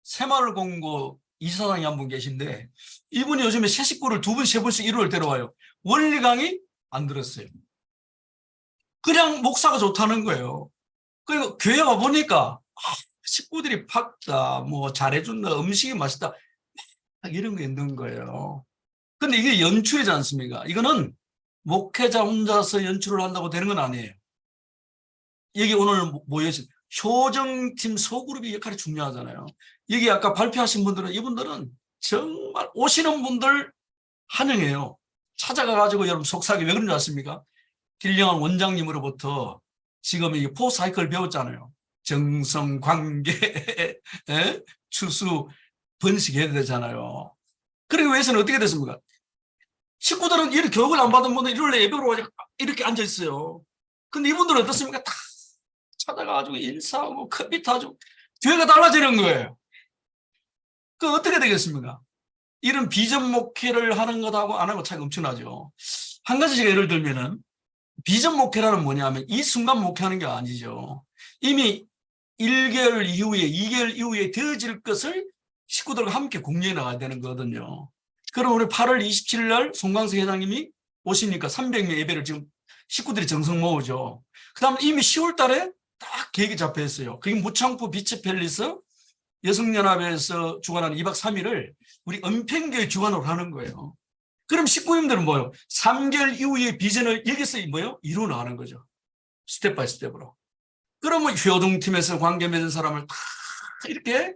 새마을공고 이사장이 한 분 계신데 이분이 요즘에 새 식구를 2분, 3분씩 일요일 데려와요. 원리 강의 안 들었어요. 그냥 목사가 좋다는 거예요. 그리고 교회 와보니까 식구들이 밝다, 뭐 잘해준다, 음식이 맛있다 이런 게 있는 거예요. 근데 이게 연출이지 않습니까? 이거는 목회자 혼자서 연출을 한다고 되는 건 아니에요. 여기 오늘 모여진 효정팀 소그룹의 역할이 중요하잖아요. 여기 아까 발표하신 분들은 이분들은 정말 오시는 분들 환영해요. 찾아가가지고 여러분 속삭이 왜 그런지 아십니까? 길령한 원장님으로부터 지금 이 포사이클 배웠잖아요. 정성, 관계, 추수, 번식해야 되잖아요. 그리고 위해서는 어떻게 됐습니까? 식구들은 이렇게 교육을 안 받은 분들 일요일에 예배로 와서 이렇게 앉아 있어요. 근데 이분들은 어떻습니까? 다 찾아가가지고 인사하고 컴퓨터 하고 교회가 달라지는 거예요. 그 어떻게 되겠습니까? 이런 비전 목회를 하는 것하고 안 하는 것 차이가 엄청나죠. 한 가지 제가 예를 들면은 비전 목회라는 뭐냐면 이 순간 목회하는 게 아니죠. 이미 1개월 이후에 2개월 이후에 되어질 것을 식구들과 함께 공유해 나가야 되는 거거든요. 그럼 우리 8월 27일 날 송광석 회장님이 오시니까 300명 예배를 지금 식구들이 정성 모으죠. 그 다음에 이미 10월 달에 딱 계획이 잡혀 있어요. 그게 무창포 비치 팰리스 여성연합에서 주관하는 2박 3일을 우리 은평교회 주관으로 하는 거예요. 그럼 식구님들은 뭐예요? 3개월 이후의 비전을 여기서 뭐예요? 이루어나가는 거죠. 스텝 바이 스텝으로. 그러면 효동팀에서 관계 맺은 사람을 다 이렇게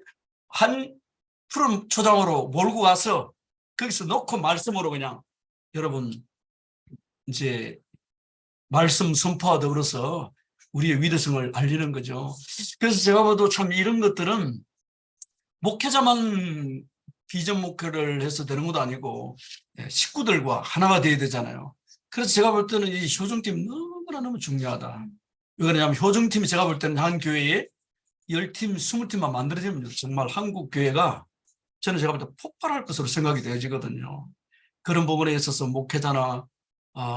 한 푸른 초장으로 몰고 가서 거기서 놓고 말씀으로 그냥 여러분 이제 말씀 선포와 더불어서 우리의 위대성을 알리는 거죠. 그래서 제가 봐도 참 이런 것들은 목회자만 비전 목회를 해서 되는 것도 아니고 식구들과 하나가 돼야 되잖아요. 그래서 제가 볼 때는 이 효정팀 너무 중요하다. 왜 그러냐면 효정팀이 제가 볼 때는 한 교회에 10팀, 20팀만 만들어지면 정말 한국 교회가 저는 제가 볼 때 폭발할 것으로 생각이 되어지거든요. 그런 부분에 있어서 목회자나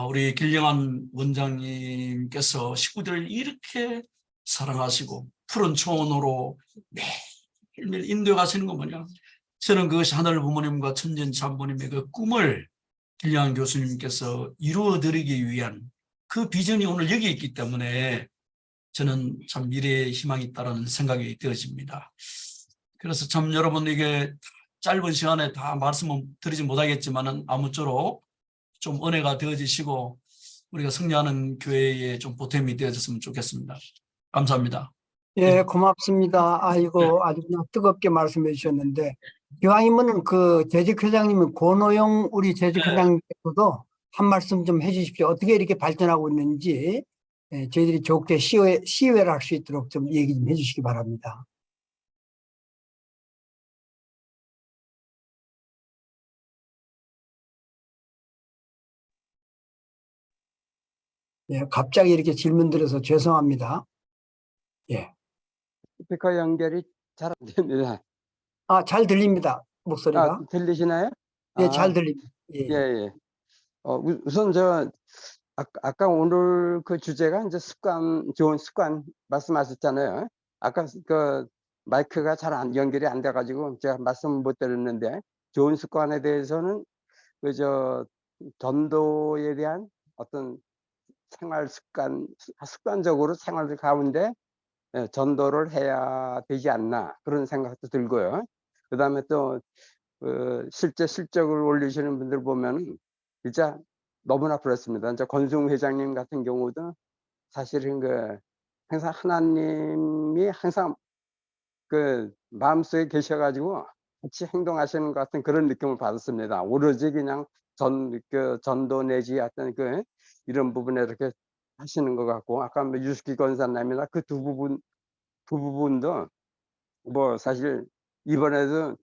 우리 길령한 원장님께서 식구들을 이렇게 사랑하시고 푸른 초원으로 매일매일 인도해 가시는 건 뭐냐. 저는 그것이 하늘 부모님과 천진 장모님의 그 꿈을 길령한 교수님께서 이루어드리기 위한 그 비전이 오늘 여기 있기 때문에 저는 참 미래의 희망이 있다는 생각이 되어집니다. 그래서 참 여러분 이게 짧은 시간에 다 말씀은 드리지 못하겠지만은 아무쪼록 좀 은혜가 되어지시고 우리가 승리하는 교회에 좀 보탬이 되어졌으면 좋겠습니다. 감사합니다. 예, 고맙습니다. 아이고, 아주 그냥 뜨겁게 말씀해 주셨는데, 이왕이면 그 재직회장님은 권호영 우리 재직회장님께서도 한 말씀 좀 해주십시오. 어떻게 이렇게 발전하고 있는지 저희들이 좋게 시회를 할 수 있도록 좀 얘기 좀 해주시기 바랍니다. 예, 갑자기 이렇게 질문 드려서 죄송합니다. 예. 스피커 연결이 잘 안 됩니다. 잘 들립니다. 목소리가. 들리시나요? 예, 잘 들립니다. 예. 예. 우선 아까 오늘 그 주제가 이제 좋은 습관 말씀하셨잖아요. 아까 그 마이크가 잘 연결이 안 돼가지고 제가 말씀 못 드렸는데 좋은 습관에 대해서는 전도에 대한 어떤 생활 습관적으로 생활 가운데 전도를 해야 되지 않나 그런 생각도 들고요. 그다음에 또 실제 실적을 올리시는 분들 보면은 진짜 너무나 그렇습니다. 이제 권승우 회장님 같은 경우도 사실은 항상 하나님이 항상 마음속에 계셔 가지고 같이 행동하시는 것 같은 그런 느낌을 받았습니다. 오로지 그냥 전도 내지 어떤 이런 부분에 이렇게 하시는 것 같고, 아까 뭐 유스키 권사님이나 그 두 부분도 뭐 사실 이번에도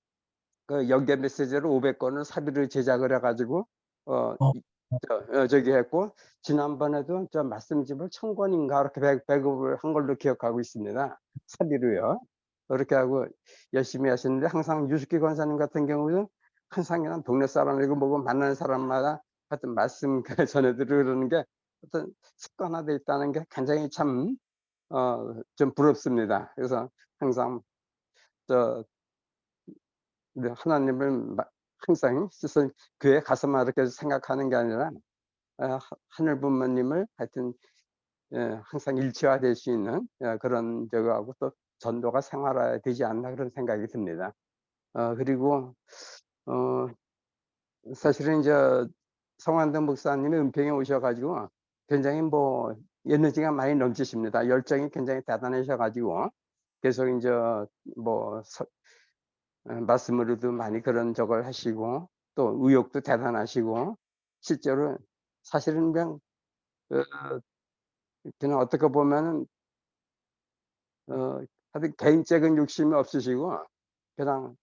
연계 메시지를 500권을 사비로 제작을 해 가지고 저기 했고, 지난번에도 저 말씀집을 1000권인가 이렇게 배급을 한 걸로 기억하고 있습니다. 사비로요. 그렇게 하고 열심히 하시는데, 항상 유스키 권사님 같은 경우는 항상 그냥 동네 사람이고 뭐고 만나는 사람마다 하여튼 말씀 전해드리고 그러는 게 어떤 습관화되어 있다는 게 굉장히 참 좀 부럽습니다. 그래서 항상 하나님을 항상 스스로 교회 가서만 이렇게 생각하는 게 아니라 하늘 부모님을 하여튼 항상 일치화될 수 있는 그런 저거하고 또 전도가 생활화되지 않나 그런 생각이 듭니다. 그리고 사실은 이제 성환동 목사님이 은평에 오셔가지고 굉장히 뭐 에너지가 많이 넘치십니다. 열정이 굉장히 대단하셔가지고 계속 이제 뭐 말씀으로도 많이 그런 적을 하시고 또 의욕도 대단하시고, 실제로 사실은 그냥 어떻게 보면은 하여튼 개인적인 욕심이 없으시고 그냥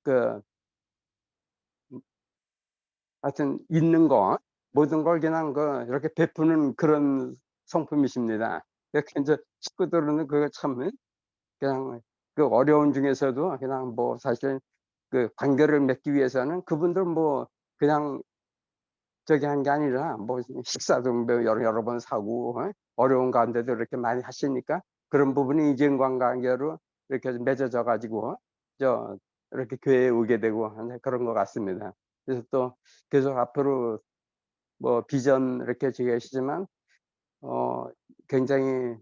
하여튼 있는 거 모든 걸 그냥 이렇게 베푸는 그런 성품이십니다. 이렇게 이제 식구들은 그거 참 그냥 어려운 중에서도 그냥 뭐 사실 관계를 맺기 위해서는 그분들 뭐 그냥 저기 한 게 아니라 뭐 식사도 뭐 여러 번 사고 어려운 가운데도 이렇게 많이 하시니까 그런 부분이 인간관계로 이렇게 맺어져 가지고 이렇게 교회에 오게 되고 하는 그런 것 같습니다. 그래서 또 계속 앞으로 뭐 비전 이렇게 계시지만 굉장히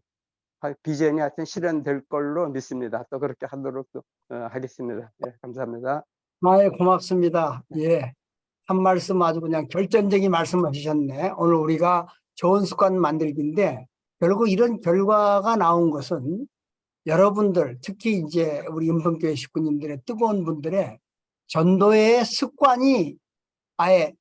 비전이 하여튼 실현될 걸로 믿습니다. 또 그렇게 하도록 또 하겠습니다. 예, 감사합니다. 고맙습니다. 예. 한 말씀 아주 그냥 결정적인 말씀을 하셨네. 오늘 우리가 좋은 습관 만들기인데, 결국 이런 결과가 나온 것은 여러분들, 특히 이제 우리 은평교회 식구님들의 뜨거운 분들의 전도의 습관이 아예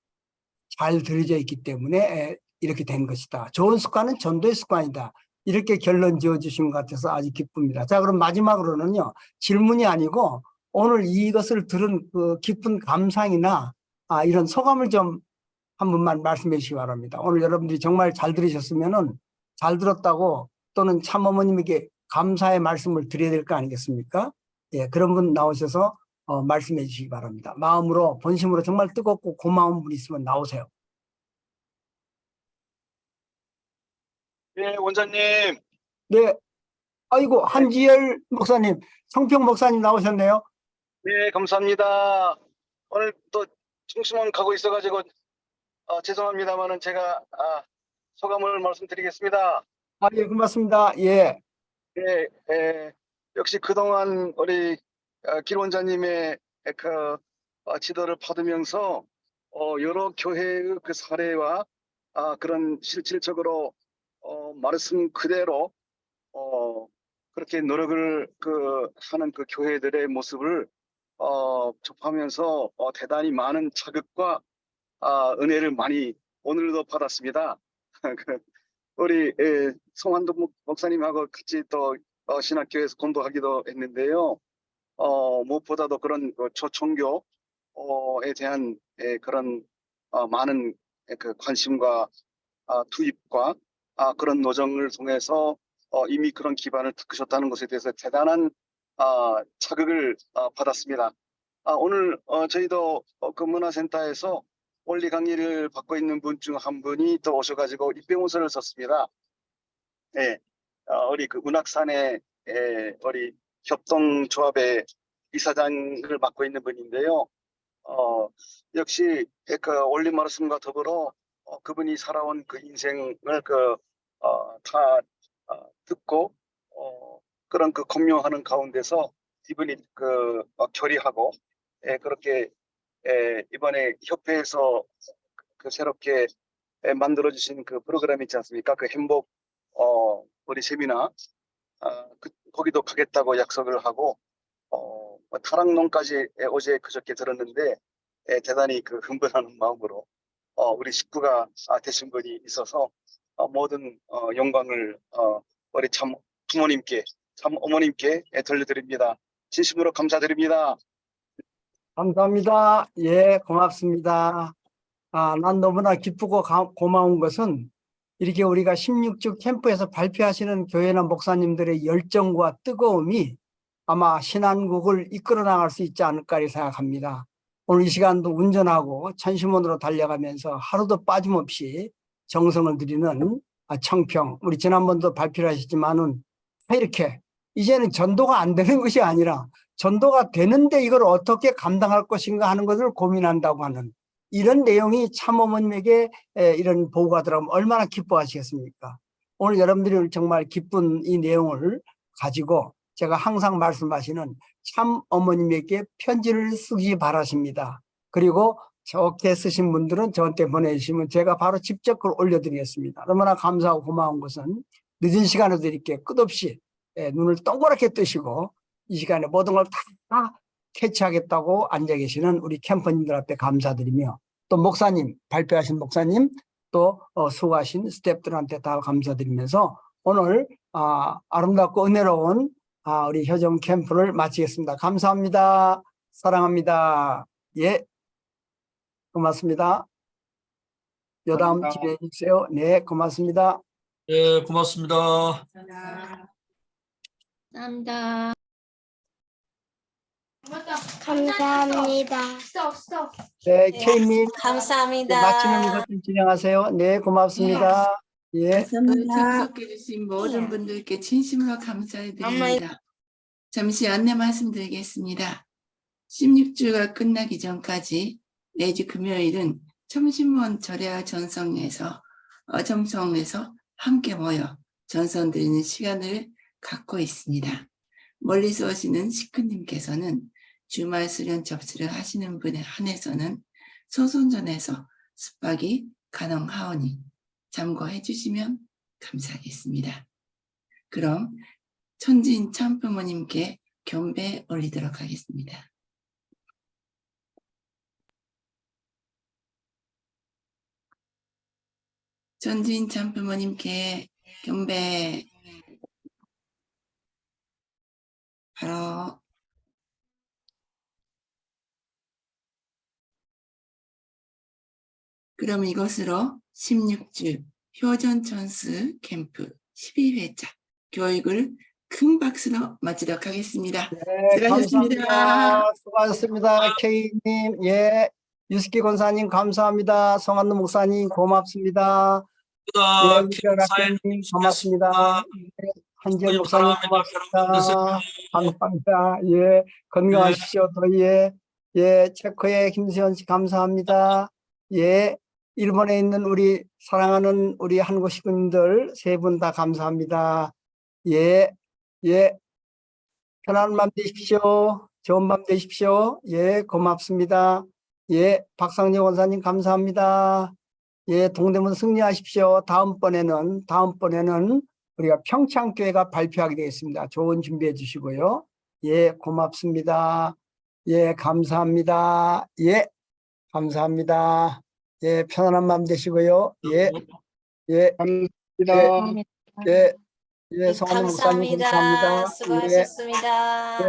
잘 들여져 있기 때문에 이렇게 된 것이다. 좋은 습관은 전도의 습관이다. 이렇게 결론 지어 주신 것 같아서 아주 기쁩니다. 자, 그럼 마지막으로는요, 질문이 아니고 오늘 이것을 들은 깊은 감상이나 이런 소감을 좀 한 번만 말씀해 주시기 바랍니다. 오늘 여러분들이 정말 잘 들으셨으면은 잘 들었다고 또는 참어머님에게 감사의 말씀을 드려야 될 거 아니겠습니까? 예, 그런 분 나오셔서 말씀해 주시기 바랍니다. 마음으로, 본심으로 정말 뜨겁고 고마운 분 있으면 나오세요. 네, 원장님. 네. 아이고, 한지열 목사님, 성평 목사님 나오셨네요. 네, 감사합니다. 오늘 또 청수만 가고 있어가지고 죄송합니다만은 제가 소감을 말씀드리겠습니다. 예, 고맙습니다. 예. 네, 역시 그동안 우리 길 원장님의 지도를 받으면서 여러 교회의 그 사례와 그런 실질적으로 말씀 그대로 그렇게 노력을 하는 그 교회들의 모습을 접하면서 대단히 많은 자극과 은혜를 많이 오늘도 받았습니다. 우리 성환동 목사님하고 같이 또 신학교에서 공부하기도 했는데요. 무엇보다도 그런 초청교에 대한 그런 많은 그 관심과 투입과 그런 노정을 통해서 이미 그런 기반을 닦으셨다는 것에 대해서 대단한 자극을 받았습니다. 오늘 저희도 그 문화센터에서 원리 강의를 받고 있는 분 중 한 분이 또 오셔가지고 입병호서를 썼습니다. 네, 우리 그 문학산의 우리 협동조합의 이사장을 맡고 있는 분인데요. 역시 그 원리 말씀과 더불어 그분이 살아온 그 인생을 다 듣고 그런 그 공유하는 가운데서 이분이 결의하고 그렇게 이번에 협회에서 그 새롭게 만들어주신 그 프로그램 있지 않습니까? 그 행복 우리 세미나 거기도 가겠다고 약속을 하고 타락론까지 어제 그저께 들었는데 대단히 그 흥분하는 마음으로 우리 식구가 되신 분이 있어서 모든 영광을 우리 참 부모님께 참 어머님께 돌려드립니다. 진심으로 감사드립니다. 감사합니다. 예, 고맙습니다. 난 너무나 기쁘고 고마운 것은 이렇게 우리가 16주 캠프에서 발표하시는 교회나 목사님들의 열정과 뜨거움이 아마 신한국을 이끌어 나갈 수 있지 않을까 생각합니다. 오늘 이 시간도 운전하고 천심원으로 달려가면서 하루도 빠짐없이 정성을 들이는 청평, 우리 지난번도 발표를 하셨지만은 이렇게 이제는 전도가 안 되는 것이 아니라 전도가 되는데 이걸 어떻게 감당할 것인가 하는 것을 고민한다고 하는 이런 내용이 참어머님에게 이런 보고가 들어가면 얼마나 기뻐하시겠습니까? 오늘 여러분들이 정말 기쁜 이 내용을 가지고 제가 항상 말씀하시는 참어머님에게 편지를 쓰기 바라십니다. 그리고 좋게 쓰신 분들은 저한테 보내주시면 제가 바로 직접 그걸 올려드리겠습니다. 얼마나 감사하고 고마운 것은 늦은 시간에도 이렇게 끝없이 눈을 동그랗게 뜨시고 이 시간에 모든 걸 다 캐치하겠다고 앉아 계시는 우리 캠퍼님들 앞에 감사드리며 또 목사님, 발표하신 목사님 또 수고하신 스태프들한테 다 감사드리면서 오늘 아름답고 은혜로운 우리 효정 캠프를 마치겠습니다. 감사합니다. 사랑합니다. 예, 고맙습니다. 여다음 진행해 주세요. 네, 고맙습니다. 예, 고맙습니다. 감사합니다. 감사합니다. 네, K님. 감사합니다. 마치는 이것 좀 진행하세요. 네, 고맙습니다. 예. 참석해 주신 모든 분들께 진심으로 감사드립니다. 잠시 안내 말씀드리겠습니다. 16주가 끝나기 전까지 매주 금요일은 청심원 절야 전성에서 함께 모여 전선 드리는 시간을 갖고 있습니다. 멀리서 오시는 식구님께서는 주말 수련 접수를 하시는 분에 한해서는 소선전에서 숙박이 가능하오니 참고해 주시면 감사하겠습니다. 그럼 천진 참부모님께 경배 올리도록 하겠습니다. 천진 참부모님께 경배. 바로 그럼 이것으로 16주 효전천수 캠프 12회차 교육을 큰 박수로 마치도록 하겠습니다. 네, 수고하셨습니다. 감사합니다. 수고하셨습니다. K님, 예, 유스키 권사님 감사합니다. 성한노 목사님 고맙습니다. 예, 우철학교님 고맙습니다. 한지연 목사님 고맙습니다. 감사합니다. 예, 건강하십시오. 예, 체코의 김수현 씨 감사합니다. 예, 일본에 있는 우리 사랑하는 우리 한국 식구님들 세 분 다 감사합니다. 예, 편안한 밤 되십시오. 좋은 밤 되십시오. 예, 고맙습니다. 예, 박상정 원사님 감사합니다. 예, 동대문 승리하십시오. 다음번에는 우리가 평창교회가 발표하게 되겠습니다. 좋은 준비해 주시고요. 예, 고맙습니다. 예, 감사합니다. 예, 감사합니다. 예, 편안한 밤 되시고요. 예, 감사합니다. 예, 성환 목사님 감사합니다. 수고하셨습니다.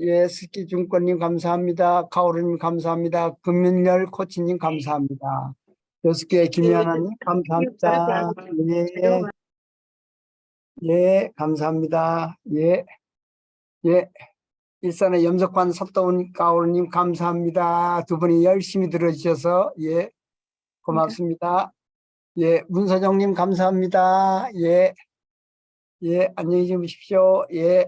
예, 스키중권님 감사합니다. 가오르님 감사합니다. 금윤열 코치님 감사합니다. 여섯개 김연아님 감사합니다. 예, 감사합니다. 예, 일산의 염석관 석도훈 가오르님 감사합니다. 두 분이 열심히 들어주셔서 예, 고맙습니다. 예, 문서정님 감사합니다. 예, 안녕히 주무십시오. 예.